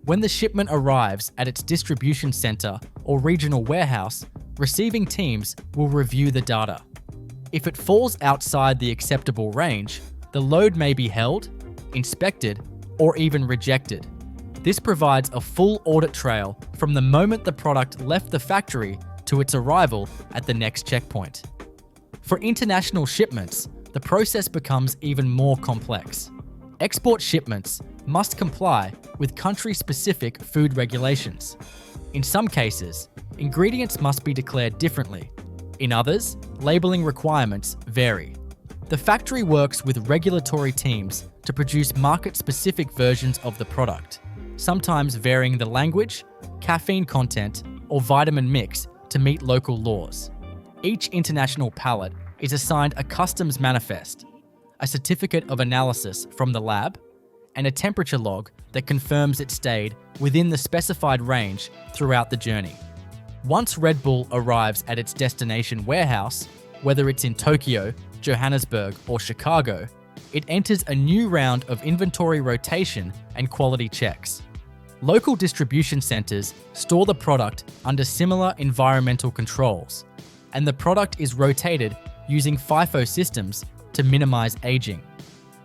When the shipment arrives at its distribution center or regional warehouse, receiving teams will review the data. If it falls outside the acceptable range, the load may be held, inspected, or even rejected. This provides a full audit trail from the moment the product left the factory to its arrival at the next checkpoint. For international shipments, the process becomes even more complex. Export shipments must comply with country-specific food regulations. In some cases, ingredients must be declared differently. In others, labeling requirements vary. The factory works with regulatory teams to produce market-specific versions of the product, sometimes varying the language, caffeine content, or vitamin mix to meet local laws. Each international pallet is assigned a customs manifest, a certificate of analysis from the lab, and a temperature log that confirms it stayed within the specified range throughout the journey. Once Red Bull arrives at its destination warehouse, whether it's in Tokyo, Johannesburg, or Chicago, it enters a new round of inventory rotation and quality checks. Local distribution centers store the product under similar environmental controls, and the product is rotated using FIFO systems to minimize aging.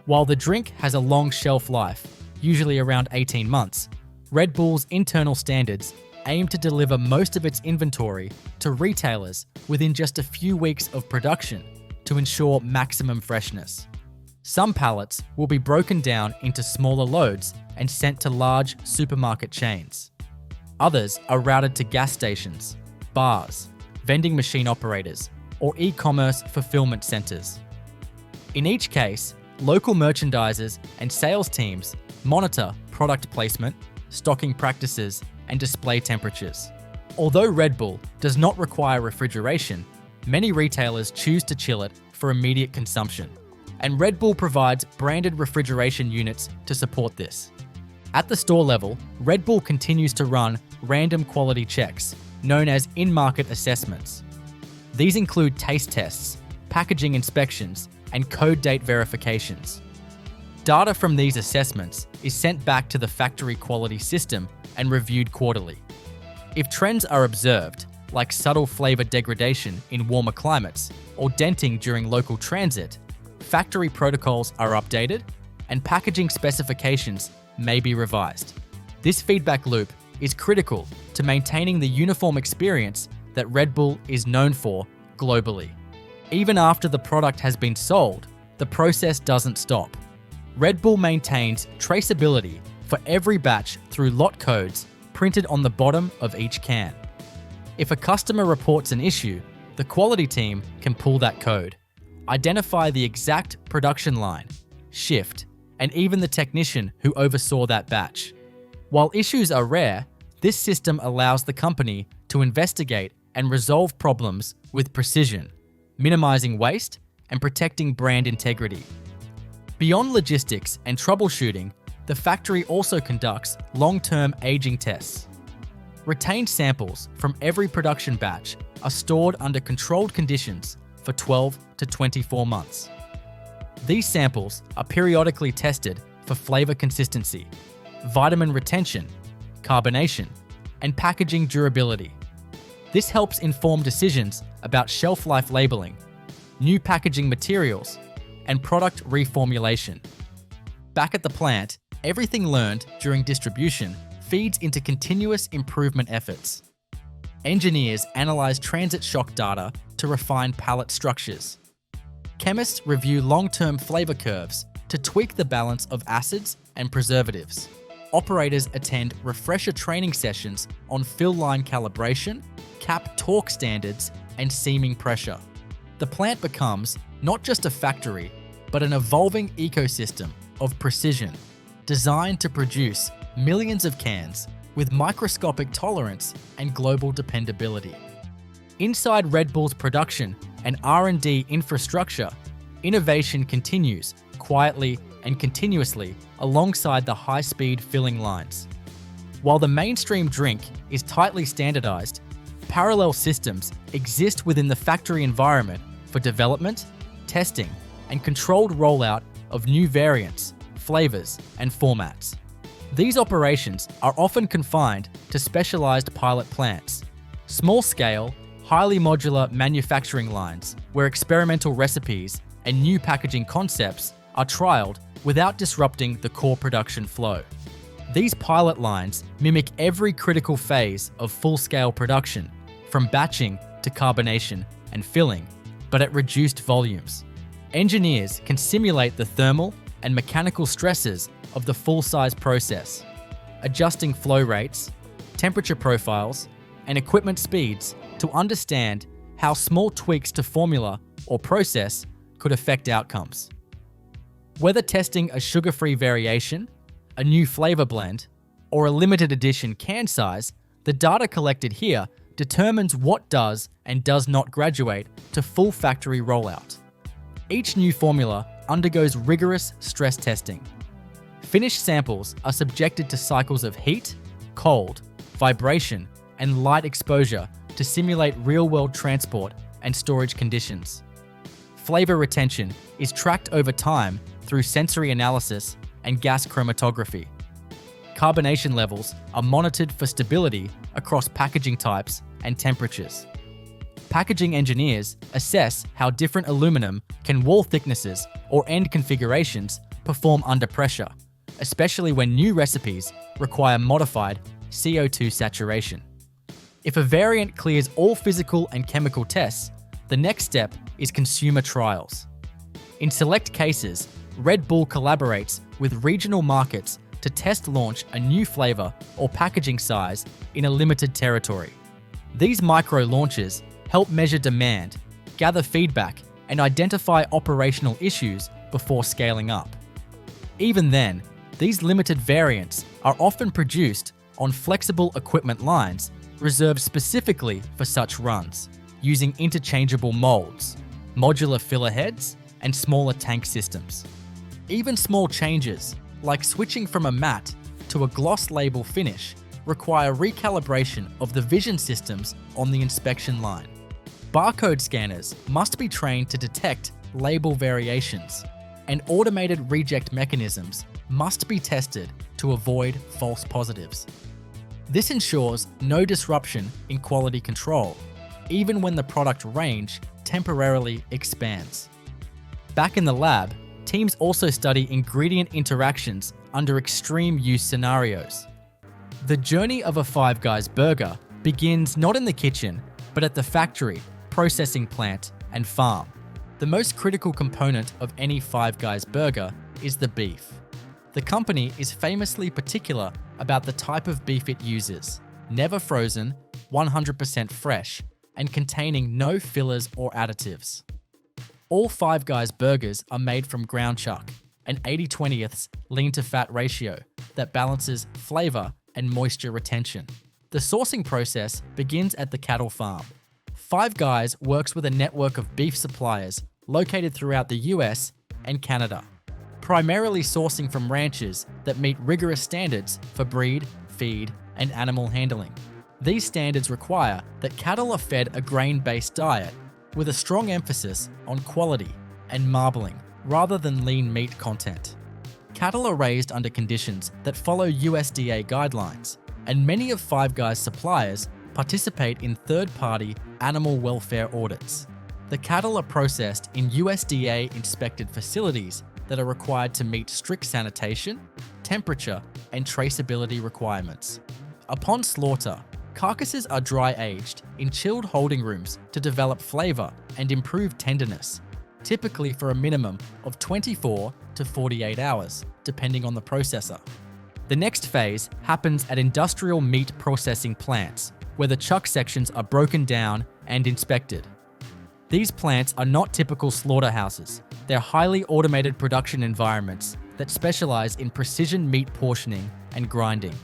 While the drink has a long shelf life, usually around 18 months, Red Bull's internal standards aim to deliver most of its inventory to retailers within just a few weeks of production to ensure maximum freshness. Some pallets will be broken down into smaller loads and sent to large supermarket chains. Others are routed to gas stations, bars, vending machine operators, or e-commerce fulfillment centers. In each case, local merchandisers and sales teams monitor product placement, stocking practices, and display temperatures. Although Red Bull does not require refrigeration, many retailers choose to chill it for immediate consumption, and Red Bull provides branded refrigeration units to support this. At the store level, Red Bull continues to run random quality checks, known as in-market assessments. These include taste tests, packaging inspections, and code date verifications. Data from these assessments is sent back to the factory quality system and reviewed quarterly. If trends are observed, like subtle flavor degradation in warmer climates or denting during local transit, factory protocols are updated and packaging specifications may be revised. This feedback loop is critical to maintaining the uniform experience that Red Bull is known for globally. Even after the product has been sold, the process doesn't stop. Red Bull maintains traceability for every batch through lot codes printed on the bottom of each can. If a customer reports an issue, the quality team can pull that code, identify the exact production line, shift, and even the technician who oversaw that batch. While issues are rare, this system allows the company to investigate and resolve problems with precision, minimizing waste and protecting brand integrity. Beyond logistics and troubleshooting, the factory also conducts long-term aging tests. Retained samples from every production batch are stored under controlled conditions for 12 to 24 months. These samples are periodically tested for flavor consistency, vitamin retention, carbonation, and packaging durability. This helps inform decisions about shelf life labeling, new packaging materials, and product reformulation. Back at the plant, everything learned during distribution feeds into continuous improvement efforts. Engineers analyze transit shock data to refine pallet structures. chemists review long-term flavor curves to tweak the balance of acids and preservatives. Operators attend refresher training sessions on fill line calibration, cap torque standards, and seaming pressure. The plant becomes not just a factory, but an evolving ecosystem of precision, designed to produce millions of cans with microscopic tolerance and global dependability. Inside Red Bull's production and R&D infrastructure, innovation continues quietly and continuously alongside the high-speed filling lines. While the mainstream drink is tightly standardized, parallel systems exist within the factory environment for development, testing, and controlled rollout of new variants, flavors, and formats. These operations are often confined to specialized pilot plants, small-scale, highly modular manufacturing lines where experimental recipes and new packaging concepts are trialed without disrupting the core production flow. These pilot lines mimic every critical phase of full-scale production, from batching to carbonation and filling, but at reduced volumes. Engineers can simulate the thermal and mechanical stresses of the full-size process, adjusting flow rates, temperature profiles, and equipment speeds to understand how small tweaks to formula or process could affect outcomes. Whether testing a sugar-free variation, a new flavor blend, or a limited edition can size, the data collected here determines what does and does not graduate to full factory rollout. Each new formula undergoes rigorous stress testing. Finished samples are subjected to cycles of heat, cold, vibration, and light exposure to simulate real-world transport and storage conditions. Flavor retention is tracked over time through sensory analysis and gas chromatography. Carbonation levels are monitored for stability across packaging types and temperatures. Packaging engineers assess how different aluminum can wall thicknesses or end configurations perform under pressure, especially when new recipes require modified CO2 saturation. If a variant clears all physical and chemical tests, the next step is consumer trials. In select cases, Red Bull collaborates with regional markets to test launch a new flavor or packaging size in a limited territory. These micro launches help measure demand, gather feedback, and identify operational issues before scaling up. Even then, these limited variants are often produced on flexible equipment lines reserved specifically for such runs, using interchangeable molds, modular filler heads, and smaller tank systems. Even small changes, like switching from a matte to a gloss label finish, require recalibration of the vision systems on the inspection line. Barcode scanners must be trained to detect label variations, and automated reject mechanisms must be tested to avoid false positives. This ensures no disruption in quality control, even when the product range temporarily expands. Back in the lab, teams also study ingredient interactions under extreme use scenarios. The journey of a Five Guys burger begins not in the kitchen, but at the factory, processing plant, and farm. The most critical component of any Five Guys burger is the beef. The company is famously particular about the type of beef it uses, never frozen, 100% fresh, and containing no fillers or additives. All Five Guys burgers are made from ground chuck, an 80/20 lean to fat ratio that balances flavor and moisture retention. The sourcing process begins at the cattle farm. Five Guys works with a network of beef suppliers located throughout the US and Canada, primarily sourcing from ranches that meet rigorous standards for breed, feed, and animal handling. These standards require that cattle are fed a grain-based diet with a strong emphasis on quality and marbling rather than lean meat content. Cattle are raised under conditions that follow USDA guidelines, and many of Five Guys suppliers participate in third-party animal welfare audits. The cattle are processed in USDA-inspected facilities that are required to meet strict sanitation, temperature, and traceability requirements. Upon slaughter, carcasses are dry-aged in chilled holding rooms to develop flavor and improve tenderness. typically for a minimum of 24 to 48 hours, depending on the processor. The next phase happens at industrial meat processing plants, where the chuck sections are broken down and inspected. These plants are not typical slaughterhouses. They're highly automated production environments that specialize in precision meat portioning and grinding.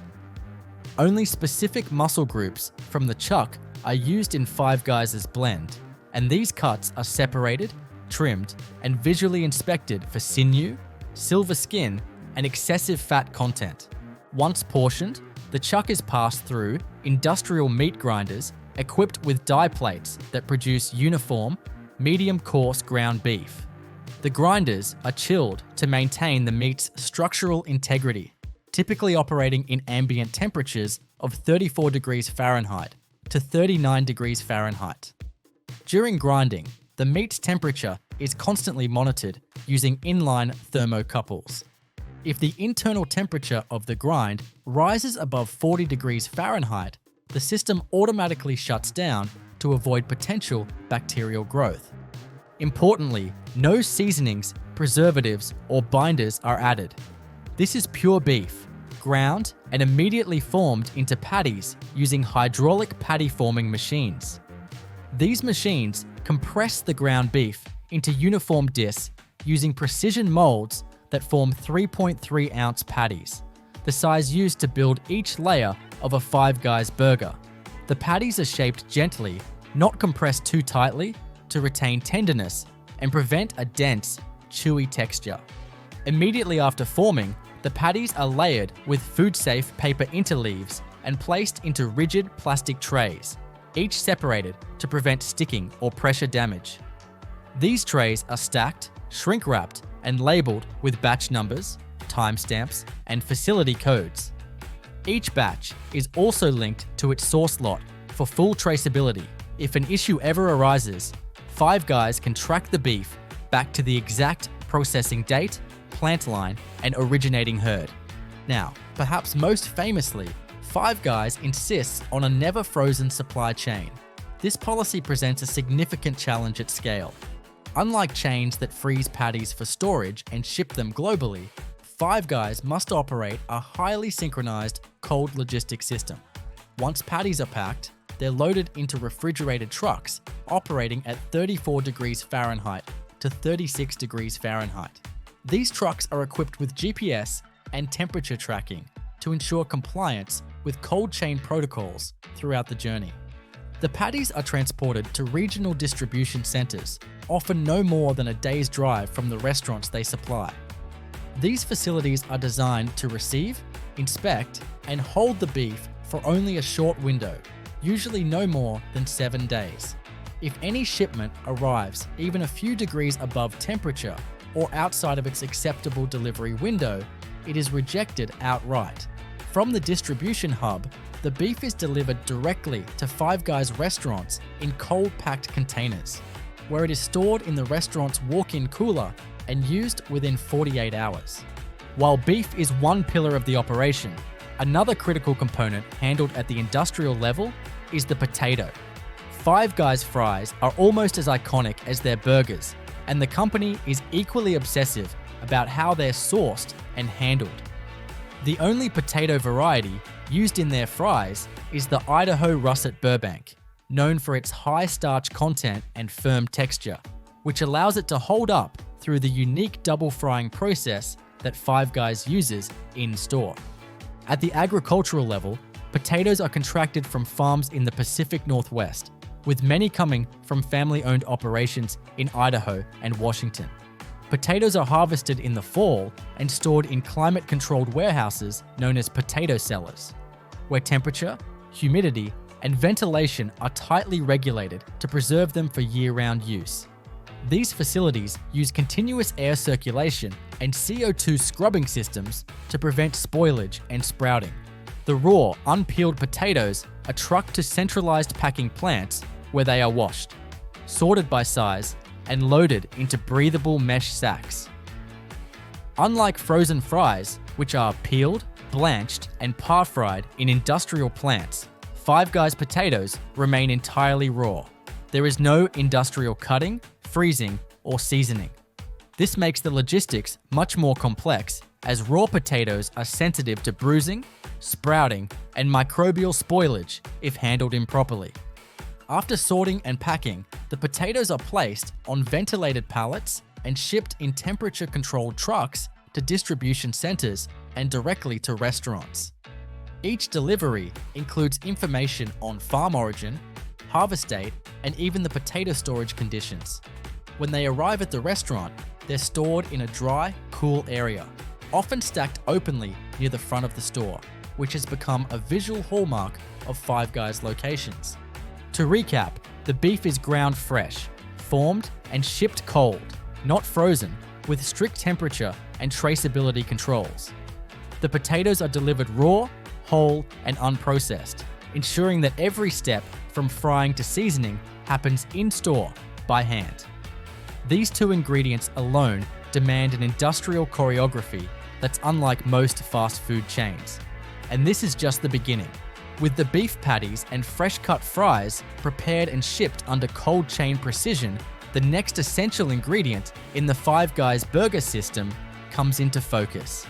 Only specific muscle groups from the chuck are used in Five Guys' blend, and these cuts are separated, trimmed, and visually inspected for sinew, silver skin, and excessive fat content. Once portioned, the chuck is passed through industrial meat grinders equipped with die plates that produce uniform, medium-coarse ground beef. The grinders are chilled to maintain the meat's structural integrity, typically operating in ambient temperatures of 34 degrees Fahrenheit to 39 degrees Fahrenheit. During grinding, the meat's temperature is constantly monitored using inline thermocouples. If the internal temperature of the grind rises above 40 degrees Fahrenheit, the system automatically shuts down to avoid potential bacterial growth. Importantly, no seasonings, preservatives, or binders are added. This is pure beef, ground and immediately formed into patties using hydraulic patty forming machines. These machines compress the ground beef into uniform discs using precision molds that form 3.3 ounce patties, the size used to build each layer of a Five Guys burger. The patties are shaped gently, not compressed too tightly, to retain tenderness and prevent a dense, chewy texture. Immediately after forming, the patties are layered with food-safe paper interleaves and placed into rigid plastic trays, each separated to prevent sticking or pressure damage. These trays are stacked, shrink-wrapped, and labeled with batch numbers, timestamps, and facility codes. Each batch is also linked to its source lot for full traceability. If an issue ever arises, Five Guys can track the beef back to the exact processing date, plant line, and originating herd. Now, perhaps most famously, Five Guys insists on a never-frozen supply chain. This policy presents a significant challenge at scale. Unlike chains that freeze patties for storage and ship them globally, Five Guys must operate a highly synchronized cold logistics system. Once patties are packed, they're loaded into refrigerated trucks operating at 34 degrees Fahrenheit to 36 degrees Fahrenheit. These trucks are equipped with GPS and temperature tracking to ensure compliance with cold chain protocols throughout the journey. The patties are transported to regional distribution centers, often no more than a day's drive from the restaurants they supply. These facilities are designed to receive, inspect, and hold the beef for only a short window, usually no more than 7 days. If any shipment arrives even a few degrees above temperature or outside of its acceptable delivery window, it is rejected outright. From the distribution hub, the beef is delivered directly to Five Guys restaurants in cold-packed containers, where it is stored in the restaurant's walk-in cooler and used within 48 hours. While beef is one pillar of the operation, another critical component handled at the industrial level is the potato. Five Guys fries are almost as iconic as their burgers, and the company is equally obsessive about how they're sourced and handled. The only potato variety used in their fries is the Idaho Russet Burbank, known for its high starch content and firm texture, which allows it to hold up through the unique double frying process that Five Guys uses in-store. At the agricultural level, potatoes are contracted from farms in the Pacific Northwest, with many coming from family-owned operations in Idaho and Washington. Potatoes are harvested in the fall and stored in climate-controlled warehouses known as potato cellars, where temperature, humidity, and ventilation are tightly regulated to preserve them for year-round use. These facilities use continuous air circulation and CO2 scrubbing systems to prevent spoilage and sprouting. The raw, unpeeled potatoes are trucked to centralized packing plants where they are washed, sorted by size, and loaded into breathable mesh sacks. Unlike frozen fries, which are peeled, blanched, and par-fried in industrial plants, Five Guys potatoes remain entirely raw. There is no industrial cutting, freezing, or seasoning. This makes the logistics much more complex, as raw potatoes are sensitive to bruising, sprouting, and microbial spoilage if handled improperly. After sorting and packing, the potatoes are placed on ventilated pallets and shipped in temperature-controlled trucks to distribution centers and directly to restaurants. Each delivery includes information on farm origin, harvest date, and even the potato storage conditions. When they arrive at the restaurant, they're stored in a dry, cool area, often stacked openly near the front of the store, which has become a visual hallmark of Five Guys locations. To recap, the beef is ground fresh, formed and shipped cold, not frozen, with strict temperature and traceability controls. The potatoes are delivered raw, whole, and unprocessed, ensuring that every step from frying to seasoning happens in-store by hand. These two ingredients alone demand an industrial choreography that's unlike most fast food chains. And this is just the beginning. With the beef patties and fresh-cut fries prepared and shipped under cold chain precision, the next essential ingredient in the Five Guys burger system comes into focus: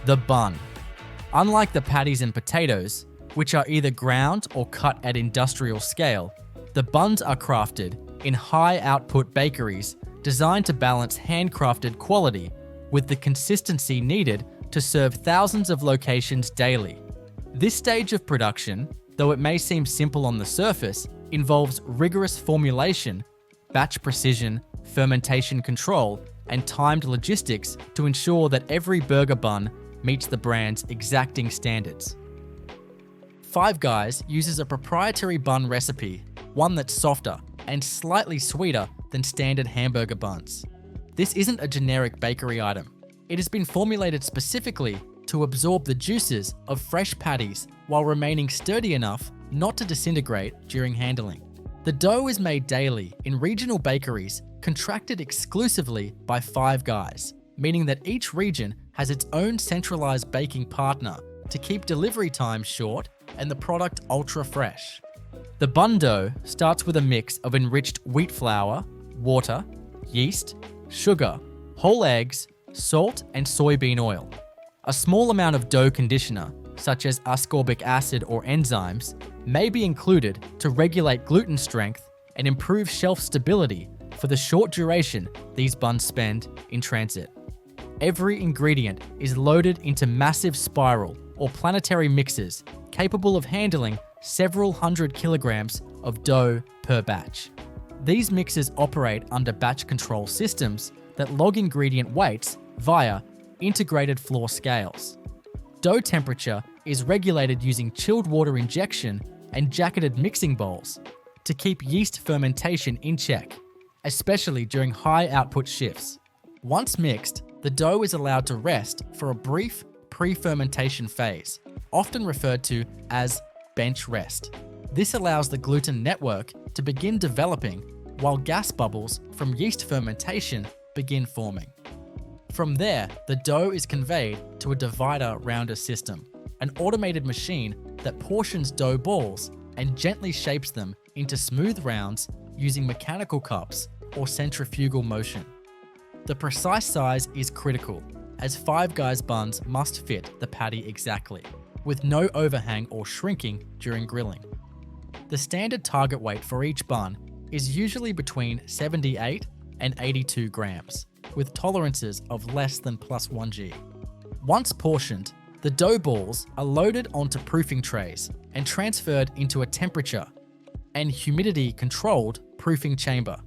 the bun. Unlike the patties and potatoes, which are either ground or cut at industrial scale, the buns are crafted in high-output bakeries designed to balance handcrafted quality with the consistency needed to serve thousands of locations daily. This stage of production, though it may seem simple on the surface, involves rigorous formulation, batch precision, fermentation control, and timed logistics to ensure that every burger bun meets the brand's exacting standards. Five Guys uses a proprietary bun recipe, one that's softer and slightly sweeter than standard hamburger buns. This isn't a generic bakery item. It has been formulated specifically to absorb the juices of fresh patties while remaining sturdy enough not to disintegrate during handling. The dough is made daily in regional bakeries contracted exclusively by Five Guys, meaning that each region has its own centralized baking partner to keep delivery times short and the product ultra fresh. The bun dough starts with a mix of enriched wheat flour, water, yeast, sugar, whole eggs, salt, and soybean oil. A small amount of dough conditioner, such as ascorbic acid or enzymes, may be included to regulate gluten strength and improve shelf stability for the short duration these buns spend in transit. Every ingredient is loaded into massive spiral or planetary mixers capable of handling several hundred kilograms of dough per batch. These mixers operate under batch control systems that log ingredient weights via integrated floor scales. Dough temperature is regulated using chilled water injection and jacketed mixing bowls to keep yeast fermentation in check, especially during high output shifts. Once mixed, the dough is allowed to rest for a brief pre-fermentation phase, often referred to as bench rest. This allows the gluten network to begin developing while gas bubbles from yeast fermentation begin forming. From there, the dough is conveyed to a divider rounder system, an automated machine that portions dough balls and gently shapes them into smooth rounds using mechanical cups or centrifugal motion. The precise size is critical, as Five Guys buns must fit the patty exactly, with no overhang or shrinking during grilling. The standard target weight for each bun is usually between 78 and 82 grams, with tolerances of less than +1 g. Once portioned, the dough balls are loaded onto proofing trays and transferred into a temperature and humidity-controlled proofing chamber.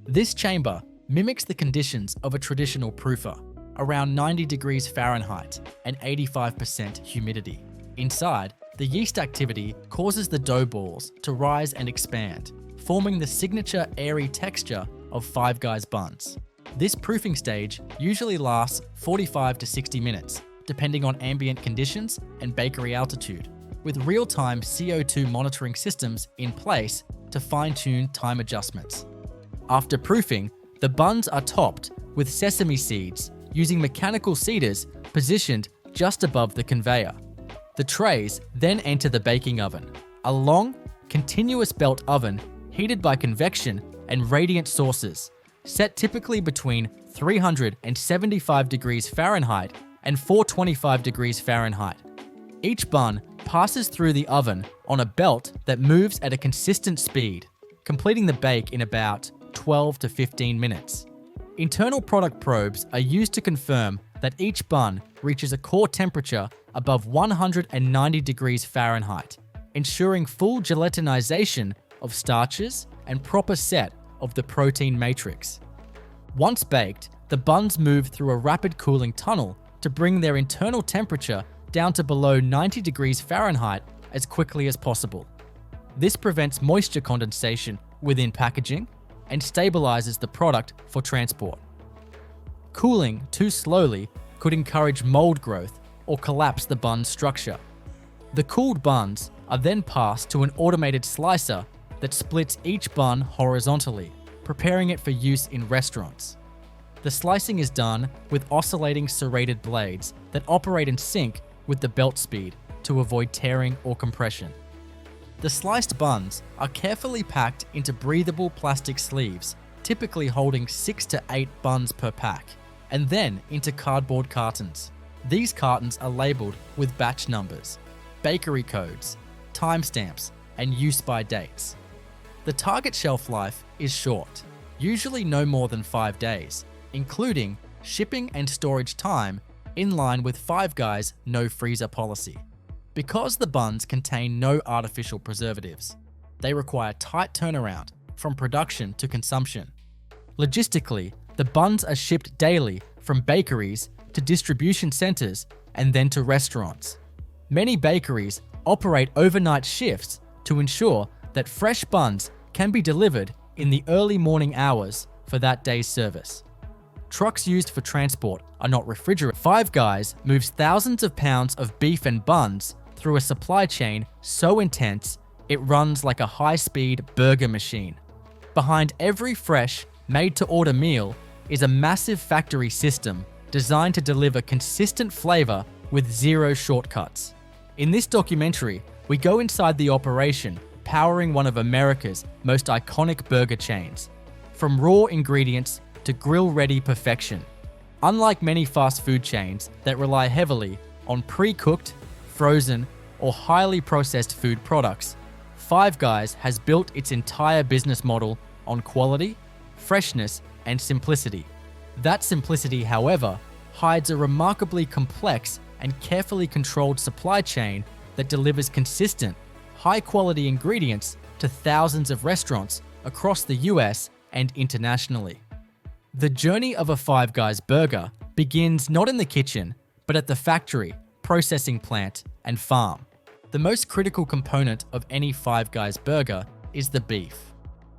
This chamber mimics the conditions of a traditional proofer, around 90 degrees Fahrenheit and 85% humidity. Inside, the yeast activity causes the dough balls to rise and expand, forming the signature airy texture of Five Guys buns. This proofing stage usually lasts 45 to 60 minutes, depending on ambient conditions and bakery altitude, with real-time CO2 monitoring systems in place to fine-tune time adjustments. After proofing, the buns are topped with sesame seeds using mechanical seeders positioned just above the conveyor. The trays then enter the baking oven, a long, continuous belt oven heated by convection and radiant sources, set typically between 375 degrees Fahrenheit and 425 degrees Fahrenheit. Each bun passes through the oven on a belt that moves at a consistent speed, completing the bake in about 12 to 15 minutes. Internal product probes are used to confirm that each bun reaches a core temperature above 190 degrees Fahrenheit, ensuring full gelatinization of starches and proper set of the protein matrix. Once baked, the buns move through a rapid cooling tunnel to bring their internal temperature down to below 90 degrees Fahrenheit as quickly as possible. This prevents moisture condensation within packaging and stabilizes the product for transport. Cooling too slowly could encourage mold growth or collapse the bun's structure. The cooled buns are then passed to an automated slicer that splits each bun horizontally, preparing it for use in restaurants. The slicing is done with oscillating serrated blades that operate in sync with the belt speed to avoid tearing or compression. The sliced buns are carefully packed into breathable plastic sleeves, typically holding 6 to 8 buns per pack, and then into cardboard cartons. These cartons are labeled with batch numbers, bakery codes, timestamps, and use-by dates. The target shelf life is short, usually no more than 5 days, including shipping and storage time in line with Five Guys' no freezer policy. Because the buns contain no artificial preservatives, they require tight turnaround from production to consumption. Logistically, the buns are shipped daily from bakeries to distribution centers and then to restaurants. Many bakeries operate overnight shifts to ensure that fresh buns can be delivered in the early morning hours for that day's service. Trucks used for transport are not refrigerated. Five Guys moves thousands of pounds of beef and buns through a supply chain so intense it runs like a high-speed burger machine. Behind every fresh, made-to-order meal is a massive factory system designed to deliver consistent flavor with zero shortcuts. In this documentary, we go inside the operation powering one of America's most iconic burger chains, from raw ingredients to grill-ready perfection. Unlike many fast food chains that rely heavily on pre-cooked, frozen, or highly processed food products, Five Guys has built its entire business model on quality, freshness, and simplicity. That simplicity, however, hides a remarkably complex and carefully controlled supply chain that delivers consistent, high-quality ingredients to thousands of restaurants across the US and internationally. The journey of a Five Guys burger begins not in the kitchen, but at the factory, processing plant, and farm. The most critical component of any Five Guys burger is the beef.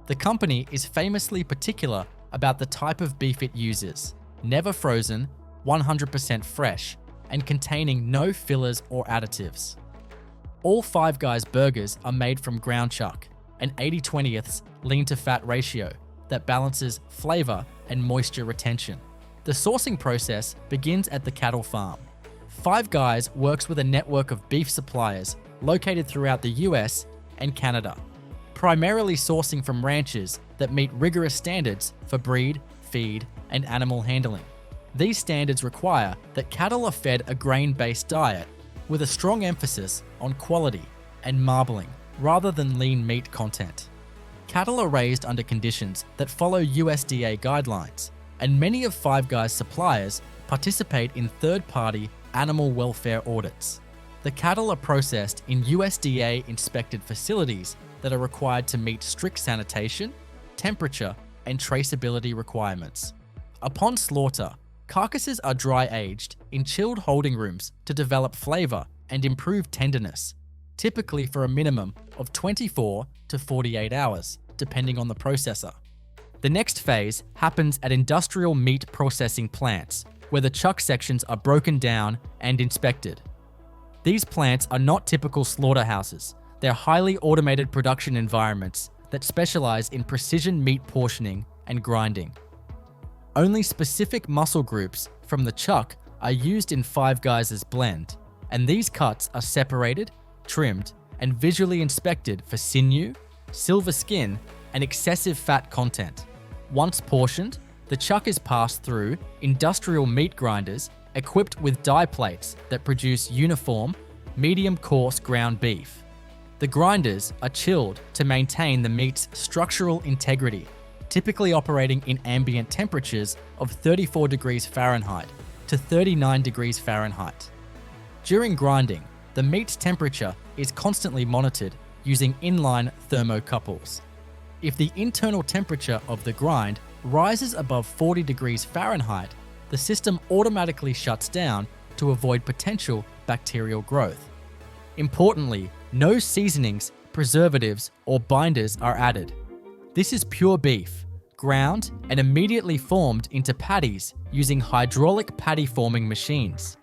The company is famously particular about the type of beef it uses, never frozen, 100% fresh, and containing no fillers or additives. All Five Guys burgers are made from ground chuck, an 80/20 lean to fat ratio that balances flavor and moisture retention. The sourcing process begins at the cattle farm. Five Guys works with a network of beef suppliers located throughout the US and Canada, primarily sourcing from ranches that meet rigorous standards for breed, feed, and animal handling. These standards require that cattle are fed a grain-based diet with a strong emphasis on quality and marbling rather than lean meat content. Cattle are raised under conditions that follow USDA guidelines, and many of Five Guys suppliers participate in third-party animal welfare audits. The cattle are processed in USDA-inspected facilities that are required to meet strict sanitation, temperature, and traceability requirements. Upon slaughter, carcasses are dry-aged in chilled holding rooms to develop flavor and improve tenderness, typically for a minimum of 24 to 48 hours, depending on the processor. The next phase happens at industrial meat processing plants, where the chuck sections are broken down and inspected. These plants are not typical slaughterhouses. They're highly automated production environments that specialize in precision meat portioning and grinding. Only specific muscle groups from the chuck are used in Five Guys' blend, and these cuts are separated, trimmed, and visually inspected for sinew, silver skin, and excessive fat content. Once portioned, the chuck is passed through industrial meat grinders equipped with die plates that produce uniform, medium-coarse ground beef. The grinders are chilled to maintain the meat's structural integrity, typically operating in ambient temperatures of 34 degrees Fahrenheit to 39 degrees Fahrenheit. During grinding, the meat's temperature is constantly monitored using inline thermocouples. If the internal temperature of the grind rises above 40 degrees Fahrenheit, the system automatically shuts down to avoid potential bacterial growth. Importantly, no seasonings, preservatives, or binders are added. This is pure beef, ground and immediately formed into patties using hydraulic patty forming machines.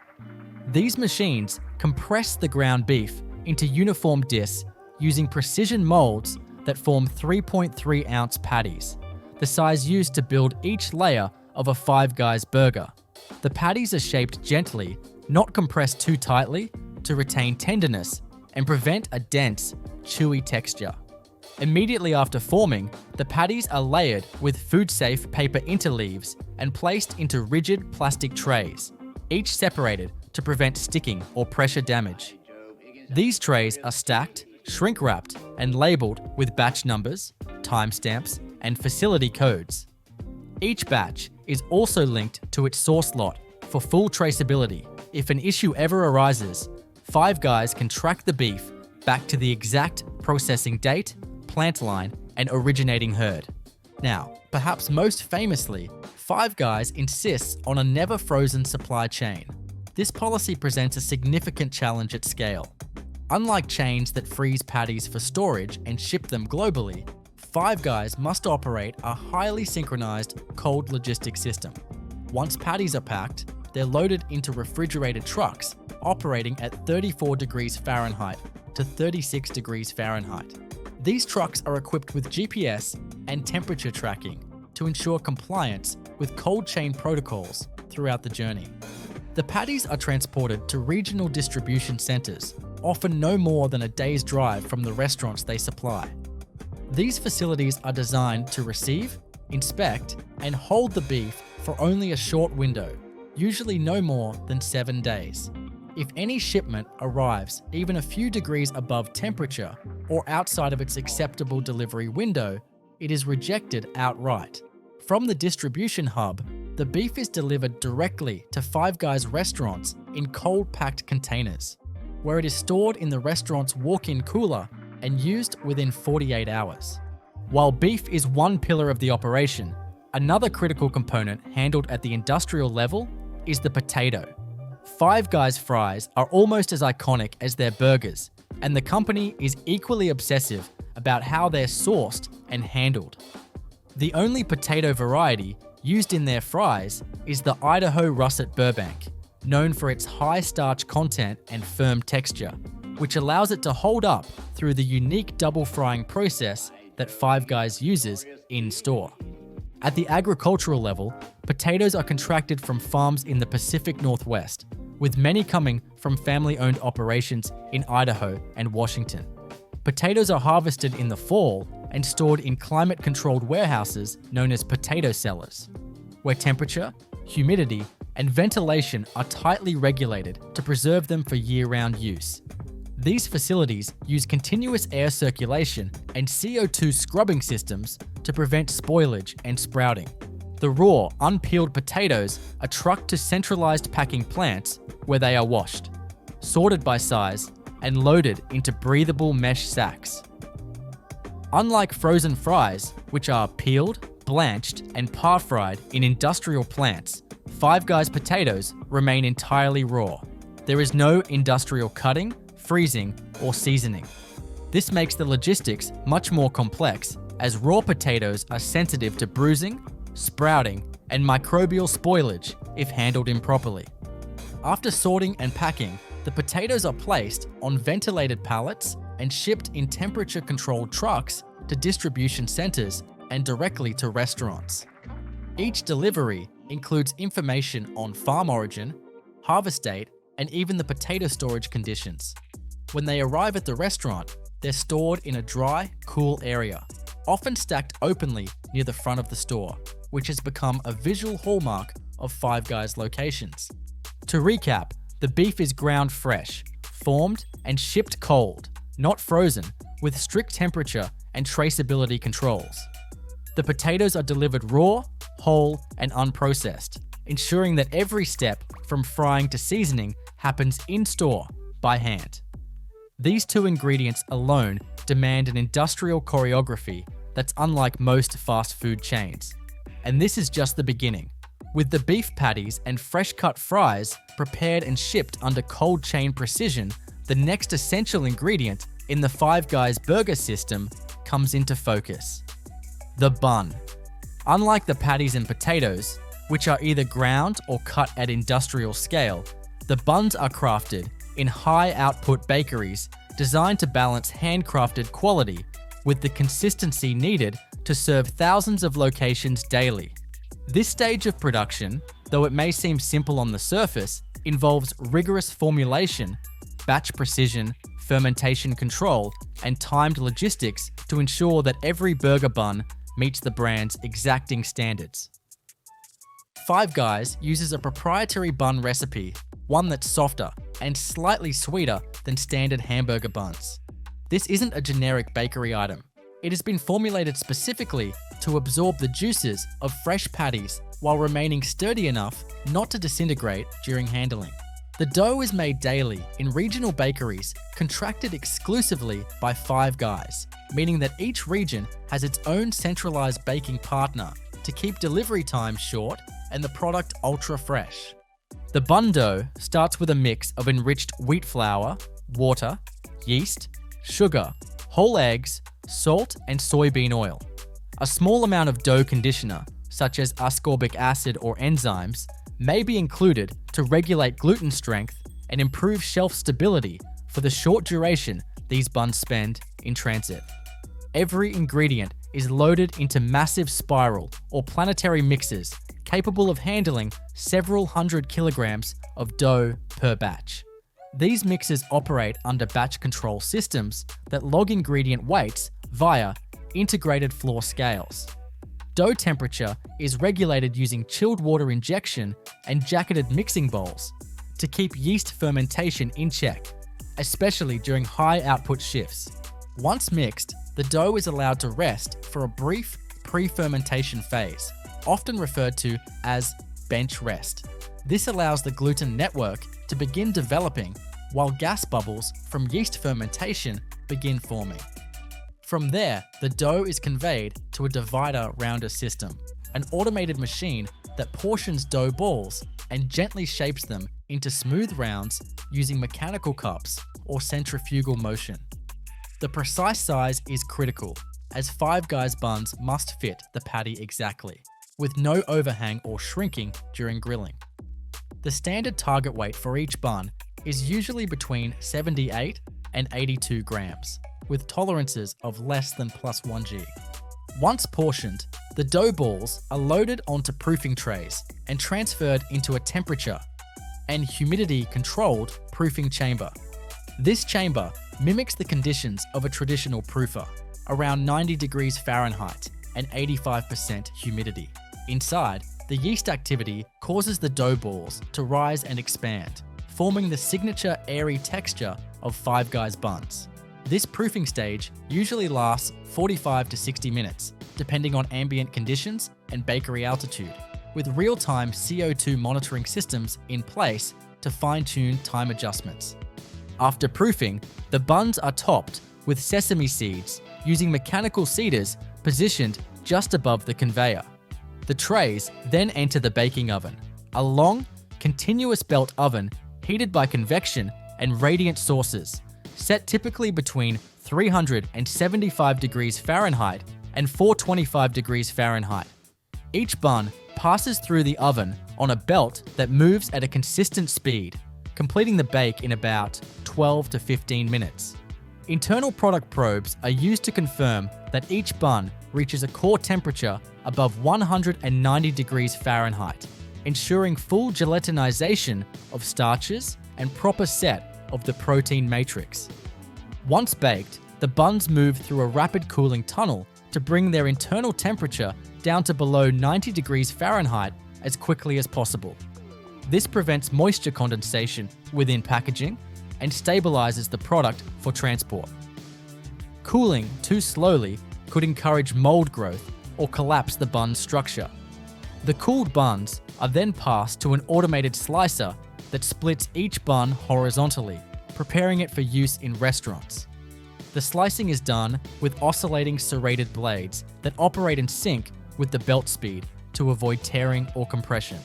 These machines compress the ground beef into uniform discs using precision molds that form 3.3 ounce patties, the size used to build each layer of a Five Guys burger. The patties are shaped gently, not compressed too tightly, to retain tenderness and prevent a dense, chewy texture. Immediately after forming, the patties are layered with food-safe paper interleaves and placed into rigid plastic trays, each separated to prevent sticking or pressure damage. These trays are stacked, shrink-wrapped, and labeled with batch numbers, timestamps, and facility codes. Each batch is also linked to its source lot for full traceability. If an issue ever arises, Five Guys can track the beef back to the exact processing date, plant line, and originating herd. Now, perhaps most famously, Five Guys insists on a never-frozen supply chain. This policy presents a significant challenge at scale. Unlike chains that freeze patties for storage and ship them globally, Five Guys must operate a highly synchronized cold logistics system. Once patties are packed, they're loaded into refrigerated trucks operating at 34 degrees Fahrenheit to 36 degrees Fahrenheit. These trucks are equipped with GPS and temperature tracking to ensure compliance with cold chain protocols throughout the journey. The patties are transported to regional distribution centers, often no more than a day's drive from the restaurants they supply. These facilities are designed to receive, inspect, and hold the beef for only a short window, usually no more than 7 days. If any shipment arrives even a few degrees above temperature or outside of its acceptable delivery window, it is rejected outright. From the distribution hub, the beef is delivered directly to Five Guys restaurants in cold-packed containers, where it is stored in the restaurant's walk-in cooler and used within 48 hours. While beef is one pillar of the operation, another critical component handled at the industrial level is the potato. Five Guys fries are almost as iconic as their burgers, and the company is equally obsessive about how they're sourced and handled. The only potato variety used in their fries is the Idaho Russet Burbank, known for its high starch content and firm texture, which allows it to hold up through the unique double frying process that Five Guys uses in-store. At the agricultural level, potatoes are contracted from farms in the Pacific Northwest, with many coming from family-owned operations in Idaho and Washington. Potatoes are harvested in the fall and stored in climate-controlled warehouses known as potato cellars, where temperature, humidity, and ventilation are tightly regulated to preserve them for year-round use. These facilities use continuous air circulation and CO2 scrubbing systems to prevent spoilage and sprouting. The raw, unpeeled potatoes are trucked to centralized packing plants where they are washed, sorted by size, and loaded into breathable mesh sacks. Unlike frozen fries, which are peeled, blanched, and par-fried in industrial plants, Five Guys potatoes remain entirely raw. There is no industrial cutting, freezing, or seasoning. This makes the logistics much more complex, as raw potatoes are sensitive to bruising, sprouting, and microbial spoilage if handled improperly. After sorting and packing, the potatoes are placed on ventilated pallets and shipped in temperature-controlled trucks to distribution centers and directly to restaurants. Each delivery includes information on farm origin, harvest date, and even the potato storage conditions. When they arrive at the restaurant, they're stored in a dry, cool area, often stacked openly near the front of the store, which has become a visual hallmark of Five Guys locations. To recap, the beef is ground fresh, formed and shipped cold, not frozen, with strict temperature and traceability controls. The potatoes are delivered raw, whole, and unprocessed, ensuring that every step from frying to seasoning happens in-store by hand. These two ingredients alone demand an industrial choreography that's unlike most fast food chains. And this is just the beginning. With the beef patties and fresh-cut fries prepared and shipped under cold chain precision, the next essential ingredient in the Five Guys burger system comes into focus: the bun. Unlike the patties and potatoes, which are either ground or cut at industrial scale, the buns are crafted in high-output bakeries designed to balance handcrafted quality with the consistency needed to serve thousands of locations daily. This stage of production, though it may seem simple on the surface, involves rigorous formulation, batch precision, fermentation control, and timed logistics to ensure that every burger bun meets the brand's exacting standards. Five Guys uses a proprietary bun recipe, one that's softer and slightly sweeter than standard hamburger buns. This isn't a generic bakery item. It has been formulated specifically to absorb the juices of fresh patties while remaining sturdy enough not to disintegrate during handling. The dough is made daily in regional bakeries contracted exclusively by Five Guys, meaning that each region has its own centralized baking partner to keep delivery times short and the product ultra fresh. The bun dough starts with a mix of enriched wheat flour, water, yeast, sugar, whole eggs, salt, and soybean oil. A small amount of dough conditioner, such as ascorbic acid or enzymes, may be included to regulate gluten strength and improve shelf stability for the short duration these buns spend in transit. Every ingredient is loaded into massive spiral or planetary mixers capable of handling several hundred kilograms of dough per batch. These mixers operate under batch control systems that log ingredient weights via integrated floor scales. Dough temperature is regulated using chilled water injection and jacketed mixing bowls to keep yeast fermentation in check, especially during high output shifts. Once mixed, the dough is allowed to rest for a brief pre-fermentation phase, often referred to as bench rest. This allows the gluten network to begin developing while gas bubbles from yeast fermentation begin forming. From there, the dough is conveyed to a divider rounder system, an automated machine that portions dough balls and gently shapes them into smooth rounds using mechanical cups or centrifugal motion. The precise size is critical, as Five Guys buns must fit the patty exactly, with no overhang or shrinking during grilling. The standard target weight for each bun is usually between 78 and 82 grams, with tolerances of less than +1 G. Once portioned, the dough balls are loaded onto proofing trays and transferred into a temperature and humidity-controlled proofing chamber. This chamber mimics the conditions of a traditional proofer, around 90 degrees Fahrenheit and 85% humidity. Inside, the yeast activity causes the dough balls to rise and expand, forming the signature airy texture of Five Guys buns. This proofing stage usually lasts 45 to 60 minutes, depending on ambient conditions and bakery altitude, with real-time CO2 monitoring systems in place to fine-tune time adjustments. After proofing, the buns are topped with sesame seeds using mechanical seeders positioned just above the conveyor. The trays then enter the baking oven, a long, continuous belt oven heated by convection and radiant sources, set typically between 375 degrees Fahrenheit and 425 degrees Fahrenheit. Each bun passes through the oven on a belt that moves at a consistent speed, completing the bake in about 12 to 15 minutes. Internal product probes are used to confirm that each bun reaches a core temperature above 190 degrees Fahrenheit, ensuring full gelatinization of starches and proper set of the protein matrix. Once baked, the buns move through a rapid cooling tunnel to bring their internal temperature down to below 90 degrees Fahrenheit as quickly as possible. This prevents moisture condensation within packaging and stabilizes the product for transport. Cooling too slowly could encourage mold growth or collapse the bun's structure. The cooled buns are then passed to an automated slicer that splits each bun horizontally, preparing it for use in restaurants. The slicing is done with oscillating serrated blades that operate in sync with the belt speed to avoid tearing or compression.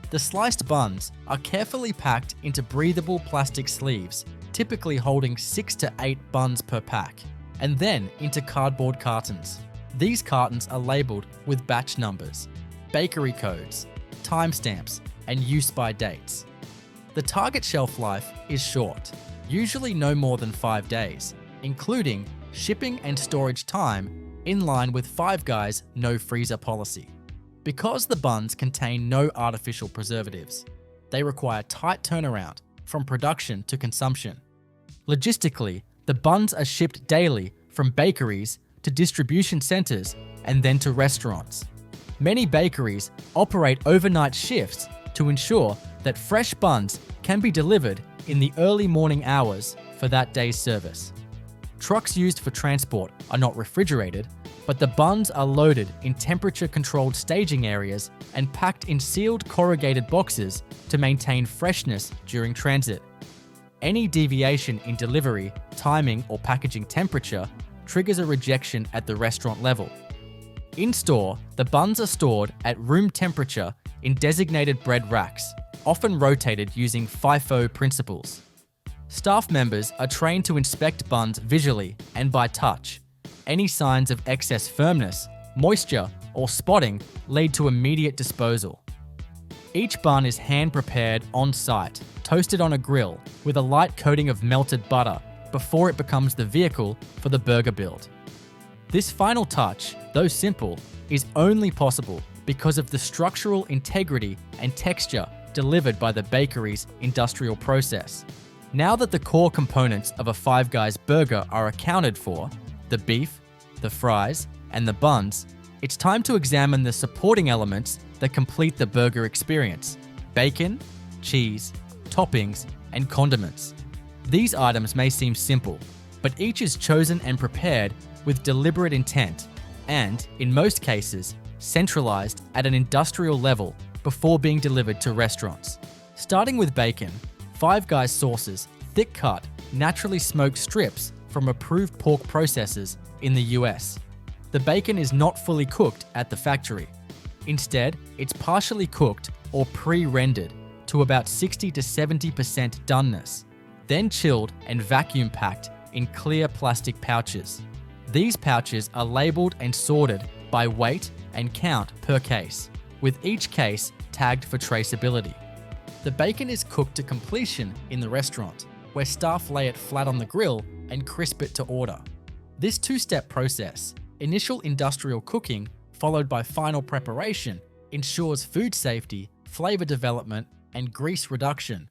The sliced buns are carefully packed into breathable plastic sleeves, typically holding 6 to 8 buns per pack, and then into cardboard cartons. These cartons are labeled with batch numbers, bakery codes, timestamps, and use-by dates. The target shelf life is short, usually no more than 5 days, including shipping and storage time in line with Five Guys' no freezer policy. Because the buns contain no artificial preservatives, they require tight turnaround from production to consumption. Logistically, the buns are shipped daily from bakeries to distribution centers and then to restaurants. Many bakeries operate overnight shifts to ensure that fresh buns can be delivered in the early morning hours for that day's service. Trucks used for transport are not refrigerated, but the buns are loaded in temperature-controlled staging areas and packed in sealed corrugated boxes to maintain freshness during transit. Any deviation in delivery, timing, or packaging temperature triggers a rejection at the restaurant level. In-store, the buns are stored at room temperature in designated bread racks, often rotated using FIFO principles. Staff members are trained to inspect buns visually and by touch. Any signs of excess firmness, moisture, or spotting lead to immediate disposal. Each bun is hand-prepared on-site, toasted on a grill with a light coating of melted butter before it becomes the vehicle for the burger build. This final touch, though simple, is only possible because of the structural integrity and texture delivered by the bakery's industrial process. Now that the core components of a Five Guys burger are accounted for, the beef, the fries, and the buns, it's time to examine the supporting elements that complete the burger experience: bacon, cheese, toppings, and condiments. These items may seem simple, but each is chosen and prepared with deliberate intent and, in most cases, centralized at an industrial level before being delivered to restaurants. Starting with bacon, Five Guys sources thick-cut, naturally smoked strips from approved pork processors in the US. The bacon is not fully cooked at the factory. Instead, it's partially cooked or pre-rendered to about 60 to 70% doneness, then chilled and vacuum packed in clear plastic pouches. These pouches are labeled and sorted by weight and count per case, with each case tagged for traceability. The bacon is cooked to completion in the restaurant, where staff lay it flat on the grill and crisp it to order. This two-step process, initial industrial cooking followed by final preparation, ensures food safety, flavor development, and grease reduction